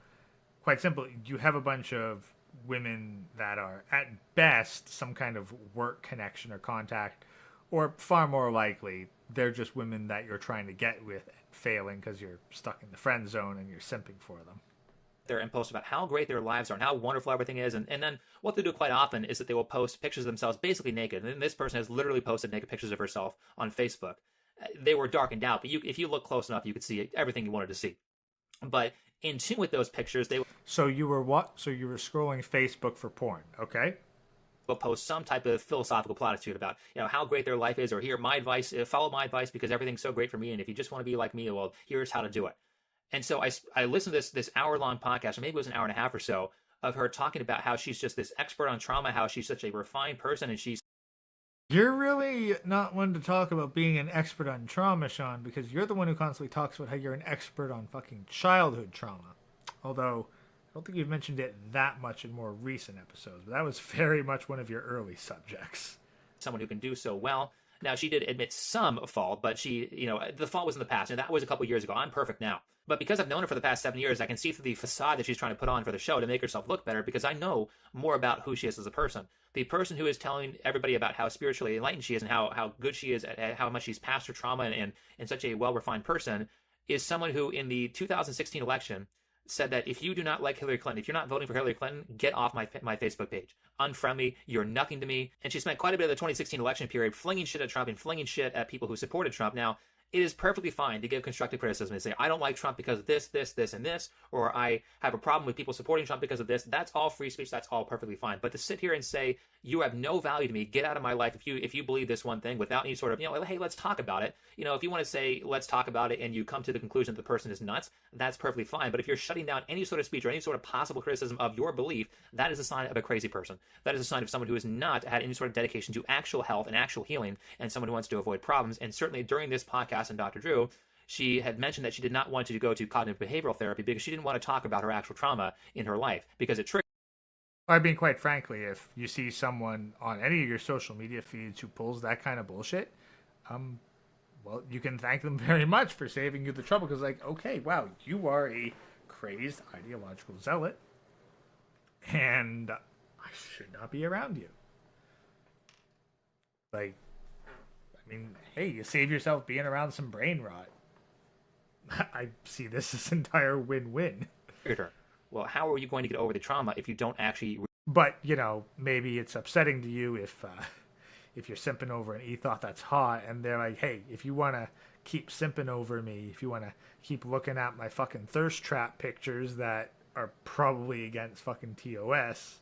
quite simply, you have a bunch of women that are at best some kind of work connection or contact, or far more likely they're just women that you're trying to get with, failing because you're stuck in the friend zone and you're simping for them. There and post about how great their lives are and how wonderful everything is. And then what they do quite often is that they will post pictures of themselves basically naked. And this person has literally posted naked pictures of herself on Facebook. They were darkened out, but if you look close enough, you could see everything you wanted to see. But in tune with those pictures, they So you were what? So you were scrolling Facebook for porn, okay? will post some type of philosophical platitude about, how great their life is, or here, my advice, follow my advice because everything's so great for me. And if you just want to be like me, well, here's how to do it. And so I listened to this hour-long podcast, or maybe it was an hour and a half or so, of her talking about how she's just this expert on trauma, how she's such a refined person, and she's... You're really not one to talk about being an expert on trauma, Sean, because you're the one who constantly talks about how you're an expert on fucking childhood trauma. Although, I don't think you've mentioned it that much in more recent episodes, but that was very much one of your early subjects. someone who can do so well. Now, she did admit some fault, but she, the fault was in the past, and that was a couple years ago. I'm perfect now. But because I've known her for the past 7 years, I can see through the facade that she's trying to put on for the show to make herself look better, because I know more about who she is as a person. The person who is telling everybody about how spiritually enlightened she is and how good she is at how much she's passed her trauma and such a well-refined person is someone who, in the 2016 election, said that if you do not like Hillary Clinton, if you're not voting for Hillary Clinton, get off my Facebook page. Unfriendly, you're nothing to me. And she spent quite a bit of the 2016 election period flinging shit at Trump and flinging shit at people who supported Trump. Now, it is perfectly fine to give constructive criticism and say, I don't like Trump because of this, this, this, and this, or I have a problem with people supporting Trump because of this. That's all free speech. That's all perfectly fine. But to sit here and say, you have no value to me, get out of my life if you believe this one thing without any sort of, hey, let's talk about it. If you want to say, let's talk about it, and you come to the conclusion that the person is nuts, that's perfectly fine. But if you're shutting down any sort of speech or any sort of possible criticism of your belief, that is a sign of a crazy person. That is a sign of someone who has not had any sort of dedication to actual health and actual healing, and someone who wants to avoid problems. And certainly during this podcast and Dr. Drew, she had mentioned that she did not want to go to cognitive behavioral therapy because she didn't want to talk about her actual trauma in her life because it triggered. I mean, quite frankly, if you see someone on any of your social media feeds who pulls that kind of bullshit, well, you can thank them very much for saving you the trouble, because, okay, wow, you are a crazed ideological zealot, and I should not be around you. Hey, you save yourself being around some brain rot. I see this as entire win-win. Well, how are you going to get over the trauma if you don't actually... But, maybe it's upsetting to you if you're simping over an e-thought that's hot, and they're like, hey, if you want to keep simping over me, if you want to keep looking at my fucking thirst trap pictures that are probably against fucking TOS,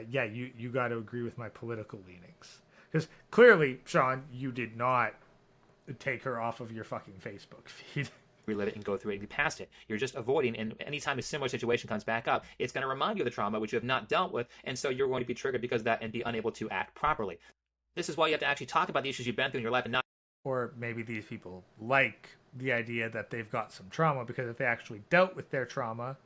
you got to agree with my political leanings. Because clearly, Sean, you did not take her off of your fucking Facebook feed. Relive it and go through it and get past it. You're just avoiding, and anytime a similar situation comes back up, it's going to remind you of the trauma which you have not dealt with, and so you're going to be triggered because of that and be unable to act properly. This is why you have to actually talk about the issues you've been through in your life and not... Or maybe these people like the idea that they've got some trauma, because if they actually dealt with their trauma,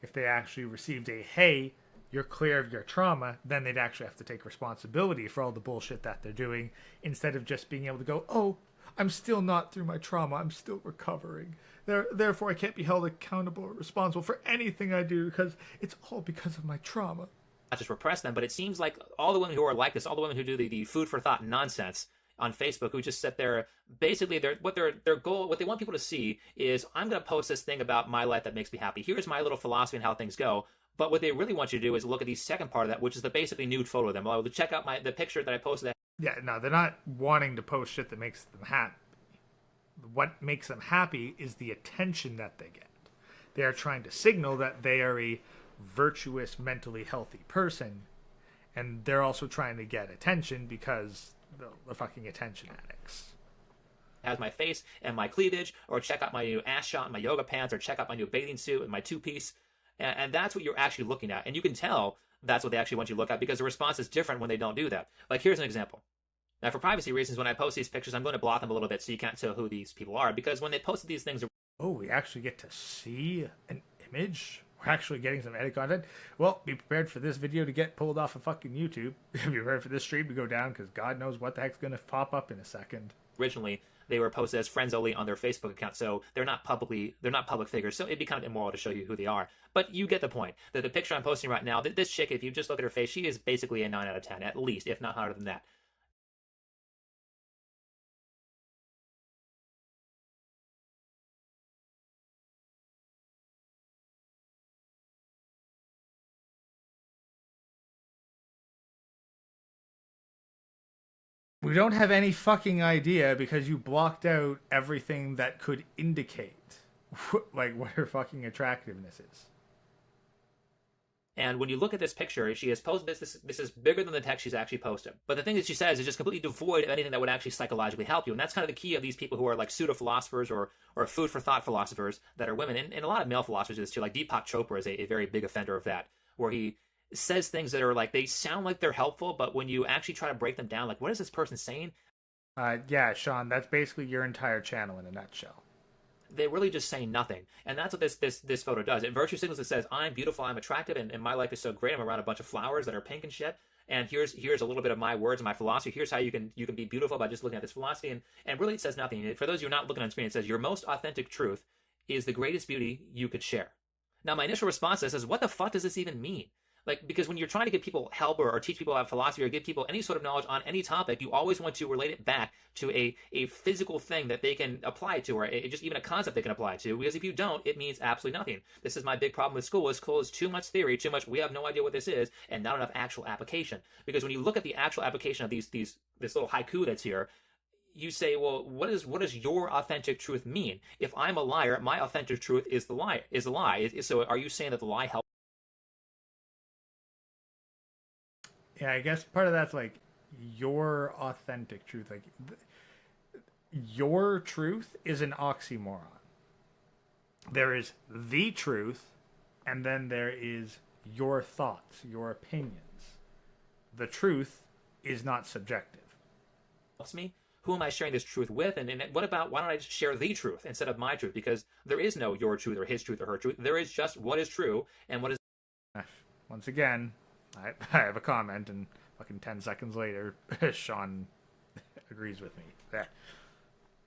if they actually received a, hey, you're clear of your trauma, then they'd actually have to take responsibility for all the bullshit that they're doing, instead of just being able to go, oh, I'm still not through my trauma, I'm still recovering. Therefore, I can't be held accountable or responsible for anything I do because it's all because of my trauma. Not just repress them, but it seems like all the women who are like this, all the women who do the food for thought nonsense on Facebook, who just sit there, basically their goal, what they want people to see is, I'm going to post this thing about my life that makes me happy. Here's my little philosophy and how things go. But what they really want you to do is look at the second part of that, which is the basically nude photo of them. Well, check out the picture that I posted. Yeah, no, they're not wanting to post shit that makes them happy. What makes them happy is the attention that they get. They are trying to signal that they are a virtuous, mentally healthy person, and they're also trying to get attention because they're fucking attention addicts. Has my face and my cleavage, or check out my new ass shot and my yoga pants, or check out my new bathing suit and my two-piece. And that's what you're actually looking at. And you can tell that's what they actually want you to look at, because the response is different when they don't do that. Like, here's an example. Now, for privacy reasons, when I post these pictures, I'm going to block them a little bit so you can't tell who these people are, because when they posted these things... Oh, we actually get to see an image? We're actually getting some edit content? Well, be prepared for this video to get pulled off of fucking YouTube. Be prepared for this stream to go down, because God knows what the heck's going to pop up in a second. Originally, they were posted as friends only on their Facebook account, so they're not public figures, so it'd be kind of immoral to show you who they are. But you get the point. The picture I'm posting right now, this chick, if you just look at her face, she is basically a 9 out of 10, at least, if not higher than that. We don't have any fucking idea because you blocked out everything that could indicate like what her fucking attractiveness is. And when you look at this picture, she has posted this is bigger than the text she's actually posted. But the thing that she says is just completely devoid of anything that would actually psychologically help you. And that's kind of the key of these people who are like pseudo-philosophers or food for thought philosophers that are women. And a lot of male philosophers do this too. Like Deepak Chopra is a very big offender of that, where he says things that are like, they sound like they're helpful, but when you actually try to break them down, like, what is this person saying? Yeah, Sean, that's basically your entire channel in a nutshell. They really just say nothing. And that's what this photo does. It virtue signals. It says, I'm beautiful, I'm attractive, and my life is so great. I'm around a bunch of flowers that are pink and shit. And here's a little bit of my words and my philosophy. Here's how you can be beautiful by just looking at this philosophy. And really it says nothing. For those of you who are not looking on screen, it says, your most authentic truth is the greatest beauty you could share. Now, my initial response to this is, what the fuck does this even mean? Like, because when you're trying to give people help or teach people about philosophy or give people any sort of knowledge on any topic, you always want to relate it back to a physical thing that they can apply to, or just even a concept they can apply to. Because if you don't, it means absolutely nothing. This is my big problem with school. School is too much theory, too much, we have no idea what this is, and not enough actual application. Because when you look at the actual application of this little haiku that's here, you say, well, what does your authentic truth mean? If I'm a liar, my authentic truth is the lie. So are you saying that the lie helps? Yeah, I guess part of that's like your authentic truth. Like your truth is an oxymoron. There is the truth, and then there is your thoughts, your opinions. The truth is not subjective. Helps me? Who am I sharing this truth with? And what about, why don't I just share the truth instead of my truth? Because there is no your truth or his truth or her truth. There is just what is true and what is... Once again, I have a comment, and fucking 10 seconds later, Sean agrees with me.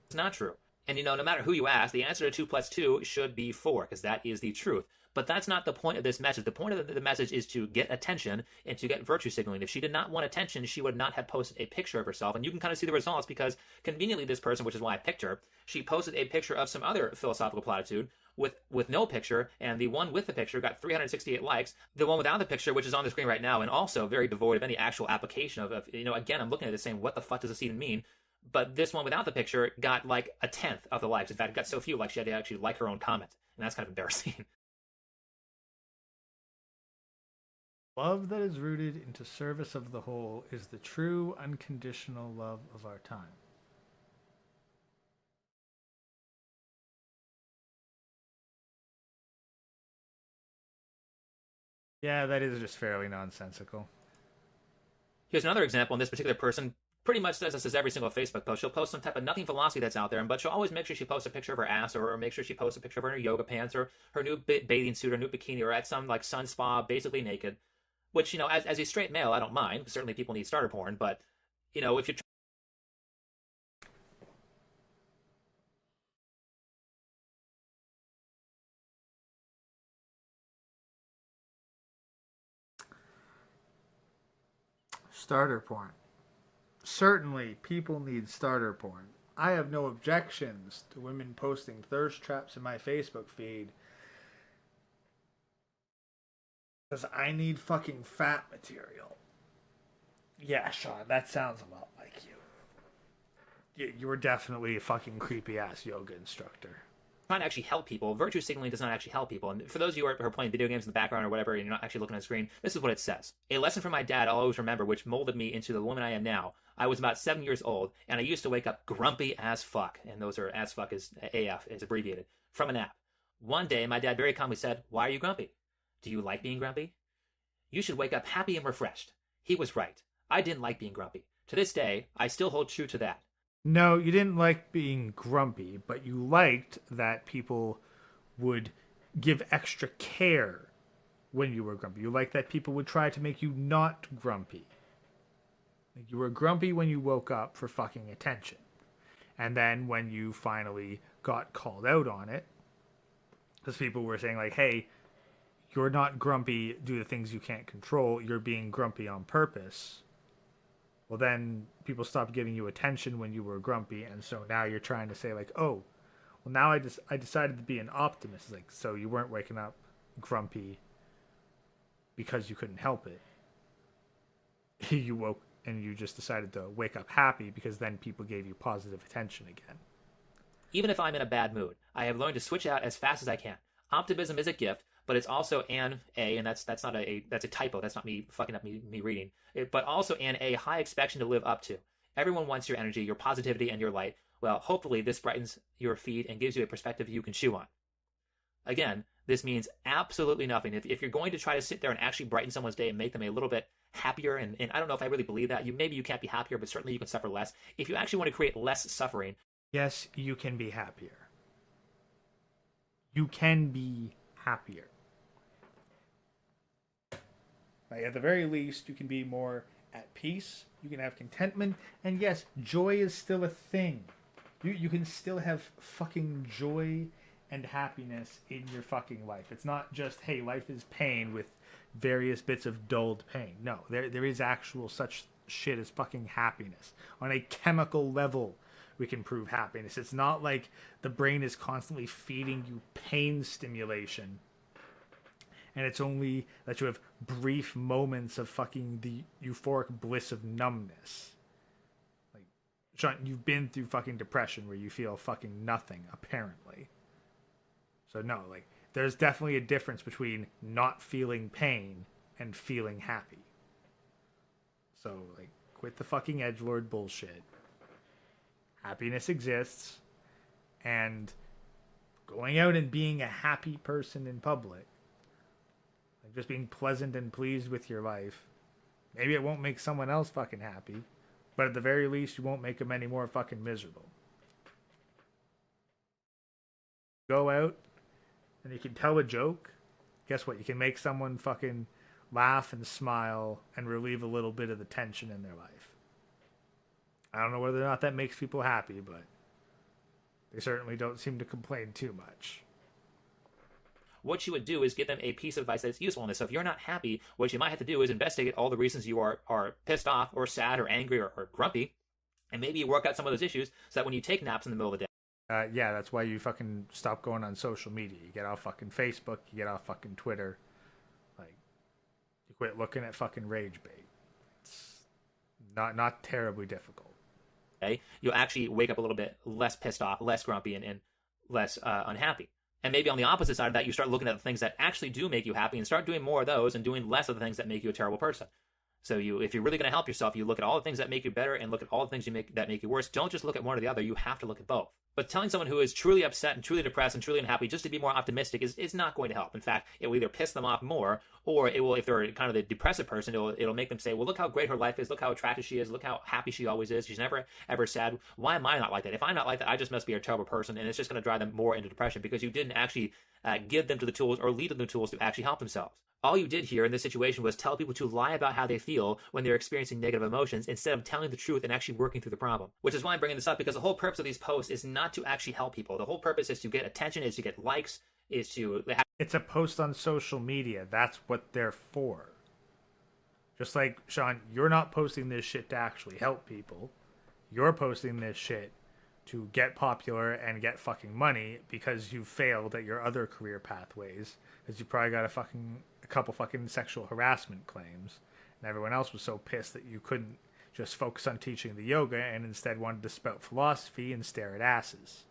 It's not true. And, no matter who you ask, the answer to 2 plus 2 should be 4, because that is the truth. But that's not the point of this message. The point of the message is to get attention and to get virtue signaling. If she did not want attention, she would not have posted a picture of herself. And you can kind of see the results, because conveniently this person, which is why I picked her, she posted a picture of some other philosophical platitude with no picture, and the one with the picture got 368 likes. The one without the picture, which is on the screen right now, and also very devoid of any actual application of again, I'm looking at this saying, what the fuck does this even mean? But this one without the picture got like a 10th of the likes. In fact, it got so few likes she had to actually like her own comment. And that's kind of embarrassing. Love that is rooted into service of the whole is the true unconditional love of our time. Yeah, that is just fairly nonsensical. Here's another example, and this particular person pretty much says this as every single Facebook post. She'll post some type of nothing philosophy that's out there, but she'll always make sure she posts a picture of her ass, or make sure she posts a picture of her in her yoga pants, or her new bathing suit, or new bikini, or at some like sun spa, basically naked. Which, as a straight male, I don't mind. Certainly people need starter porn, but, if you're... Starter porn. Certainly, people need starter porn. I have no objections to women posting thirst traps in my Facebook feed, because I need fucking fat material. Yeah, Sean, that sounds a lot like you. You were definitely a fucking creepy-ass yoga instructor. Trying to actually help people. Virtue signaling does not actually help people. And for those of you who are playing video games in the background or whatever, and you're not actually looking at the screen, this is what it says. A lesson from my dad I'll always remember, which molded me into the woman I am now. I was about 7 years old, and I used to wake up grumpy as fuck. And those are, as fuck is AF, is abbreviated, from a nap. One day, my dad very calmly said, "Why are you grumpy? Do you like being grumpy? You should wake up happy and refreshed. He was right. I didn't like being grumpy. To this day, I still hold true to that. No, you didn't like being grumpy, but you liked that people would give extra care when you were grumpy. You liked that people would try to make you not grumpy. Like, you were grumpy when you woke up for fucking attention. And then when you finally got called out on it, because people were saying like, hey, you're not grumpy due to things you can't control, you're being grumpy on purpose. Well, then people stopped giving you attention when you were grumpy, and so now you're trying to say like, oh, well, now I decided to be an optimist. Like, so you weren't waking up grumpy because you couldn't help it. You woke and you just decided to wake up happy because then people gave you positive attention again. Even if I'm in a bad mood, I have learned to switch out as fast as I can. Optimism is a gift, but it's also and that's not that's a typo. That's not me fucking up me reading. But also a high expectation to live up to. Everyone wants your energy, your positivity, and your light. Well, hopefully this brightens your feed and gives you a perspective you can chew on. Again, this means absolutely nothing. If you're going to try to sit there and actually brighten someone's day and make them a little bit happier, and I don't know if I really believe that. Maybe you can't be happier, but certainly you can suffer less. If you actually want to create less suffering. Yes, you can be happier. You can be happier. Like, at the very least, you can be more at peace. You can have contentment. And yes, joy is still a thing. You can still have fucking joy and happiness in your fucking life. It's not just, hey, life is pain with various bits of dulled pain. No, there is actual such shit as fucking happiness. On a chemical level, we can prove happiness. It's not like the brain is constantly feeding you pain stimulation, and it's only that you have brief moments of fucking the euphoric bliss of numbness. Like, Sean, you've been through fucking depression where you feel fucking nothing, apparently. So no, like, there's definitely a difference between not feeling pain and feeling happy. So, like, quit the fucking edgelord bullshit. Happiness exists, and going out and being a happy person in public, like just being pleasant and pleased with your life, maybe it won't make someone else fucking happy, but at the very least you won't make them any more fucking miserable. Go out and you can tell a joke. Guess what? You can make someone fucking laugh and smile and relieve a little bit of the tension in their life. I don't know whether or not that makes people happy, but they certainly don't seem to complain too much. What you would do is give them a piece of advice that's useful in this. So if you're not happy, what you might have to do is investigate all the reasons you are pissed off or sad or angry or grumpy, and maybe you work out some of those issues so that when you take naps in the middle of the day. Yeah, that's why you fucking stop going on social media. You get off fucking Facebook, you get off fucking Twitter. Like, you quit looking at fucking rage bait. It's not terribly difficult. You'll actually wake up a little bit less pissed off, less grumpy, and less unhappy. And maybe on the opposite side of that, you start looking at the things that actually do make you happy and start doing more of those and doing less of the things that make you a terrible person. So if you're really going to help yourself, you look at all the things that make you better and look at all the things that make you worse. Don't just look at one or the other. You have to look at both. But telling someone who is truly upset and truly depressed and truly unhappy just to be more optimistic is not going to help. In fact, it will either piss them off more, or it will, if they're kind of the depressive person, it'll make them say, well, look how great her life is. Look how attractive she is. Look how happy she always is. She's never, ever sad. Why am I not like that? If I'm not like that, I just must be a terrible person. And it's just going to drive them more into depression because you didn't actually give them to the tools or lead them the tools to actually help themselves. All you did here in this situation was tell people to lie about how they feel when they're experiencing negative emotions instead of telling the truth and actually working through the problem. Which is why I'm bringing this up, because the whole purpose of these posts is not to actually help people. The whole purpose is to get attention, is to get likes, is to have... It's a post on social media. That's what they're for. Just like, Sean, you're not posting this shit to actually help people. You're posting this shit to get popular and get fucking money because you failed at your other career pathways. Because you probably got a couple fucking sexual harassment claims. And everyone else was so pissed that you couldn't just focus on teaching the yoga and instead wanted to spout philosophy and stare at asses.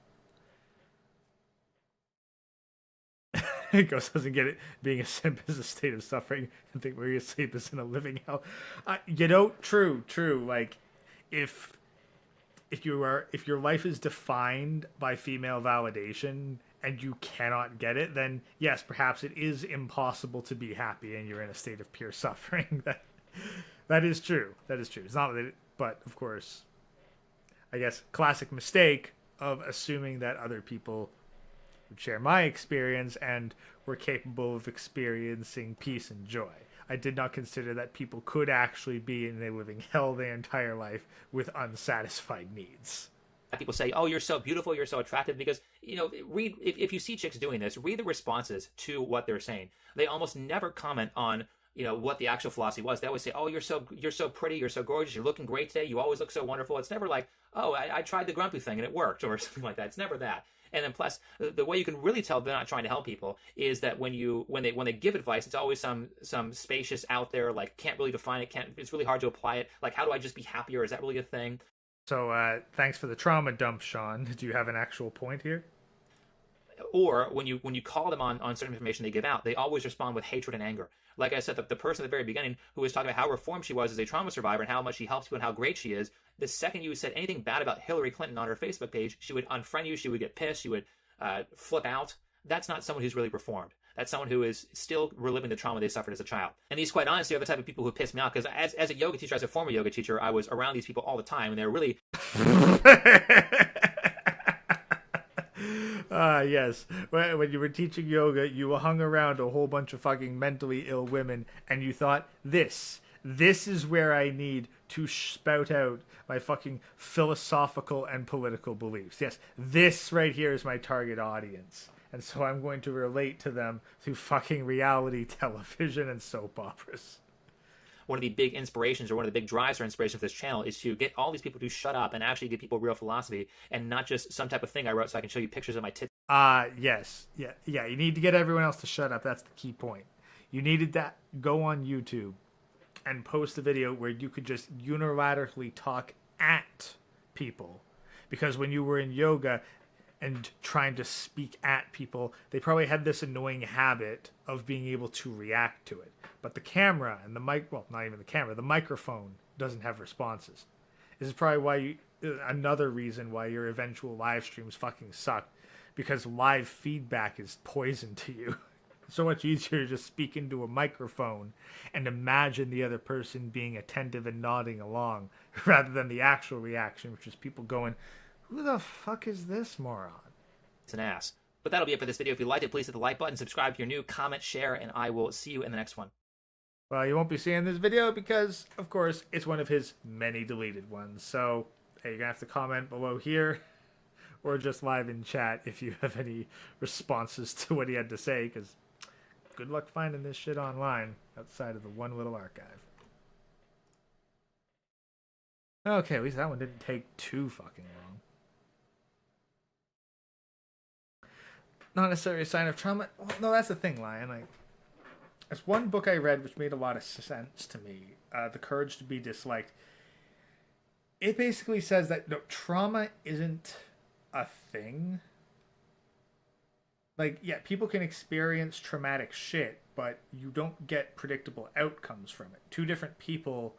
Ghost doesn't get it. Being a simp is a state of suffering. And think where you sleep is in a living hell. True. Like, if your life is defined by female validation and you cannot get it, then yes, perhaps it is impossible to be happy and you're in a state of pure suffering. That is true. That is true. It's not that, but of course, I guess classic mistake of assuming that other people would share my experience and were capable of experiencing peace and joy. I did not consider that people could actually be in a living hell their entire life with unsatisfied needs. People say, "Oh, you're so beautiful, you're so attractive," because read if you see chicks doing this, read the responses to what they're saying. They almost never comment on what the actual philosophy was. They always say, "Oh, you're so pretty, you're so gorgeous, you're looking great today, you always look so wonderful." It's never like, "Oh, I tried the grumpy thing and it worked," or something like that. It's never that. And then plus, the way you can really tell they're not trying to help people is that when they give advice, it's always some spacious out there, like can't really define it, it's really hard to apply it. Like, how do I just be happier? Is that really a thing? So thanks for the trauma dump, Sean. Do you have an actual point here? Or when you call them on certain information they give out, they always respond with hatred and anger. Like I said, the person at the very beginning who was talking about how reformed she was as a trauma survivor and how much she helps you and how great she is, the second you said anything bad about Hillary Clinton on her Facebook page, she would unfriend you, she would get pissed, she would flip out. That's not someone who's really reformed. That's someone who is still reliving the trauma they suffered as a child. And these, quite honestly, are the type of people who piss me off, because as a yoga teacher, as a former yoga teacher, I was around these people all the time, and they're really... Yes. When you were teaching yoga, you hung around a whole bunch of fucking mentally ill women, and you thought, this is where I need to spout out my fucking philosophical and political beliefs. Yes, this right here is my target audience. And so I'm going to relate to them through fucking reality television and soap operas. One of the big inspirations, or one of the big drives for inspiration for this channel, is to get all these people to shut up and actually give people real philosophy, and not just some type of thing I wrote so I can show you pictures of my tits. Yes. Yeah, you need to get everyone else to shut up. That's the key point. You needed that. Go on YouTube and post a video where you could just unilaterally talk at people. Because when you were in yoga and trying to speak at people, they probably had this annoying habit of being able to react to it. But the camera and the not even the camera, the microphone doesn't have responses. This is probably why another reason why your eventual live streams fucking suck, because live feedback is poison to you. It's so much easier to just speak into a microphone and imagine the other person being attentive and nodding along, rather than the actual reaction, which is people going, "Who the fuck is this moron?" It's an ass. But that'll be it for this video. If you liked it, please hit the like button, subscribe if you're new, comment, share, and I will see you in the next one. Well, you won't be seeing this video because, of course, it's one of his many deleted ones. So, hey, you're going to have to comment below here or just live in chat if you have any responses to what he had to say, because good luck finding this shit online outside of the one little archive. Okay, at least that one didn't take too fucking long. Not necessarily a sign of trauma. Well, no, that's the thing, Lion. Like, there's one book I read which made a lot of sense to me. The Courage to be Disliked. It basically says that no, trauma isn't a thing. Like, yeah, people can experience traumatic shit, but you don't get predictable outcomes from it. Two different people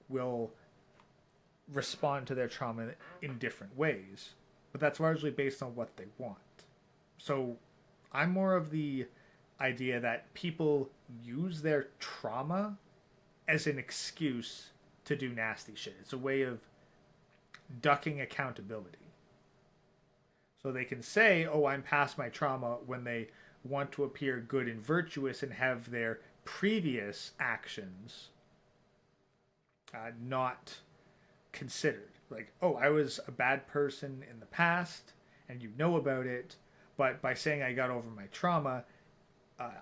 will respond to their trauma in different ways, but that's largely based on what they want. So I'm more of the idea that people use their trauma as an excuse to do nasty shit. It's a way of ducking accountability. So they can say, "Oh, I'm past my trauma," when they want to appear good and virtuous and have their previous actions not considered. Like, "Oh, I was a bad person in the past and you know about it, but by saying I got over my trauma,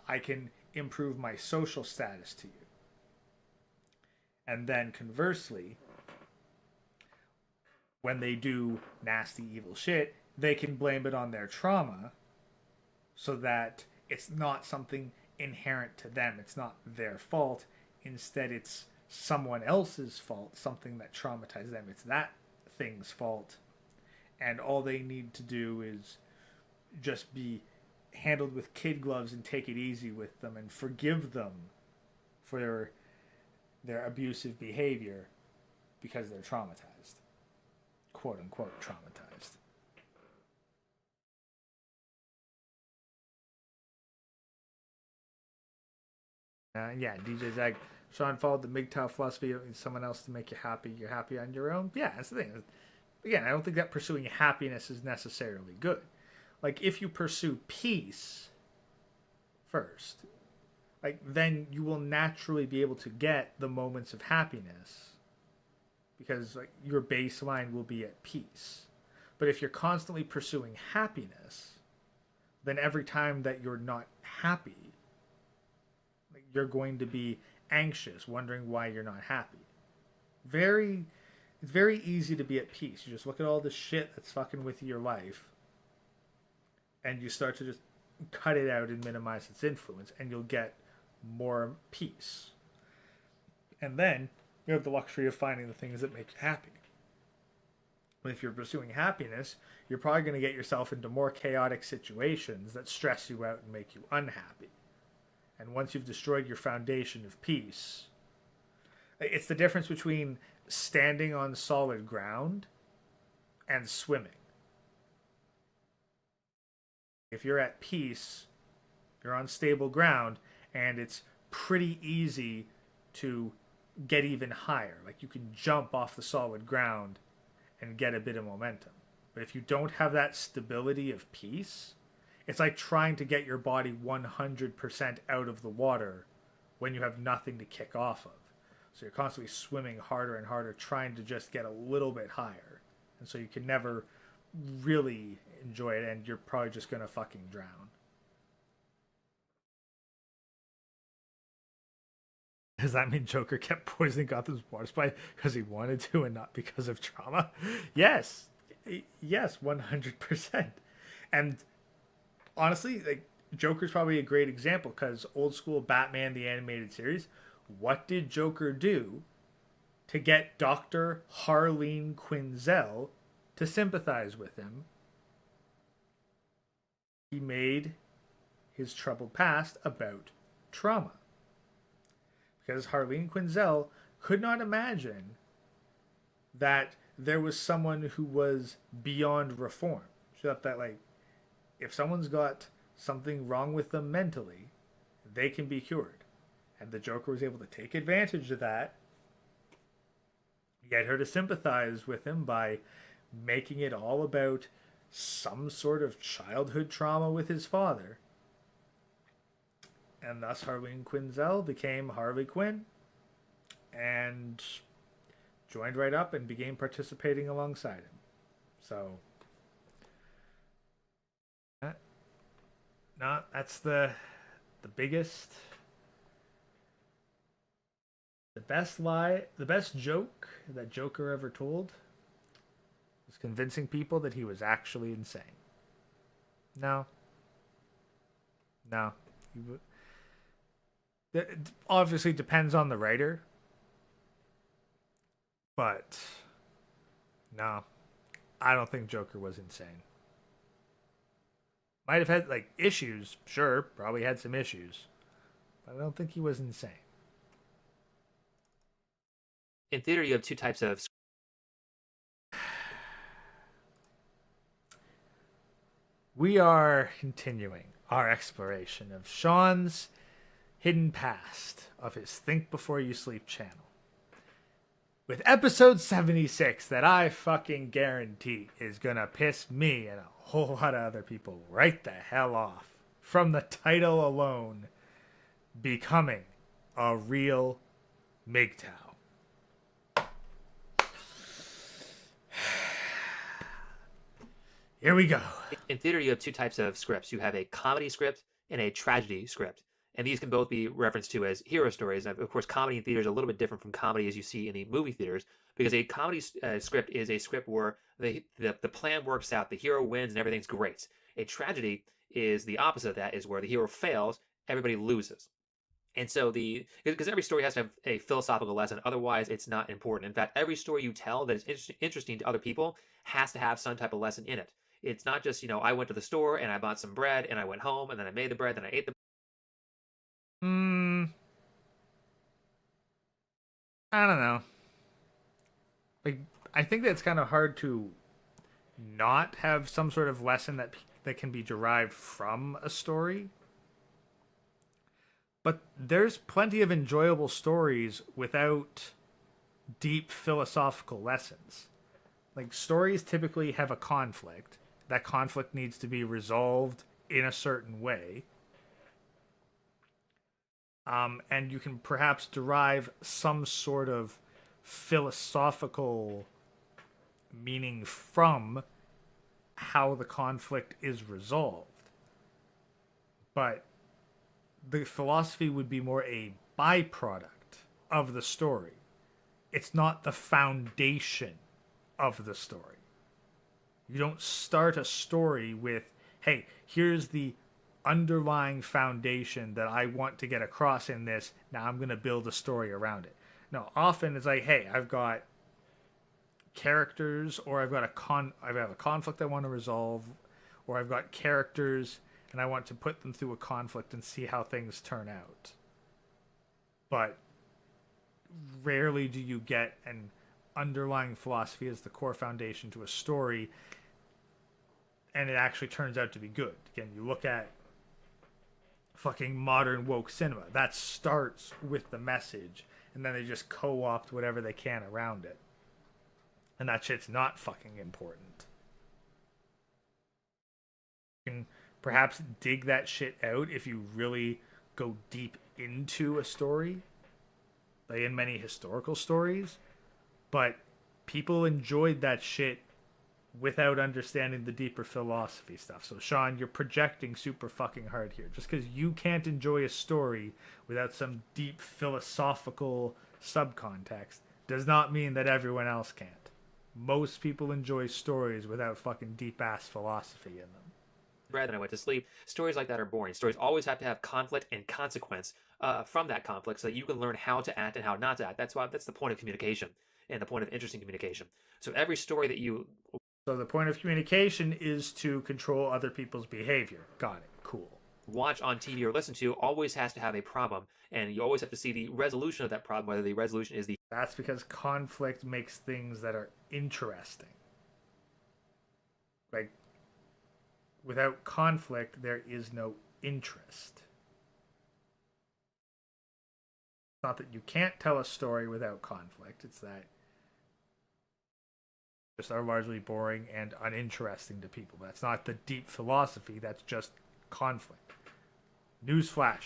I can improve my social status to you." And then conversely, when they do nasty, evil shit, they can blame it on their trauma so that it's not something inherent to them. It's not their fault. Instead, it's someone else's fault, something that traumatized them. It's that thing's fault. And all they need to do is just be handled with kid gloves and take it easy with them and forgive them for their abusive behavior because they're traumatized. Quote unquote traumatized. Yeah, DJ Zag. Sean followed the MGTOW philosophy. You don't need someone else to make you happy. You're happy on your own. Yeah, that's the thing. Again, I don't think that pursuing happiness is necessarily good. Like, if you pursue peace first, like, then you will naturally be able to get the moments of happiness because, like, your baseline will be at peace. But if you're constantly pursuing happiness, then every time that you're not happy, like, you're going to be anxious, wondering why you're not happy. It's very easy to be at peace. You just look at all the shit that's fucking with your life, and you start to just cut it out and minimize its influence, and you'll get more peace. And then you have the luxury of finding the things that make you happy. But if you're pursuing happiness, you're probably going to get yourself into more chaotic situations that stress you out and make you unhappy. And once you've destroyed your foundation of peace, it's the difference between standing on solid ground and swimming. If you're at peace, you're on stable ground, and it's pretty easy to get even higher. Like, you can jump off the solid ground and get a bit of momentum. But if you don't have that stability of peace, it's like trying to get your body 100% out of the water when you have nothing to kick off of. So you're constantly swimming harder and harder, trying to just get a little bit higher. And so you can never really enjoy it, and you're probably just going to fucking drown. Does that mean Joker kept poisoning Gotham's water supply because he wanted to and not because of trauma? Yes. Yes, 100%. And honestly, like, Joker's probably a great example because old school Batman, the animated series, what did Joker do to get Dr. Harleen Quinzel to sympathize with him? He made his troubled past about trauma. Because Harleen Quinzel could not imagine that there was someone who was beyond reform. She thought that, like, if someone's got something wrong with them mentally, they can be cured. And the Joker was able to take advantage of that, get her to sympathize with him by making it all about some sort of childhood trauma with his father. And thus Harleen Quinzel became Harley Quinn and joined right up and began participating alongside him. So, no, that's the biggest, the best lie, the best joke that Joker ever told was convincing people that he was actually insane. No. It obviously depends on the writer, but no, I don't think Joker was insane. Might have had, like, issues, sure, probably had some issues, but I don't think he was insane. In theater, you have two types of. We are continuing our exploration of Sean's hidden past of his Think Before You Sleep channel, with episode 76 that I fucking guarantee is gonna piss me and a whole lot of other people right the hell off from the title alone, Becoming a Real MGTOW. Here we go. In theater, you have two types of scripts. You have a comedy script and a tragedy script. And these can both be referenced to as hero stories. And of course, comedy in theater is a little bit different from comedy as you see in the movie theaters, because a comedy script is a script where the plan works out, the hero wins, and everything's great. A tragedy is the opposite of that, is where the hero fails, everybody loses. And so because every story has to have a philosophical lesson, otherwise it's not important. In fact, every story you tell that is interesting to other people has to have some type of lesson in it. It's not just, I went to the store and I bought some bread and I went home and then I made the bread and I ate the. I don't know. Like, I think that's kind of hard to not have some sort of lesson that can be derived from a story. But there's plenty of enjoyable stories without deep philosophical lessons. Like, stories typically have a conflict. That conflict needs to be resolved in a certain way. And you can perhaps derive some sort of philosophical meaning from how the conflict is resolved. But the philosophy would be more a byproduct of the story. It's not the foundation of the story. You don't start a story with, hey, here's the underlying foundation that I want to get across in this. Now I'm going to build a story around it. No, often it's like, hey, I've got characters, or I've got I have a conflict I want to resolve, or I've got characters and I want to put them through a conflict and see how things turn out. But rarely do you get an underlying philosophy as the core foundation to a story and it actually turns out to be good. Again, you look at fucking modern woke cinema. That starts with the message, and then they just co-opt whatever they can around it. And that shit's not fucking important. You can perhaps dig that shit out if you really go deep into a story, like in many historical stories, but people enjoyed that shit without understanding the deeper philosophy stuff. So Sean, you're projecting super fucking hard here. Just because you can't enjoy a story without some deep philosophical subcontext does not mean that everyone else can't. Most people enjoy stories without fucking deep ass philosophy in them. Rather than I went to sleep, stories like that are boring. Stories always have to have conflict and consequence from that conflict so that you can learn how to act and how not to act. That's the point of communication and the point of interesting communication. So every story that you... So the point of communication is to control other people's behavior. Got it. Cool. Watch on TV or listen to always has to have a problem, and you always have to see the resolution of that problem, whether the resolution is the... That's because conflict makes things that are interesting. Like, without conflict, there is no interest. It's not that you can't tell a story without conflict, it's that just are largely boring and uninteresting to people. That's not the deep philosophy, that's just conflict. Newsflash.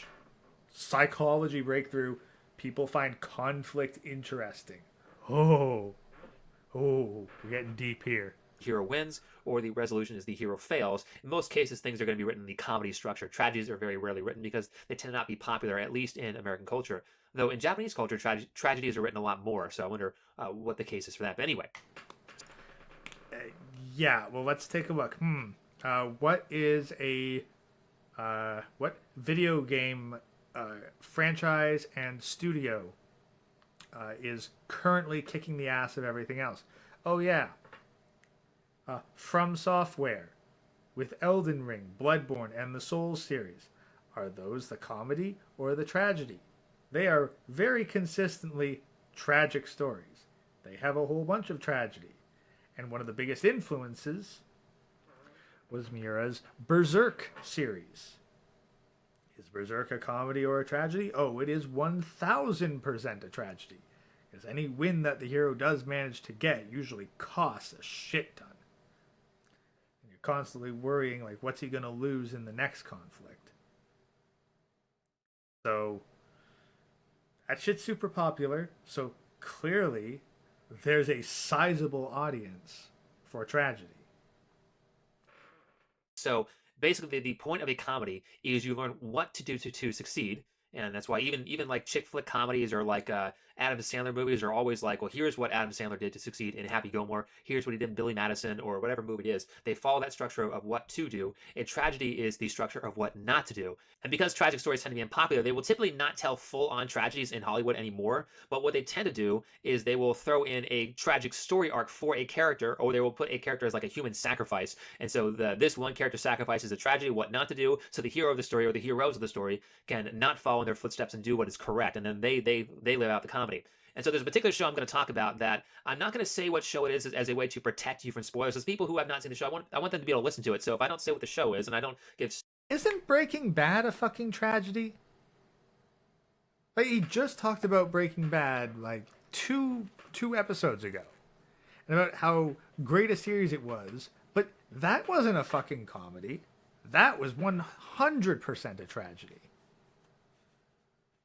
Psychology breakthrough. People find conflict interesting. Oh, we're getting deep here. Hero wins or the resolution is the hero fails. In most cases, things are going to be written in the comedy structure. Tragedies are very rarely written because they tend to not be popular, at least in American culture. Though in Japanese culture, tragedies are written a lot more, so I wonder what the case is for that. But anyway. Yeah, well, let's take a look. What is what video game franchise and studio is currently kicking the ass of everything else? Oh, yeah. From Software, with Elden Ring, Bloodborne, and the Souls series. Are those the comedy or the tragedy? They are very consistently tragic stories. They have a whole bunch of tragedy. And one of the biggest influences was Miura's Berserk series. Is Berserk a comedy or a tragedy? Oh, it is 1000% a tragedy. Because any win that the hero does manage to get usually costs a shit ton. And you're constantly worrying, like, what's he going to lose in the next conflict? So, that shit's super popular. So, clearly, there's a sizable audience for tragedy. So basically, the point of a comedy is you learn what to do to succeed. And that's why even like chick flick comedies or like Adam Sandler movies are always like, well, here's what Adam Sandler did to succeed in Happy Gilmore. Here's what he did in Billy Madison or whatever movie it is. They follow that structure of what to do. And tragedy is the structure of what not to do. And because tragic stories tend to be unpopular, they will typically not tell full-on tragedies in Hollywood anymore. But what they tend to do is they will throw in a tragic story arc for a character, or they will put a character as like a human sacrifice. And so this one character sacrifices a tragedy, what not to do, so the hero of the story or the heroes of the story can not follow in their footsteps and do what is correct. And then they live out the comedy. And so there's a particular show I'm going to talk about that I'm not going to say what show it is as a way to protect you from spoilers. As people who have not seen the show, I want them to be able to listen to it. So if I don't say what the show is and I don't give... Isn't Breaking Bad a fucking tragedy? Like, he just talked about Breaking Bad like two episodes ago, and about how great a series it was. But that wasn't a fucking comedy. That was 100% a tragedy.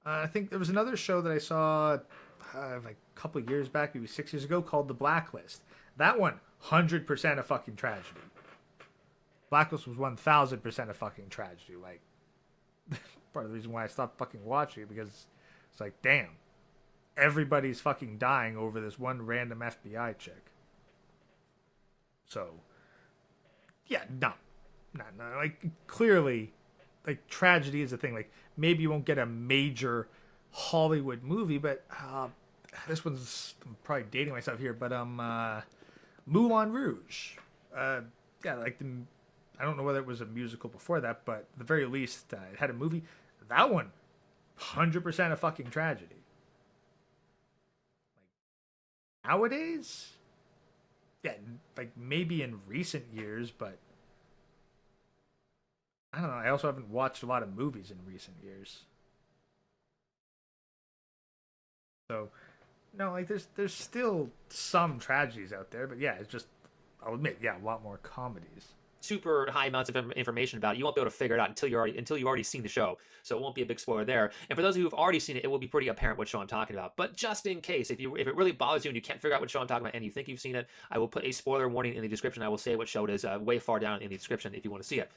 I think there was another show that I saw like a couple of years back, maybe 6 years ago, called The Blacklist. That one, 100% a fucking tragedy. Blacklist was 1000% a fucking tragedy. Like, part of the reason why I stopped fucking watching it, because it's like, damn, everybody's fucking dying over this one random FBI chick. So, yeah, no. Like, clearly, like, tragedy is a thing. Like, maybe you won't get a major Hollywood movie, but this one's, I'm probably dating myself here, but Moulin Rouge. Yeah, like, I don't know whether it was a musical before that, but at the very least, it had a movie. That one, 100% a fucking tragedy. Like, nowadays, yeah, like, maybe in recent years, but I don't know. I also haven't watched a lot of movies in recent years. So, no, like, there's still some tragedies out there, but yeah, it's just, I'll admit, yeah, a lot more comedies. Super high amounts of information about it. You won't be able to figure it out until you've already seen the show. So it won't be a big spoiler there. And for those of you who've already seen it, it will be pretty apparent what show I'm talking about. But just in case, if it really bothers you and you can't figure out what show I'm talking about and you think you've seen it, I will put a spoiler warning in the description. I will say what show it is way far down in the description if you want to see it.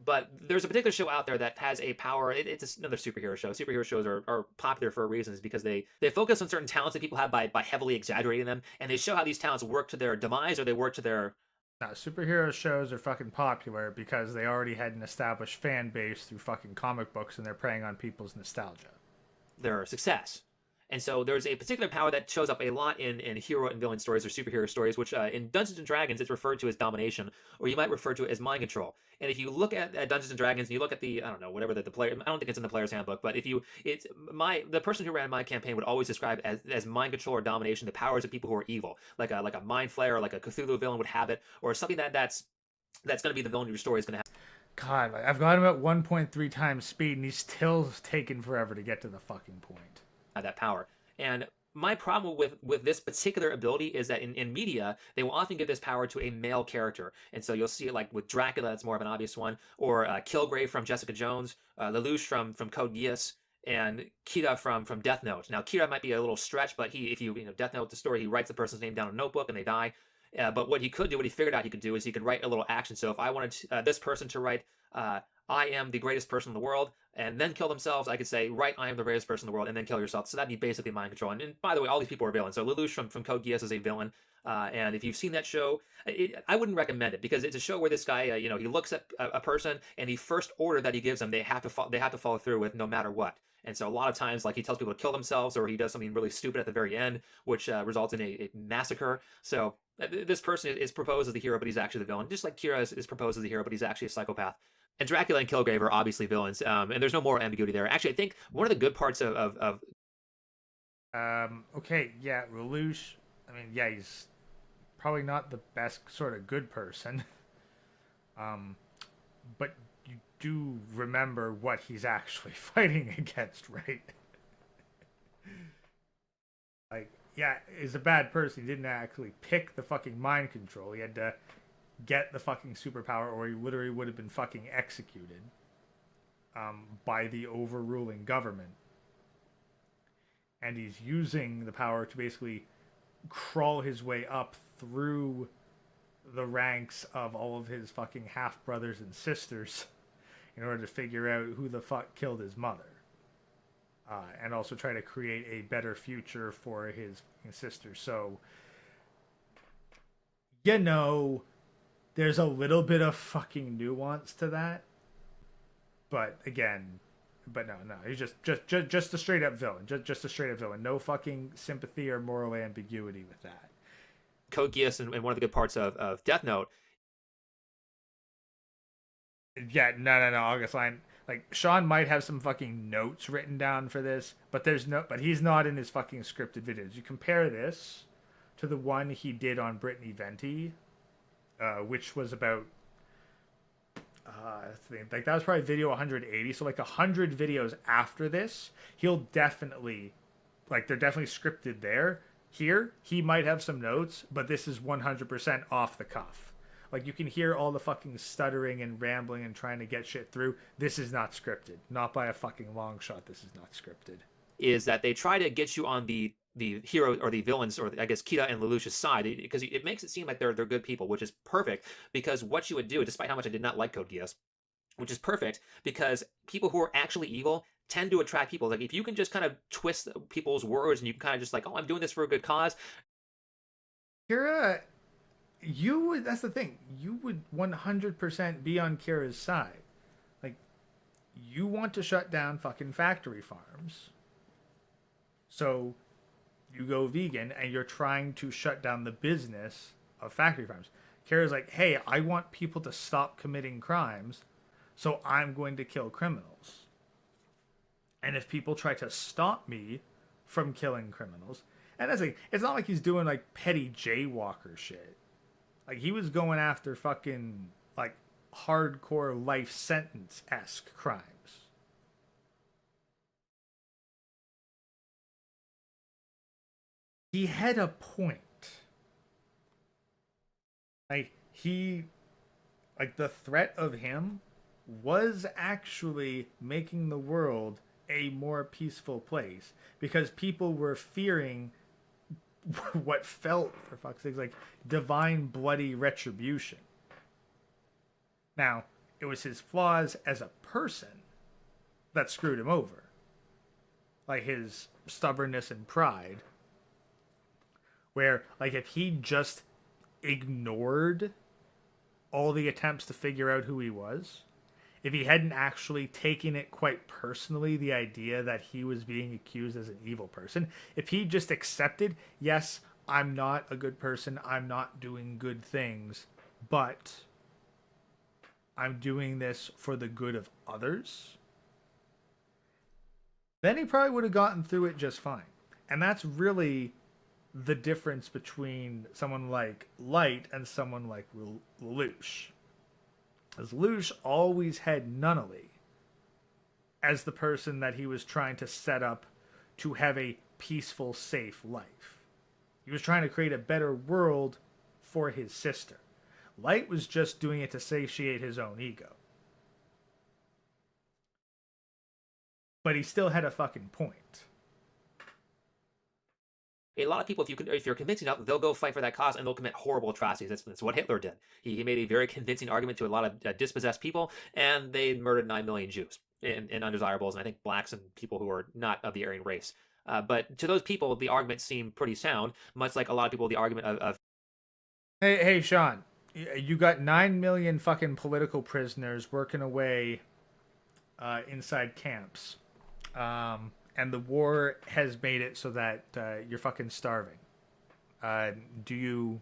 But there's a particular show out there that has a power. It's another superhero show. Superhero shows are popular for a reason, is because they focus on certain talents that people have by heavily exaggerating them, and they show how these talents work to their demise or they work to their... Now, superhero shows are fucking popular because they already had an established fan base through fucking comic books, and they're preying on people's nostalgia. Their success. And so there's a particular power that shows up a lot in hero and villain stories or superhero stories, which in Dungeons & Dragons, it's referred to as domination, or you might refer to it as mind control. And if you look at Dungeons & Dragons, and you look at the, I don't know, whatever the player, I don't think it's in the player's handbook, but the person who ran my campaign would always describe as mind control or domination the powers of people who are evil, like a mind flayer, or like a Cthulhu villain would have it, or something that's going to be the villain of your story is going to have. God, like, I've got him at 1.3 times speed, and he's still taking forever to get to the fucking point. That power. And my problem with this particular ability is that in media, they will often give this power to a male character. And so you'll see it like with Dracula, that's more of an obvious one, or Kilgrave from Jessica Jones, Lelouch from Code Geass, and Kira from Death Note. Now, Kira might be a little stretch, but if you Death Note, the story, he writes the person's name down in a notebook and they die. But what he figured out he could do is he could write a little action. So if I wanted this person to write, I am the greatest person in the world, and then kill themselves, I could say, right, I am the greatest person in the world, and then kill yourself. So that'd be basically mind control. And by the way, all these people are villains. So Lelouch from Code Geass is a villain. And if you've seen that show, I wouldn't recommend it, because it's a show where this guy, he looks at a person, and the first order that he gives them, they have to follow through with no matter what. And so a lot of times, like, he tells people to kill themselves, or he does something really stupid at the very end, which results in a massacre. So this person is proposed as the hero, but he's actually the villain. Just like Kira is proposed as the hero, but he's actually a psychopath. And Dracula and Kilgrave are obviously villains, and there's no moral ambiguity there. Actually, I think one of the good parts of okay, yeah, Lelouch, I mean, yeah, he's probably not the best sort of good person. But you do remember what he's actually fighting against, right? Like, yeah, he's a bad person. He didn't actually pick the fucking mind control. He had to get the fucking superpower, or he literally would have been fucking executed by the overruling government. And he's using the power to basically crawl his way up through the ranks of all of his fucking half brothers and sisters in order to figure out who the fuck killed his mother. And also try to create a better future for his sisters. So, there's a little bit of fucking nuance to that. But again, no, he's just a straight up villain. Just a straight up villain. No fucking sympathy or moral ambiguity with that. Code Geass and one of the good parts of Death Note. Yeah, no, August Line. Like, Sean might have some fucking notes written down for this, but he's not in his fucking scripted videos. You compare this to the one he did on Brittany Venti, which was about That's the thing. Like that was probably video 180. So like 100 videos after this, he'll definitely, like they're definitely scripted there. Here, he might have some notes, but this is 100% off the cuff. Like you can hear all the fucking stuttering and rambling and trying to get shit through. This is not scripted. Not by a fucking long shot. This is not scripted. Is that they try to get you on the hero or the villains, or I guess Kita and Lelouch's side, because it makes it seem like they're good people, which is perfect. Because what you would do, despite how much I did not like Code Geass, which is perfect, because people who are actually evil tend to attract people. Like if you can just kind of twist people's words and you can kind of just like, oh, I'm doing this for a good cause. Kira, you would. That's the thing. You would 100% be on Kira's side. Like, you want to shut down fucking factory farms. So you go vegan and you're trying to shut down the business of factory farms. Kara's like, hey, I want people to stop committing crimes, so I'm going to kill criminals. And if people try to stop me from killing criminals, and that's like, it's not like he's doing like petty jaywalker shit. Like he was going after fucking like hardcore life sentence-esque crimes. He had a point. Like the threat of him was actually making the world a more peaceful place because people were fearing what felt, for fuck's sake, like divine bloody retribution. Now, it was his flaws as a person that screwed him over. Like his stubbornness and pride. Where, like, if he just ignored all the attempts to figure out who he was, if he hadn't actually taken it quite personally, the idea that he was being accused as an evil person, if he just accepted, yes, I'm not a good person, I'm not doing good things, but I'm doing this for the good of others, then he probably would have gotten through it just fine. And that's really the difference between someone like Light and someone like Lelouch. As Lelouch always had Nunnally as the person that he was trying to set up to have a peaceful, safe life. He was trying to create a better world for his sister. Light was just doing it to satiate his own ego. But he still had a fucking point. A lot of people, if you're convincing enough, they'll go fight for that cause and they'll commit horrible atrocities. That's what Hitler did. He made a very convincing argument to a lot of dispossessed people, and they murdered 9 million Jews and undesirables, and I think blacks and people who are not of the Aryan race. But to those people, the argument seemed pretty sound, much like a lot of people, the argument of Hey, Sean, you got 9 million fucking political prisoners working away inside camps. And the war has made it so that you're fucking starving. What do you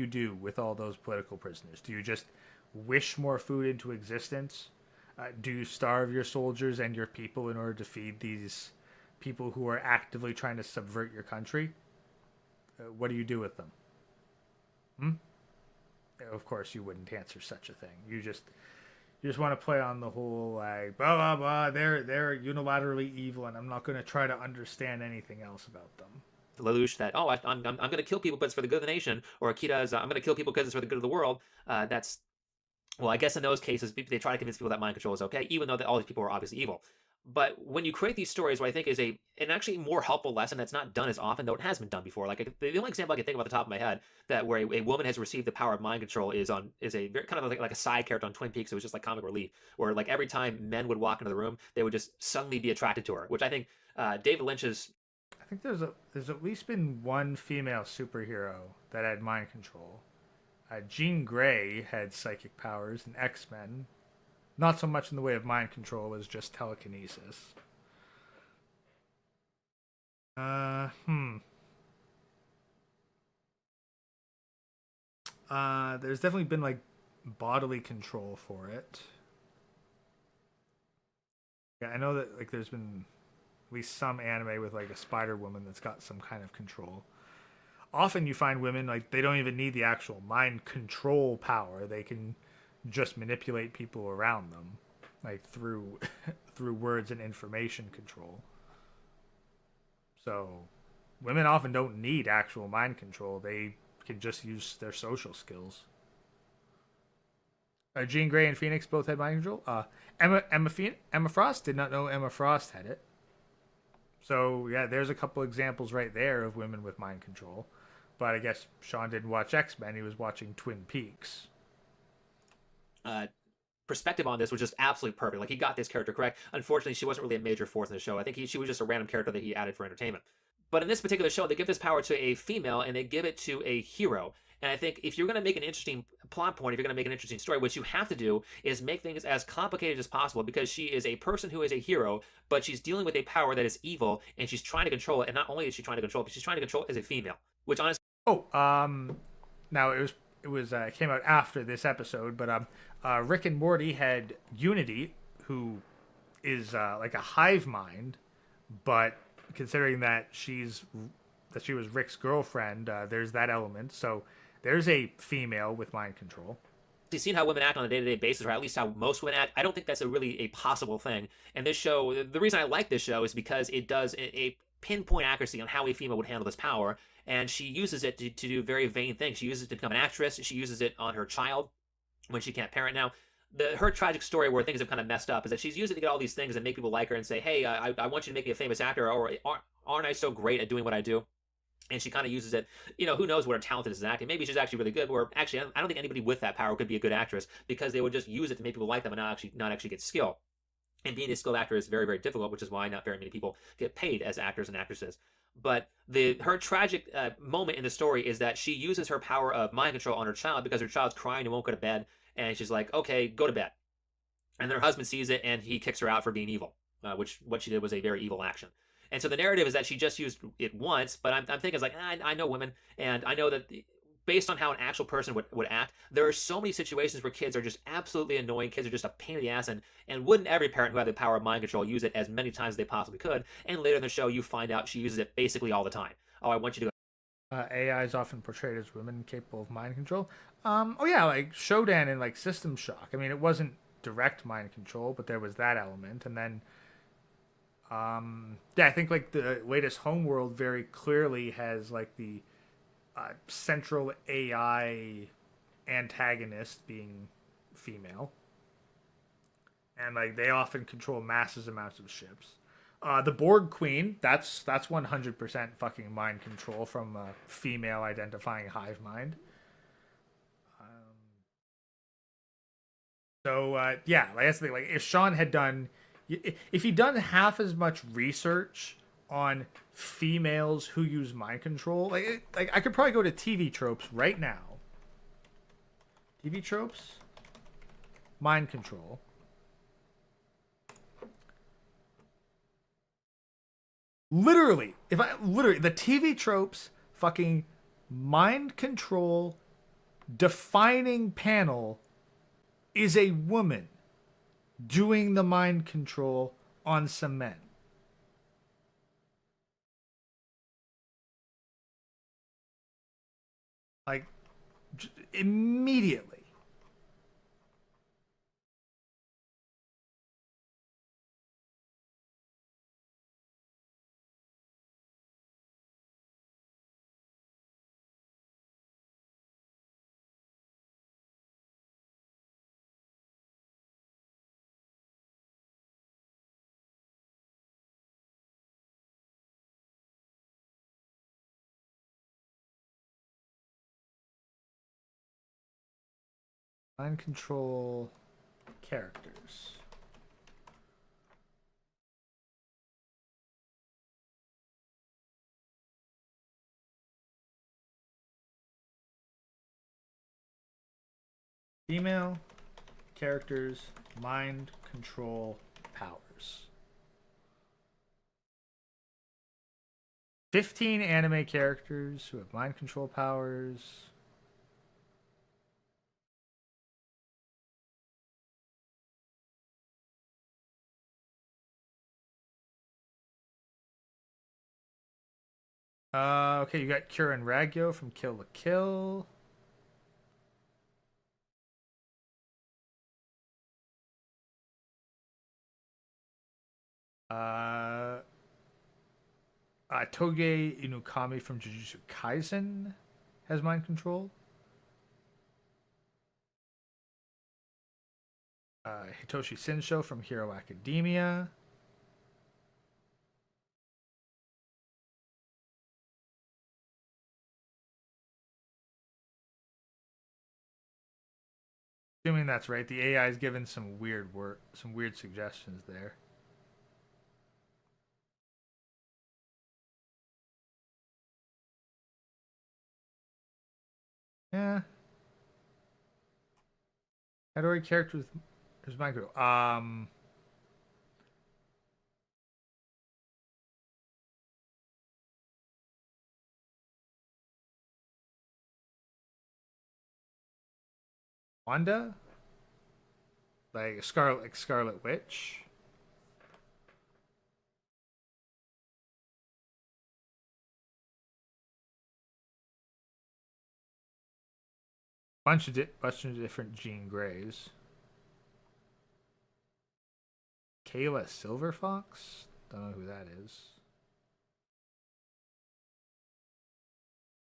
do with all those political prisoners? Do you just wish more food into existence? Do you starve your soldiers and your people in order to feed these people who are actively trying to subvert your country? What do you do with them? Of course, you wouldn't answer such a thing. You just want to play on the whole like blah blah blah. They're unilaterally evil, and I'm not going to try to understand anything else about them. Lelouch that I'm going to kill people, but it's for the good of the nation, or Akita's I'm going to kill people because it's for the good of the world. That's well, I guess in those cases they try to convince people that mind control is okay, even though all these people are obviously evil. But when you create these stories, what I think is an actually more helpful lesson that's not done as often, though it has been done before. Like the only example I can think of off the top of my head that where a woman has received the power of mind control is a very kind of like a side character on Twin Peaks. It was just like comic relief, where like every time men would walk into the room, they would just suddenly be attracted to her. Which I think David Lynch's. I think there's at least been one female superhero that had mind control. Jean Grey had psychic powers in X-Men. Not so much in the way of mind control as just telekinesis. There's definitely been like bodily control for it. Yeah, I know that like there's been at least some anime with like a Spider Woman that's got some kind of control. Often you find women like they don't even need the actual mind control power. They can just manipulate people around them, like through through words and information control. So women often don't need actual mind control. They can just use their social skills. Jean Grey and Phoenix both had mind control. Emma Frost did not know Emma Frost had it. So yeah, there's a couple examples right there of women with mind control. But I guess Sean didn't watch X-Men. He was watching Twin Peaks. Perspective on this was just absolutely perfect. Like, he got this character correct. Unfortunately, she wasn't really a major force in the show. I think she was just a random character that he added for entertainment. But in this particular show, they give this power to a female and they give it to a hero. And I think if you're going to make an interesting plot point, if you're going to make an interesting story, what you have to do is make things as complicated as possible, because she is a person who is a hero, but she's dealing with a power that is evil, and she's trying to control it. And not only is she trying to control it, but she's trying to control it as a female, which honestly... Now it came out after this episode, but Rick and Morty had Unity, who is like a hive mind, but considering that she was Rick's girlfriend, there's that element. So there's a female with mind control. You've seen how women act on a day-to-day basis, or at least how most women act. I don't think that's really a possible thing. And this show, the reason I like this show is because it does a pinpoint accuracy on how a female would handle this power, and she uses it to do very vain things. She uses it to become an actress. She uses it on her child when she can't parent now. Her tragic story where things have kind of messed up is that she's used it to get all these things and make people like her and say, hey, I want you to make me a famous actor, or aren't I so great at doing what I do? And she kind of uses it, who knows what her talent is in acting. Maybe she's actually really good, or actually, I don't think anybody with that power could be a good actress, because they would just use it to make people like them and not actually get skill. And being a skilled actor is very, very difficult, which is why not very many people get paid as actors and actresses. But her tragic moment in the story is that she uses her power of mind control on her child because her child's crying and won't go to bed. And she's like, okay, go to bed. And then her husband sees it and he kicks her out for being evil, which what she did was a very evil action. And so the narrative is that she just used it once, but I'm thinking, it's like, I know women, and I know that based on how an actual person would act, there are so many situations where kids are just absolutely annoying. Kids are just a pain in the ass, and wouldn't every parent who had the power of mind control use it as many times as they possibly could? And later in the show, you find out she uses it basically all the time. Oh, I want you to go. AI is often portrayed as women capable of mind control. Like Shodan and like System Shock. I mean, it wasn't direct mind control, but there was that element. And then, I think like the latest Homeworld very clearly has like the central AI antagonist being female, and like they often control massive amounts of ships. The Borg Queen, that's 100% fucking mind control from a female identifying hive mind. Like that's the thing. Like if Sean had done, if he'd done half as much research on females who use mind control, like I could probably go to TV tropes right now. TV tropes, mind control. Literally, the TV tropes fucking mind control defining panel is a woman doing the mind control on some men. Like, immediately. Mind control characters. Female characters, mind control powers. 15 anime characters who have mind control powers. Okay, you got Kieran Raggio from Kill la Kill. Uh, Toge Inukami from Jujutsu Kaisen has mind control. Hitoshi Shinsho from Hero Academia. Assuming that's right, the AI is given some weird suggestions there. Yeah. Category character with there's micro. Wanda? Like Scarlet Witch? Bunch of different Jean Greys. Kayla Silverfox? Don't know who that is.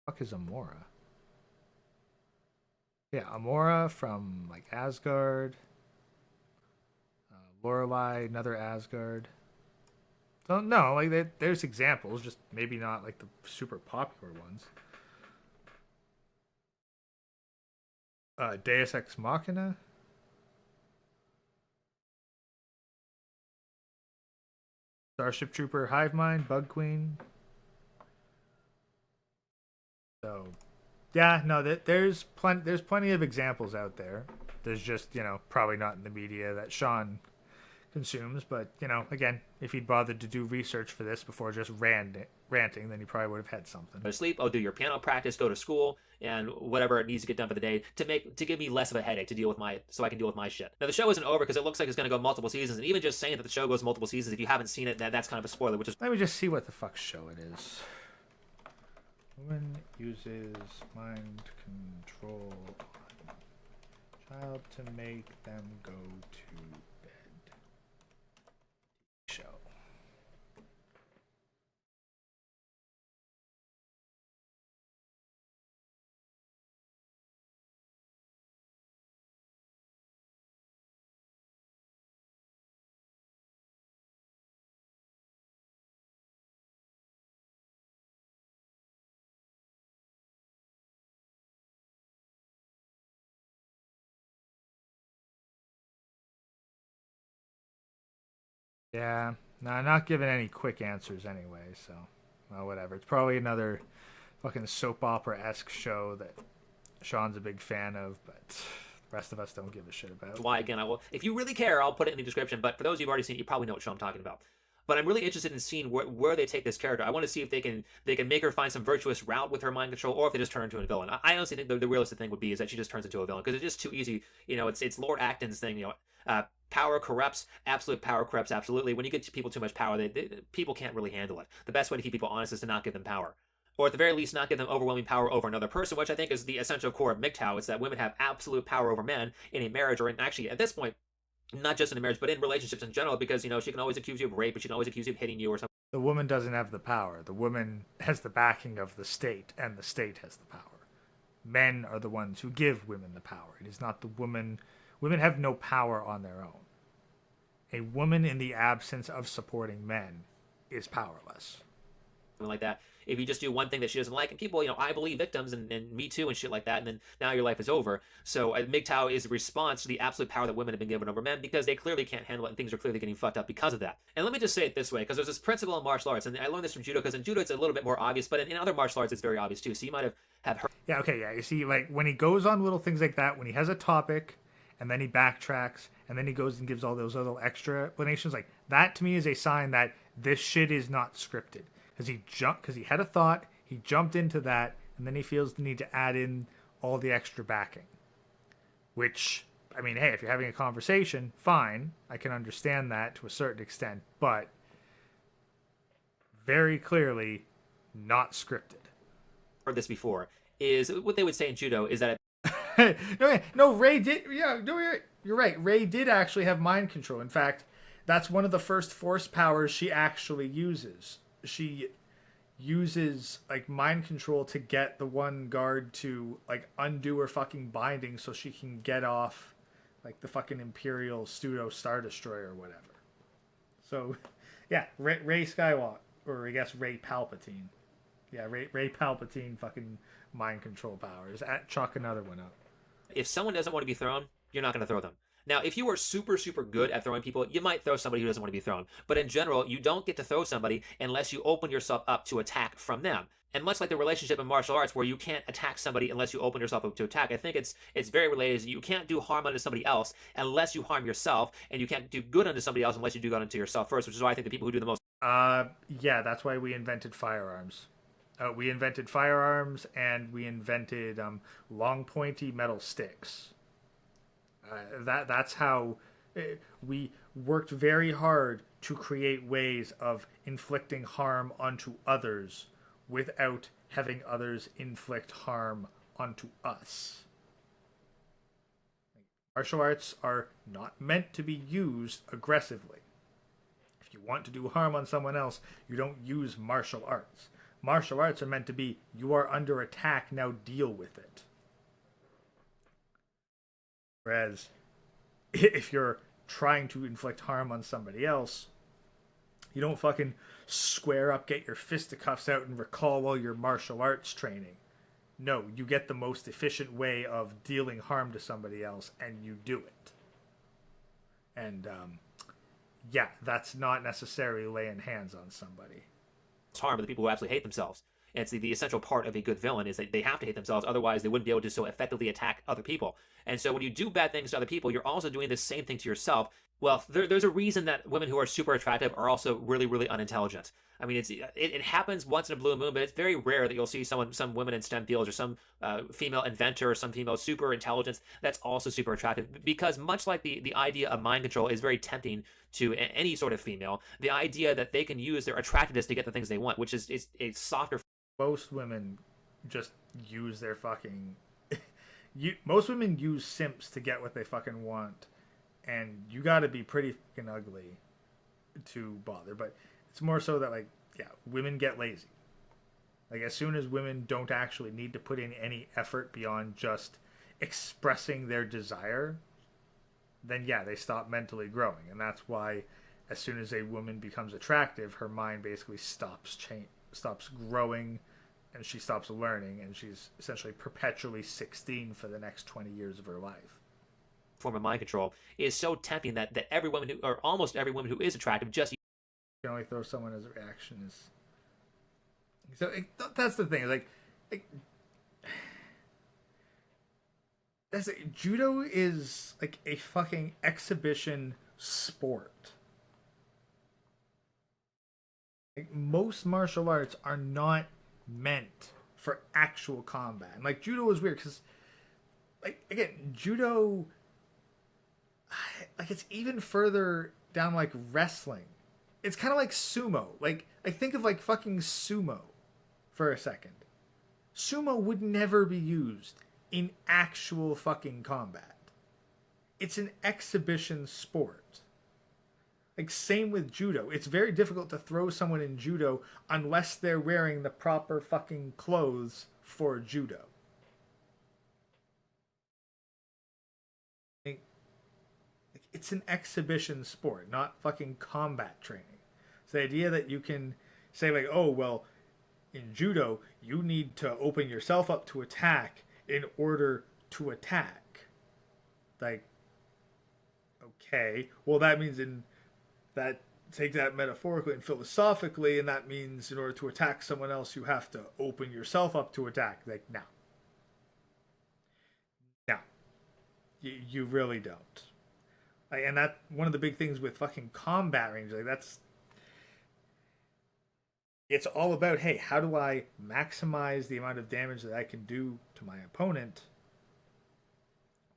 Fuck is Amora? Yeah, Amora from like Asgard. Lorelei, another Asgard. Don't know. Like there's examples, just maybe not like the super popular ones. Deus Ex Machina. Starship Trooper, Hive Mind, Bug Queen. So, yeah, no, there's plenty of examples out there. There's just, probably not in the media that Sean consumes. But, again, if he'd bothered to do research for this before just ranting, then he probably would have had something. Go to sleep, do your piano practice, go to school, and whatever it needs to get done for the day to give me less of a headache so I can deal with my shit. Now the show isn't over because it looks like it's going to go multiple seasons, and even just saying that the show goes multiple seasons, if you haven't seen it, that's kind of a spoiler. Let me just see what the fuck show it is. Woman uses mind control on child to make them go to bed. Show. Yeah, no, I'm not giving any quick answers anyway, so, well, whatever. It's probably another fucking soap opera-esque show that Sean's a big fan of, but the rest of us don't give a shit about. Why, again, if you really care, I'll put it in the description, but for those who've already seen it, you probably know what show I'm talking about. But I'm really interested in seeing where they take this character. I want to see if they can make her find some virtuous route with her mind control, or if they just turn her into a villain. I honestly think the realistic thing would be is that she just turns into a villain, because it's just too easy. It's Lord Acton's thing. Power corrupts. Absolute power corrupts. Absolutely. When you give people too much power, people can't really handle it. The best way to keep people honest is to not give them power, or at the very least, not give them overwhelming power over another person, which I think is the essential core of MGTOW. It's that women have absolute power over men in a marriage, or actually at this point, not just in a marriage, but in relationships in general, because, she can always accuse you of rape, but she can always accuse you of hitting you or something. The woman doesn't have the power. The woman has the backing of the state, and the state has the power. Men are the ones who give women the power. It is not the woman. Women have no power on their own. A woman in the absence of supporting men is powerless. Like that. If you just do one thing that she doesn't like, and people, I believe victims and me too and shit like that, and then now your life is over. So MGTOW is a response to the absolute power that women have been given over men, because they clearly can't handle it, and things are clearly getting fucked up because of that. And let me just say it this way, because there's this principle in martial arts, and I learned this from judo, because in judo it's a little bit more obvious, but in other martial arts it's very obvious too. So you might have heard. Yeah, okay, yeah. You see, like, when he goes on little things like that, when he has a topic, and then he backtracks, and then he goes and gives all those little extra explanations, like, that to me is a sign that this shit is not scripted. Because he had a thought, he jumped into that, and then he feels the need to add in all the extra backing. Which, I mean, hey, if you're having a conversation, fine, I can understand that to a certain extent, but very clearly not scripted. Heard this before, is what they would say in judo is that no, Ray did. Yeah, no, you're right. Ray did actually have mind control. In fact, That's one of the first force powers she actually uses. She uses like mind control to get the one guard to like undo her fucking binding so she can get off like the fucking Imperial pseudo Star Destroyer or whatever. So, yeah, Ray Skywalker, or I guess Ray Palpatine. Yeah, Ray Palpatine fucking mind control powers. Chalk another one up. If someone doesn't want to be thrown, you're not going to throw them. Now, if you are super, super good at throwing people, you might throw somebody who doesn't want to be thrown. But in general, you don't get to throw somebody unless you open yourself up to attack from them. And much like the relationship in martial arts where you can't attack somebody unless you open yourself up to attack, I think it's very related. You can't do harm unto somebody else unless you harm yourself, and you can't do good unto somebody else unless you do good unto yourself first, which is why I think the people who do the most... Yeah, that's why we invented firearms. We invented firearms, and we invented long, pointy metal sticks. That's how we worked very hard to create ways of inflicting harm onto others without having others inflict harm onto us. Martial arts are not meant to be used aggressively. If you want to do harm on someone else, you don't use martial arts. Martial arts are meant to be, you are under attack, now deal with it. Whereas, if you're trying to inflict harm on somebody else, you don't fucking square up, get your fisticuffs out, and recall all your martial arts training. No, you get the most efficient way of dealing harm to somebody else, and you do it. And, yeah, that's not necessarily laying hands on somebody. harm are the people who absolutely hate themselves. And it's the essential part of a good villain is that they have to hate themselves, otherwise they wouldn't be able to so effectively attack other people. And so when you do bad things to other people, you're also doing the same thing to yourself. Well, there's a reason that women who are super attractive are also really, really unintelligent. I mean, it happens once in a blue moon, but it's very rare that you'll see some women in STEM fields or some female inventor or some female super intelligence that's also super attractive. Because much like the idea of mind control is very tempting to any sort of female, the idea that they can use their attractiveness to get the things they want, which is a softer... Most women just use their fucking... Most women use simps to get what they fucking want. And you gotta be pretty fucking ugly to bother. But it's more so that, like, yeah, women get lazy. Like, as soon as women don't actually need to put in any effort beyond just expressing their desire, then, yeah, they stop mentally growing. And that's why as soon as a woman becomes attractive, her mind basically stops growing, and she stops learning, and she's essentially perpetually 16 for the next 20 years of her life. Form of mind control is so tempting that every woman who, or almost every woman who is attractive, just... You can only throw someone as a reaction. So that's the thing. Like judo is like a fucking exhibition sport. Like, most martial arts are not meant for actual combat. And like judo is weird because, like, again, judo, like, it's even further down like wrestling. It's kind of like sumo. Like, I think of like fucking sumo for a second. Sumo would never be used in actual fucking combat. It's an exhibition sport. Like, same with judo. It's very difficult to throw someone in judo unless they're wearing the proper fucking clothes for judo. It's an exhibition sport, not fucking combat training. It's the idea that you can say, like, oh, well, in judo, you need to open yourself up to attack in order to attack. Like, okay, well, that means take that metaphorically and philosophically, and that means in order to attack someone else, you have to open yourself up to attack. Like, no. No. You really don't. Like, and that, one of the big things with fucking combat range, like, it's all about, hey, how do I maximize the amount of damage that I can do to my opponent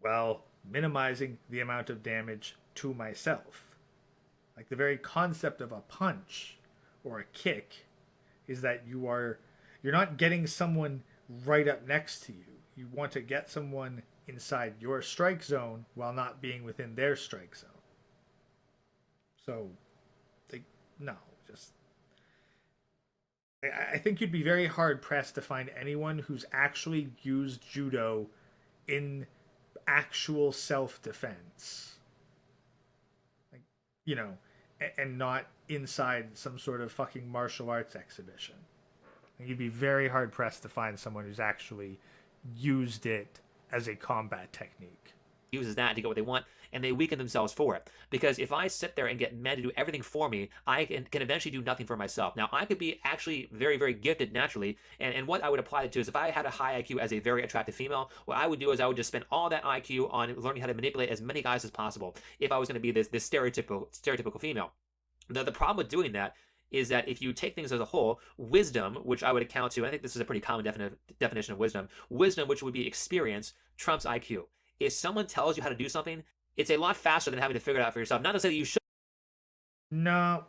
while minimizing the amount of damage to myself? Like, the very concept of a punch or a kick is that you're not getting someone right up next to you. You want to get someone inside your strike zone while not being within their strike zone. So, like, no, just I think you'd be very hard pressed to find anyone who's actually used judo in actual self defense, like, you know, and not inside some sort of fucking martial arts exhibition. And you'd be very hard pressed to find someone who's actually used it as a combat technique. Uses that to get what they want, and they weaken themselves for it. Because if I sit there and get men to do everything for me, I can eventually do nothing for myself. Now, I could be actually very, very gifted naturally, and what I would apply it to is if I had a high IQ as a very attractive female, what I would do is I would just spend all that IQ on learning how to manipulate as many guys as possible if I was going to be this stereotypical female. The problem with doing that is that if you take things as a whole, wisdom, which I would account to, I think this is a pretty common definition of wisdom, which would be experience, trumps IQ. If someone tells you how to do something, it's a lot faster than having to figure it out for yourself. Not to say that you should. No,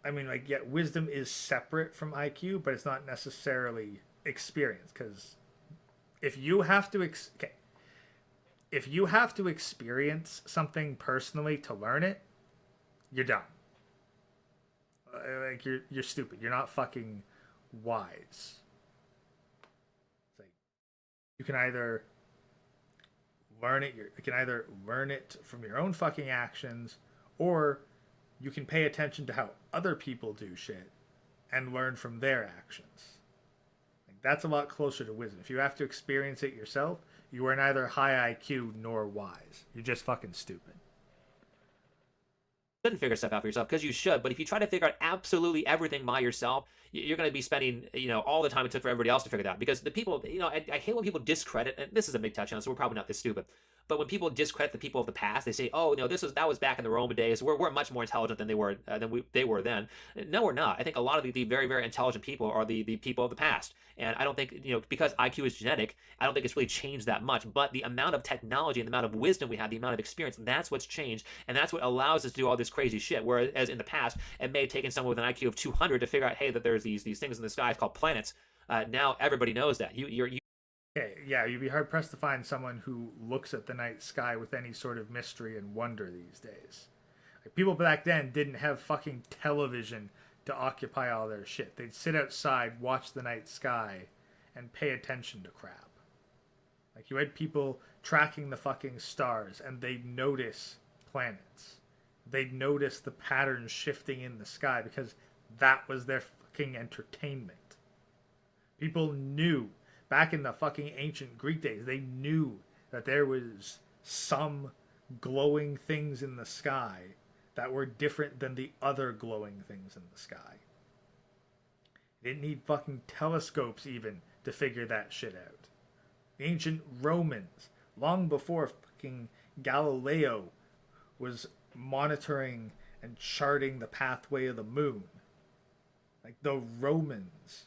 I mean, like, yeah, wisdom is separate from IQ, but it's not necessarily experience. Because if you have to, if you have to experience something personally to learn it, you're dumb. Like, you're stupid. You're not fucking wise. It's like, you can either learn it. You can either learn it from your own fucking actions, or you can pay attention to how other people do shit and learn from their actions. Like, that's a lot closer to wisdom. If you have to experience it yourself, you are neither high IQ nor wise. You're just fucking stupid. Shouldn't figure stuff out for yourself, because you should. But if you try to figure out absolutely everything by yourself, you're going to be spending, all the time it took for everybody else to figure it out. Because the people, I hate when people discredit, and this is a big touchdown, so we're probably not this stupid. But when people discredit the people of the past, they say, "Oh, no, that was back in the Roman days. We're much more intelligent than they were then." No, we're not. I think a lot of the very, very intelligent people are the people of the past. And I don't think, because IQ is genetic, I don't think it's really changed that much. But the amount of technology and the amount of wisdom we have, the amount of experience, that's what's changed, and that's what allows us to do all this crazy shit. Whereas in the past, it may have taken someone with an IQ of 200 to figure out, hey, that there's these things in the sky called planets. Now everybody knows that. Okay, yeah, you'd be hard pressed to find someone who looks at the night sky with any sort of mystery and wonder these days. Like, people back then didn't have fucking television to occupy all their shit. They'd sit outside, watch the night sky, and pay attention to crap. Like, you had people tracking the fucking stars, and they'd notice planets. They'd notice the patterns shifting in the sky because that was their fucking entertainment. People knew. Back in the fucking ancient Greek days, they knew that there was some glowing things in the sky that were different than the other glowing things in the sky. They didn't need fucking telescopes even to figure that shit out. The ancient Romans, long before fucking Galileo was monitoring and charting the pathway of the moon, like, the Romans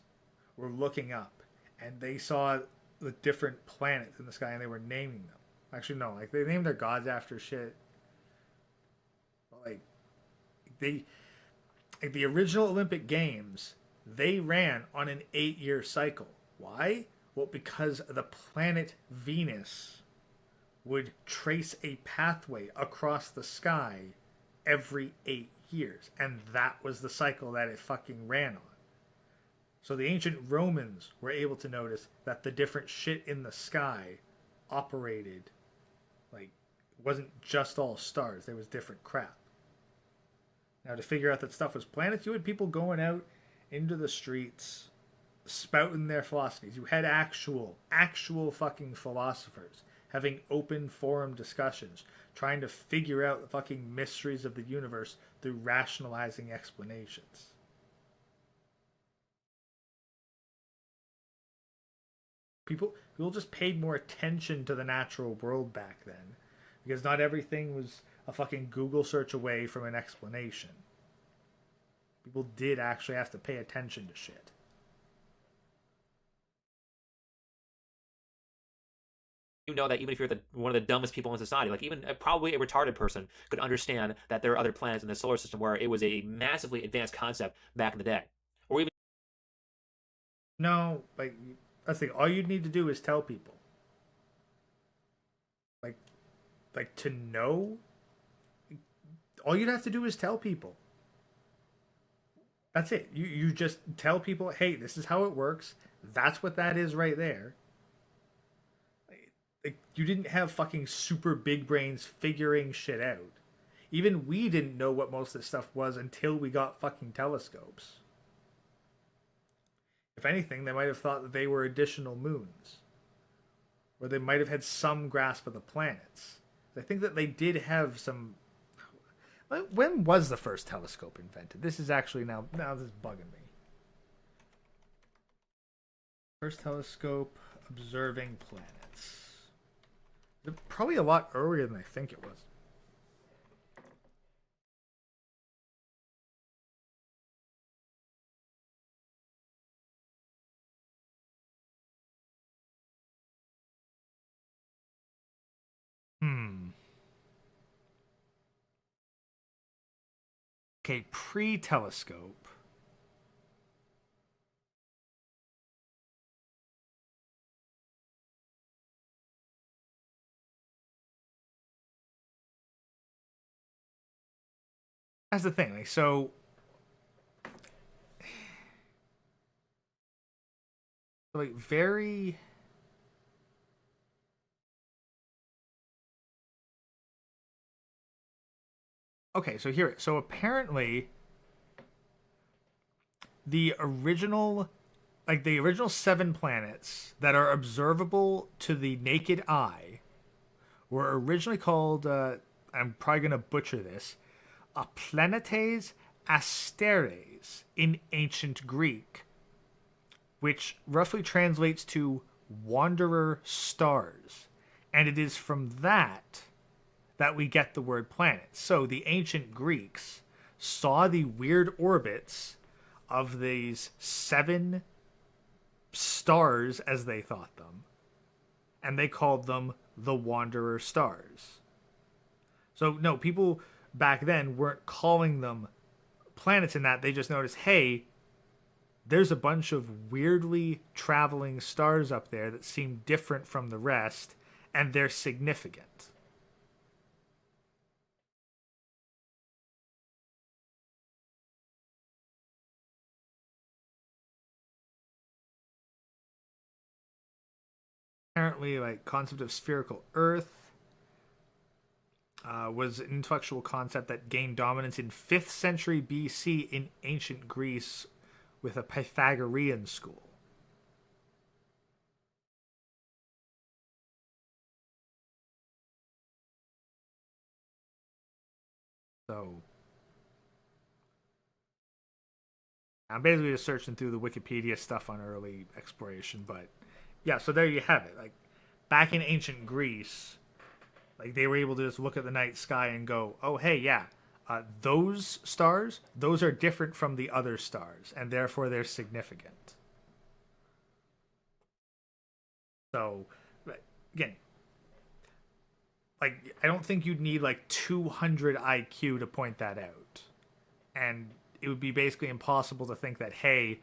were looking up and they saw the different planets in the sky and they were naming them. Actually, no, like, they named their gods after shit. But, like, the original Olympic Games, they ran on an 8-year cycle. Why? Well, because the planet Venus would trace a pathway across the sky every 8 years. And that was the cycle that it fucking ran on. So the ancient Romans were able to notice that the different shit in the sky operated, like, it wasn't just all stars. There was different crap. Now, to figure out that stuff was planets, you had people going out into the streets spouting their philosophies. You had actual fucking philosophers having open forum discussions, trying to figure out the fucking mysteries of the universe through rationalizing explanations. People just paid more attention to the natural world back then, because not everything was a fucking Google search away from an explanation. People did actually have to pay attention to shit. You know that even if you're one of the dumbest people in society, like even probably a retarded person could understand that there are other planets in the solar system where it was a massively advanced concept back in the day. Or even... No, like, that's the thing. All you need to do is tell people. Like to know. All you'd have to do is tell people. That's it. You just tell people, hey, this is how it works. That's what that is right there. Like, you didn't have fucking super big brains figuring shit out. Even we didn't know what most of this stuff was until we got fucking telescopes. If anything, they might have thought that they were additional moons. Or they might have had some grasp of the planets. I think that they did have some... When was the first telescope invented? This is actually now this is bugging me. First telescope observing planets. Probably a lot earlier than I think it was. Okay, pre-telescope. That's the thing. Like, so like very okay, so apparently the original seven planets that are observable to the naked eye were originally called I'm probably going to butcher this, planetes asteres in ancient Greek, which roughly translates to wanderer stars. And it is from that we get the word planet. So the ancient Greeks saw the weird orbits of these 7 stars, as they thought them, and they called them the wanderer stars. So no, people back then weren't calling them planets in that. They just noticed, hey, there's a bunch of weirdly traveling stars up there that seem different from the rest, and they're significant. Apparently, like, concept of spherical Earth was an intellectual concept that gained dominance in 5th century BC in ancient Greece with a Pythagorean school. So I'm basically just searching through the Wikipedia stuff on early exploration, but yeah, so there you have it. Like, back in ancient Greece, like, they were able to just look at the night sky and go, oh, hey, yeah, those stars, those are different from the other stars, and therefore they're significant. So, again, like, I don't think you'd need like 200 IQ to point that out. And it would be basically impossible to think that, hey,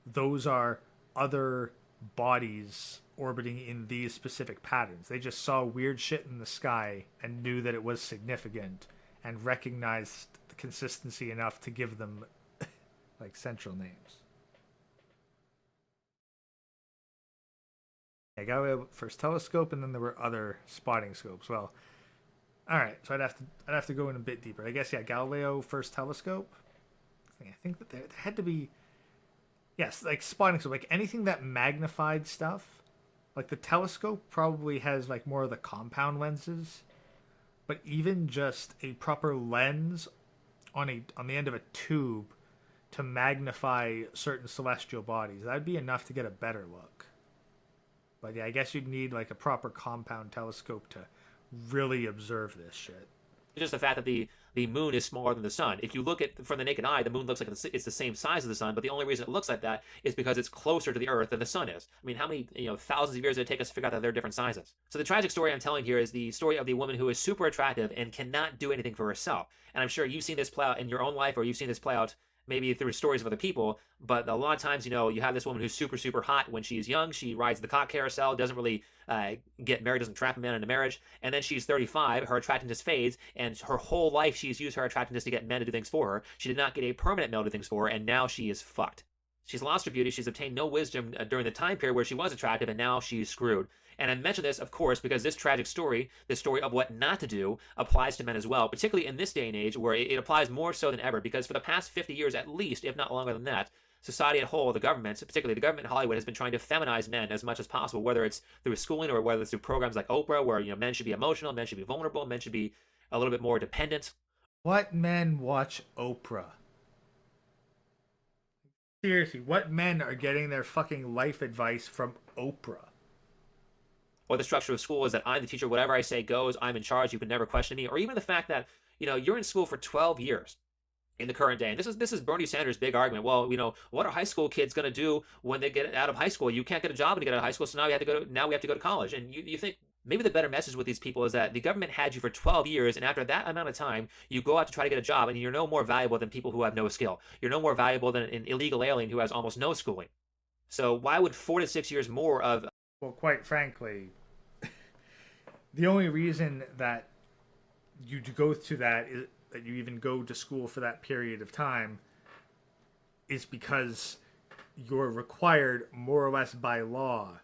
those are other bodies orbiting in these specific patterns. They just saw weird shit in the sky and knew that it was significant and recognized the consistency enough to give them like central names. I got first telescope, and then there were other spotting scopes. Well, all right, so I'd have to go in a bit deeper. I guess, yeah, Galileo first telescope. I think that there had to be, yes, like spotting scope, like anything that magnified stuff. Like the telescope probably has like more of the compound lenses, but even just a proper lens on the end of a tube to magnify certain celestial bodies, that'd be enough to get a better look. But yeah, I guess you'd need like a proper compound telescope to really observe this shit. Just the fact that the moon is smaller than the sun. If you look at from the naked eye, the moon looks like it's the same size as the sun, but the only reason it looks like that is because it's closer to the Earth than the sun is. I mean, how many thousands of years did it take us to figure out that they're different sizes? So the tragic story I'm telling here is the story of the woman who is super attractive and cannot do anything for herself. And I'm sure you've seen this play out in your own life, or you've seen this play out maybe through stories of other people. But a lot of times, you know, you have this woman who's super, super hot when she's young. She rides the cock carousel, doesn't really get married, doesn't trap a man into marriage. And then she's 35, her attractiveness fades, and her whole life she's used her attractiveness to get men to do things for her. She did not get a permanent male to do things for her, and now she is fucked. She's lost her beauty. She's obtained no wisdom during the time period where she was attractive, and now she's screwed. And I mention this, of course, because this tragic story, this story of what not to do, applies to men as well, particularly in this day and age where it applies more so than ever, because for the past 50 years at least, if not longer than that, society at whole, the government, particularly the government in Hollywood, has been trying to feminize men as much as possible, whether it's through schooling or whether it's through programs like Oprah, where, you know, men should be emotional, men should be vulnerable, men should be a little bit more dependent. What men watch Oprah? Seriously, what men are getting their fucking life advice from Oprah? Or the structure of school is that I'm the teacher, whatever I say goes, I'm in charge, you can never question me. Or even the fact that, you know, you're in school for 12 years in the current day. And this is Bernie Sanders' big argument. Well, you know, what are high school kids going to do when they get out of high school? You can't get a job when you get out of high school, so now we have to go to college. And you think maybe the better message with these people is that the government had you for 12 years, and after that amount of time, you go out to try to get a job, and you're no more valuable than people who have no skill. You're no more valuable than an illegal alien who has almost no schooling. So why would 4 to 6 years more of... Well, quite frankly, the only reason that you go through that is that you even go to school for that period of time is because you're required more or less by law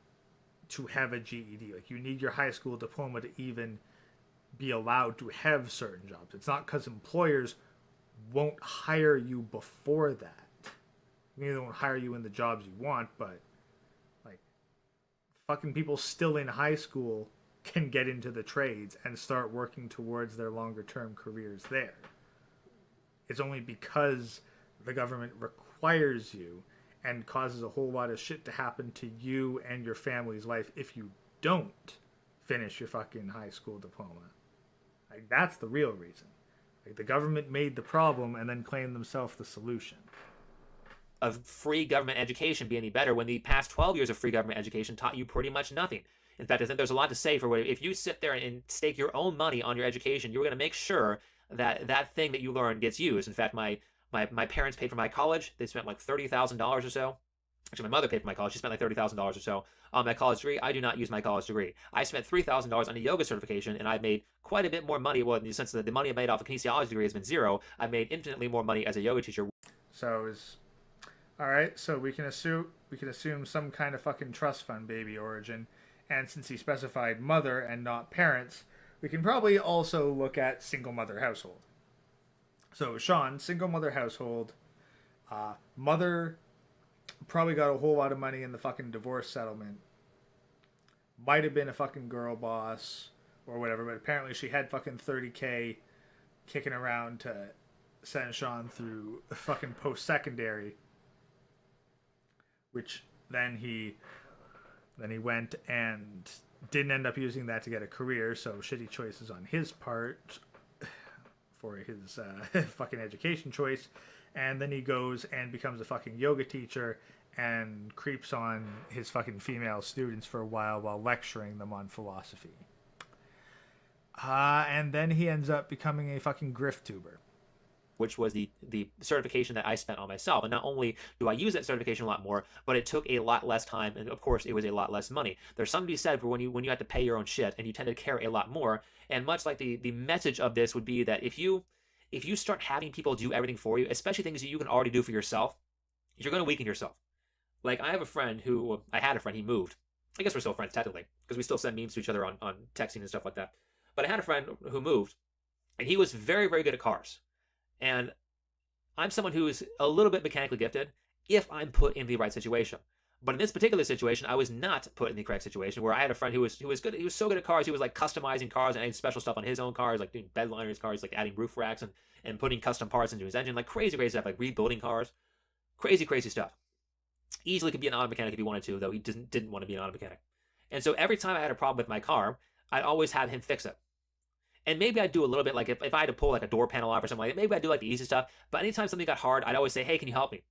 to have a GED. Like, you need your high school diploma to even be allowed to have certain jobs. It's not because employers won't hire you before that. Maybe they won't hire you in the jobs you want, but like, fucking people still in high school can get into the trades and start working towards their longer term careers there. It's only because the government requires you and causes a whole lot of shit to happen to you and your family's life if you don't finish your fucking high school diploma. Like, that's the real reason. Like, the government made the problem and then claimed themselves the solution. Of free government education be any better when the past 12 years of free government education taught you pretty much nothing. In fact, I think there's a lot to say for if you sit there and stake your own money on your education, you're going to make sure that that thing that you learn gets used. In fact, my parents paid for my college. They spent like $30,000 or so. Actually, my mother paid for my college. She spent like $30,000 or so on my college degree. I do not use my college degree. I spent $3,000 on a yoga certification, and I've made quite a bit more money. Well, in the sense that the money I made off a kinesiology degree has been zero. I made infinitely more money as a yoga teacher. So is all right. So we can assume some kind of fucking trust fund baby origin. And since he specified mother and not parents, we can probably also look at single mother household. So Sean, single mother household, mother probably got a whole lot of money in the fucking divorce settlement. Might have been a fucking girl boss or whatever, but apparently she had fucking $30K kicking around to send Sean through fucking post-secondary, which then he went and didn't end up using that to get a career, so shitty choices on his part for his fucking education choice. And then he goes and becomes a fucking yoga teacher and creeps on his fucking female students for a while lecturing them on philosophy. And then he ends up becoming a fucking grift tuber, which was the certification that I spent on myself. And not only do I use that certification a lot more, but it took a lot less time, and of course it was a lot less money. There's something to be said for when you have to pay your own shit, and you tend to care a lot more. And much like the message of this would be that if you start having people do everything for you, especially things that you can already do for yourself, you're going to weaken yourself. Like, I had a friend, he moved. I guess we're still friends technically, because we still send memes to each other on texting and stuff like that. But I had a friend who moved, and he was very, very good at cars. And I'm someone who is a little bit mechanically gifted if I'm put in the right situation. But in this particular situation, I was not put in the correct situation, where I had a friend who was good. He was so good at cars. He was like customizing cars and adding special stuff on his own cars, like doing bed liners cars, like adding roof racks and putting custom parts into his engine, like crazy stuff, like rebuilding cars. Crazy stuff. Easily could be an auto mechanic if he wanted to, though he didn't want to be an auto mechanic. And so every time I had a problem with my car, I'd always have him fix it. And maybe I'd do a little bit, like if I had to pull like a door panel off or something like that, maybe I'd do like the easy stuff. But anytime something got hard, I'd always say, hey, can you help me?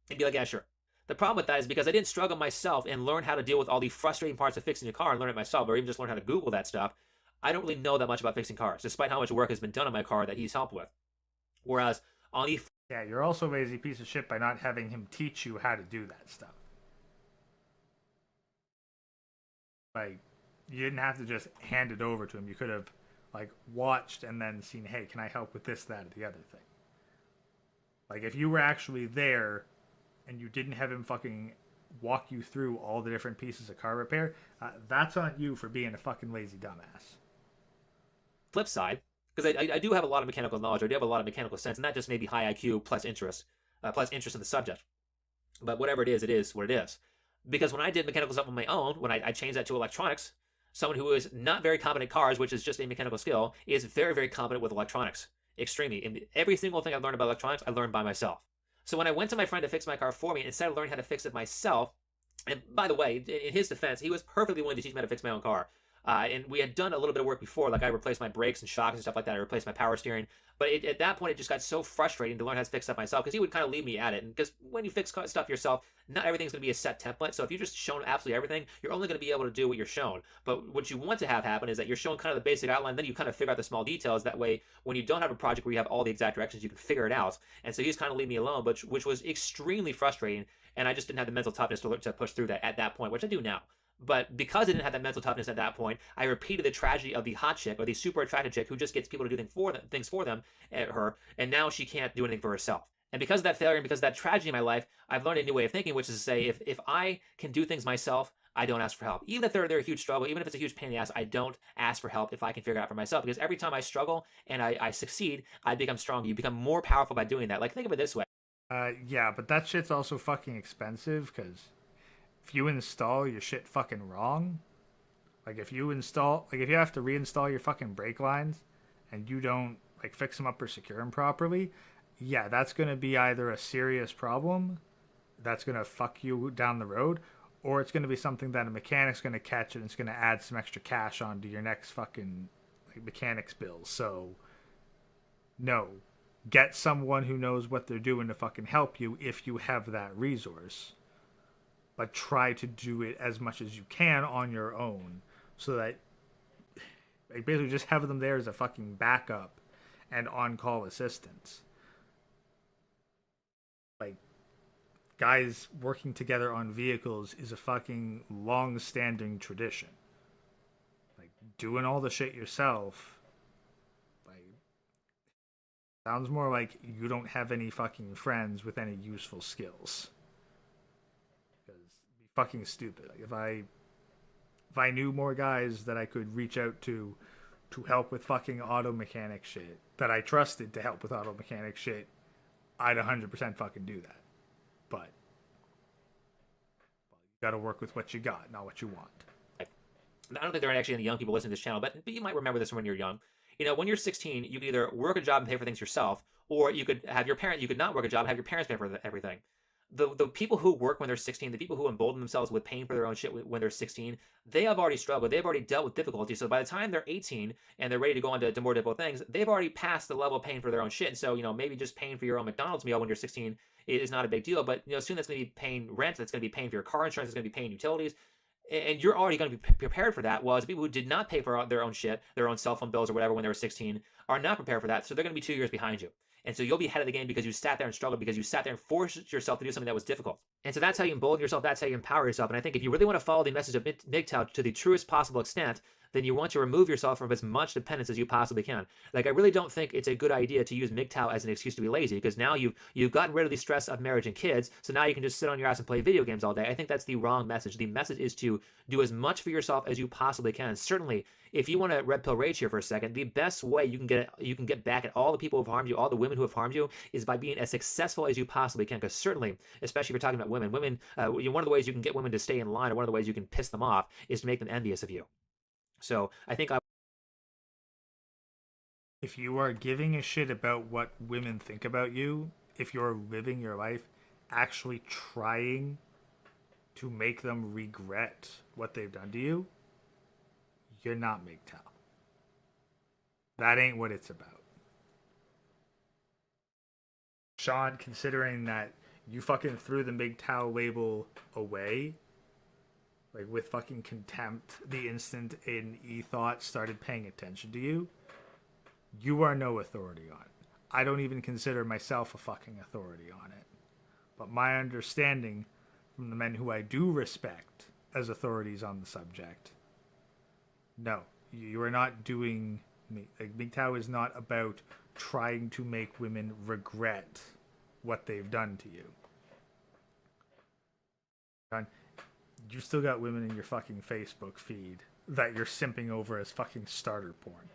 He'd be like, yeah, sure. The problem with that is because I didn't struggle myself and learn how to deal with all the frustrating parts of fixing a car and learn it myself, or even just learn how to Google that stuff, I don't really know that much about fixing cars, despite how much work has been done on my car that he's helped with. Whereas on the Yeah, you're also a lazy piece of shit by not having him teach you how to do that stuff. Like, you didn't have to just hand it over to him. You could have, like, watched and then seen, hey, can I help with this, that, or the other thing? Like, if you were actually there and you didn't have him fucking walk you through all the different pieces of car repair, that's on you for being a fucking lazy dumbass. Flip side, because I do have a lot of mechanical knowledge, I do have a lot of mechanical sense, and not just maybe high IQ plus interest in the subject. But whatever it is what it is. Because when I did mechanical stuff on my own, when I changed that to electronics, someone who is not very competent in cars, which is just a mechanical skill, is very, very competent with electronics. Extremely. And every single thing I learned about electronics, I learned by myself. So when I went to my friend to fix my car for me, instead of learning how to fix it myself, and by the way, in his defense, he was perfectly willing to teach me how to fix my own car. And we had done a little bit of work before, like I replaced my brakes and shocks and stuff like that. I replaced my power steering. But at that point, it just got so frustrating to learn how to fix stuff myself because he would kind of leave me at it. And because when you fix stuff yourself, not everything's going to be a set template. So if you're just shown absolutely everything, you're only going to be able to do what you're shown. But what you want to have happen is that you're shown kind of the basic outline, then you kind of figure out the small details. That way, when you don't have a project where you have all the exact directions, you can figure it out. And so he just kind of leave me alone, which was extremely frustrating. And I just didn't have the mental toughness to push through that at that point, which I do now. But because I didn't have that mental toughness at that point, I repeated the tragedy of the hot chick or the super attractive chick who just gets people to do things for them, her, and now she can't do anything for herself. And because of that failure and because of that tragedy in my life, I've learned a new way of thinking, which is to say, if I can do things myself, I don't ask for help. Even if they're a huge struggle, even if it's a huge pain in the ass, I don't ask for help if I can figure it out for myself. Because every time I struggle and I succeed, I become stronger. You become more powerful by doing that. Like, think of it this way. Yeah, but that shit's also fucking expensive because if you install your shit fucking wrong, like if you have to reinstall your fucking brake lines and you don't like fix them up or secure them properly, yeah, that's going to be either a serious problem that's going to fuck you down the road, or it's going to be something that a mechanic's going to catch and it's going to add some extra cash onto your next fucking like mechanics bill. So no, get someone who knows what they're doing to fucking help you if you have that resource. But try to do it as much as you can on your own so that like, basically just have them there as a fucking backup and on-call assistance. Like, guys working together on vehicles is a fucking long-standing tradition. Like, doing all the shit yourself, like, sounds more like you don't have any fucking friends with any useful skills. Fucking stupid. Like if I knew more guys that I could reach out to help with fucking auto mechanic shit that I trusted to help with auto mechanic shit, I'd 100% fucking do that. But you got to work with what you got, not what you want. I don't think there are actually any young people listening to this channel, but you might remember this from when you're young. You know, when you're 16, you could either work a job and pay for things yourself, or you could not work a job and have your parents pay for everything. The people who work when they're 16, the people who embolden themselves with paying for their own shit when they're 16, they have already struggled. They've already dealt with difficulty. So by the time they're 18 and they're ready to go on to more difficult things, they've already passed the level of paying for their own shit. And so, you know, maybe just paying for your own McDonald's meal when you're 16 is not a big deal. But, you know, soon that's going to be paying rent. That's going to be paying for your car insurance. That's going to be paying utilities. And you're already going to be prepared for that. Whereas people who did not pay for their own shit, their own cell phone bills or whatever when they were 16, are not prepared for that. So they're going to be 2 years behind you. And so you'll be ahead of the game because you sat there and struggled, because you sat there and forced yourself to do something that was difficult. And so that's how you embolden yourself. That's how you empower yourself. And I think if you really want to follow the message of MGTOW to the truest possible extent, then you want to remove yourself from as much dependence as you possibly can. Like, I really don't think it's a good idea to use MGTOW as an excuse to be lazy, because now you've gotten rid of the stress of marriage and kids, so now you can just sit on your ass and play video games all day. I think that's the wrong message. The message is to do as much for yourself as you possibly can. Certainly, if you want to red pill rage here for a second, the best way you can get back at all the people who have harmed you, all the women who have harmed you, is by being as successful as you possibly can. Because certainly, especially if you're talking about women, one of the ways you can get women to stay in line, or one of the ways you can piss them off, is to make them envious of you. So I think if you are giving a shit about what women think about you, if you're living your life actually trying to make them regret what they've done to you, you're not MGTOW. That ain't what it's about. Sean, considering that you fucking threw the MGTOW label away, like with fucking contempt, the instant an e-thought started paying attention to you, you are no authority on it. I don't even consider myself a fucking authority on it. But my understanding from the men who I do respect as authorities on the subject, no, you are not doing me. Like, MGTOW is not about trying to make women regret what they've done to you. You still got women in your fucking Facebook feed that you're simping over as fucking starter porn.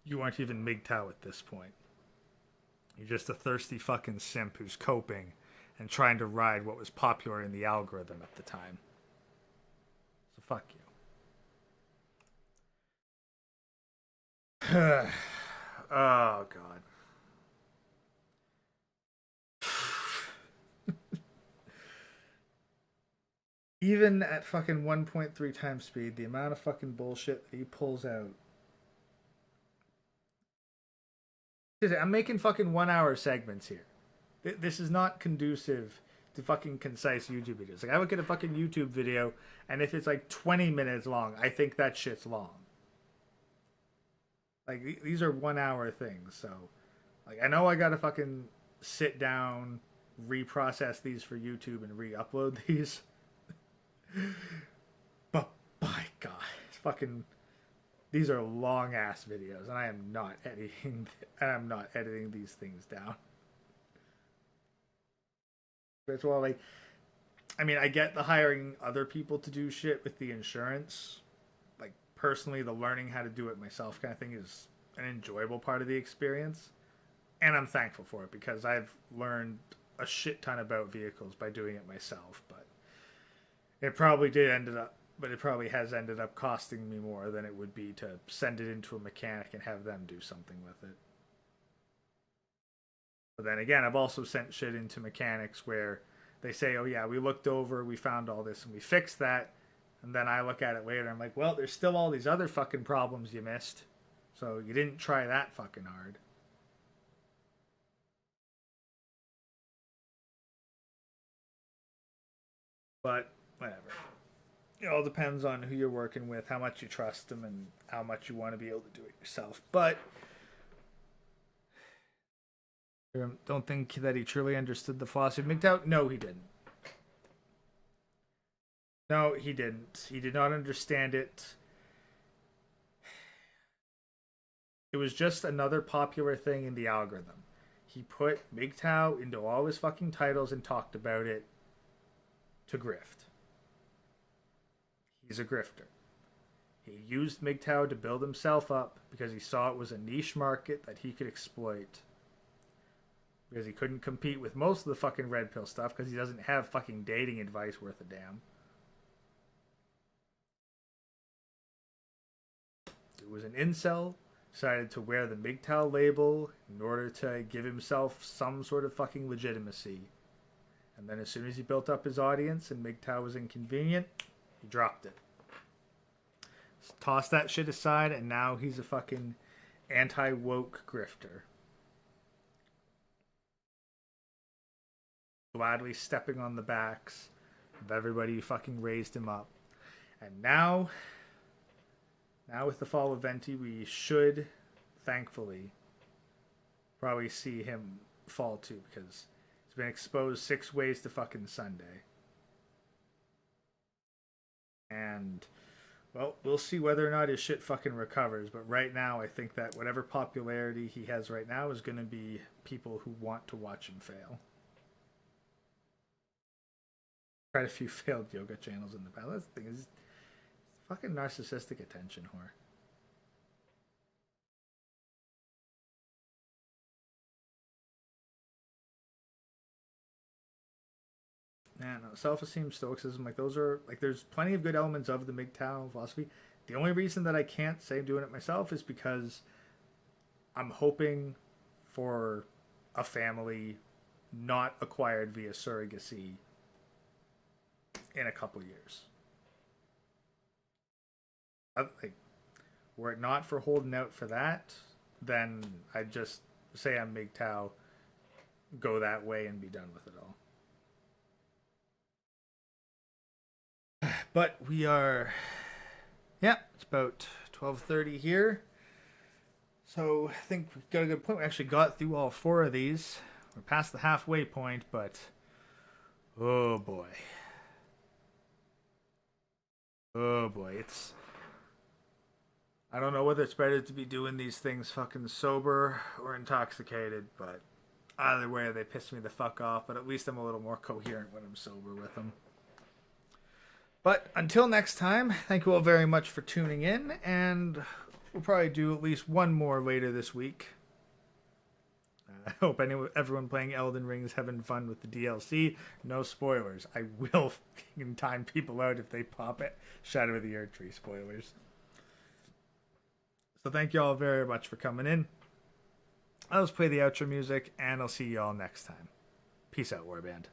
You aren't even MGTOW at this point. You're just a thirsty fucking simp who's coping and trying to ride what was popular in the algorithm at the time. So fuck you. Oh, God. Even at fucking 1.3 times speed, the amount of fucking bullshit that he pulls out. I'm making fucking 1 hour segments here. This is not conducive to fucking concise YouTube videos. Like, I look at a fucking YouTube video, and if it's like 20 minutes long, I think that shit's long. Like, these are 1 hour things, so... Like, I know I gotta fucking sit down, reprocess these for YouTube, and re-upload these. But, by God, it's fucking... These are long-ass videos, and I am not editing these things down. It's well, like, I mean, I get the hiring other people to do shit with the insurance. Like, personally, the learning how to do it myself kind of thing is an enjoyable part of the experience. And I'm thankful for it, because I've learned a shit ton about vehicles by doing it myself. But it probably has ended up costing me more than it would be to send it into a mechanic and have them do something with it. But then again, I've also sent shit into mechanics where they say, oh yeah, we looked over, we found all this, and we fixed that. And then I look at it later, and I'm like, well, there's still all these other fucking problems you missed. So you didn't try that fucking hard. But, whatever. It all depends on who you're working with, how much you trust them, and how much you want to be able to do it yourself. But don't think that he truly understood the philosophy of MGTOW. No, he didn't. No, he didn't. He did not understand it. It was just another popular thing in the algorithm. He put MGTOW into all his fucking titles and talked about it to grift. He's a grifter. He used MGTOW to build himself up because he saw it was a niche market that he could exploit. Because he couldn't compete with most of the fucking red pill stuff because he doesn't have fucking dating advice worth a damn. It was an incel, decided to wear the MGTOW label in order to give himself some sort of fucking legitimacy. And then as soon as he built up his audience and MGTOW was inconvenient, he dropped it. Tossed that shit aside, and now he's a fucking anti-woke grifter. Gladly stepping on the backs of everybody who fucking raised him up. And now with the fall of Venti, we should, thankfully, probably see him fall too, because he's been exposed 6 ways to fucking Sunday. And, well, we'll see whether or not his shit fucking recovers, but right now I think that whatever popularity he has right now is going to be people who want to watch him fail. Quite a few failed yoga channels in the past. That's the thing, is fucking narcissistic attention whore. Yeah, no, self-esteem, stoicism, like those are, like, there's plenty of good elements of the MGTOW philosophy. The only reason that I can't say I'm doing it myself is because I'm hoping for a family not acquired via surrogacy in a couple years. Like, were it not for holding out for that, then I'd just say I'm MGTOW, go that way and be done with it all. But we are, yeah, it's about 12:30 here. So I think we've got a good point. We actually got through all 4 of these. We're past the halfway point, but oh boy. Oh boy, it's... I don't know whether it's better to be doing these things fucking sober or intoxicated, but either way they piss me the fuck off, but at least I'm a little more coherent when I'm sober with them. But until next time, thank you all very much for tuning in, and we'll probably do at least one more later this week. I hope everyone playing Elden Ring is having fun with the DLC. No spoilers. I will fucking time people out if they pop it. Shadow of the Earth Tree spoilers. So thank you all very much for coming in. I'll just play the outro music, and I'll see you all next time. Peace out, Warband.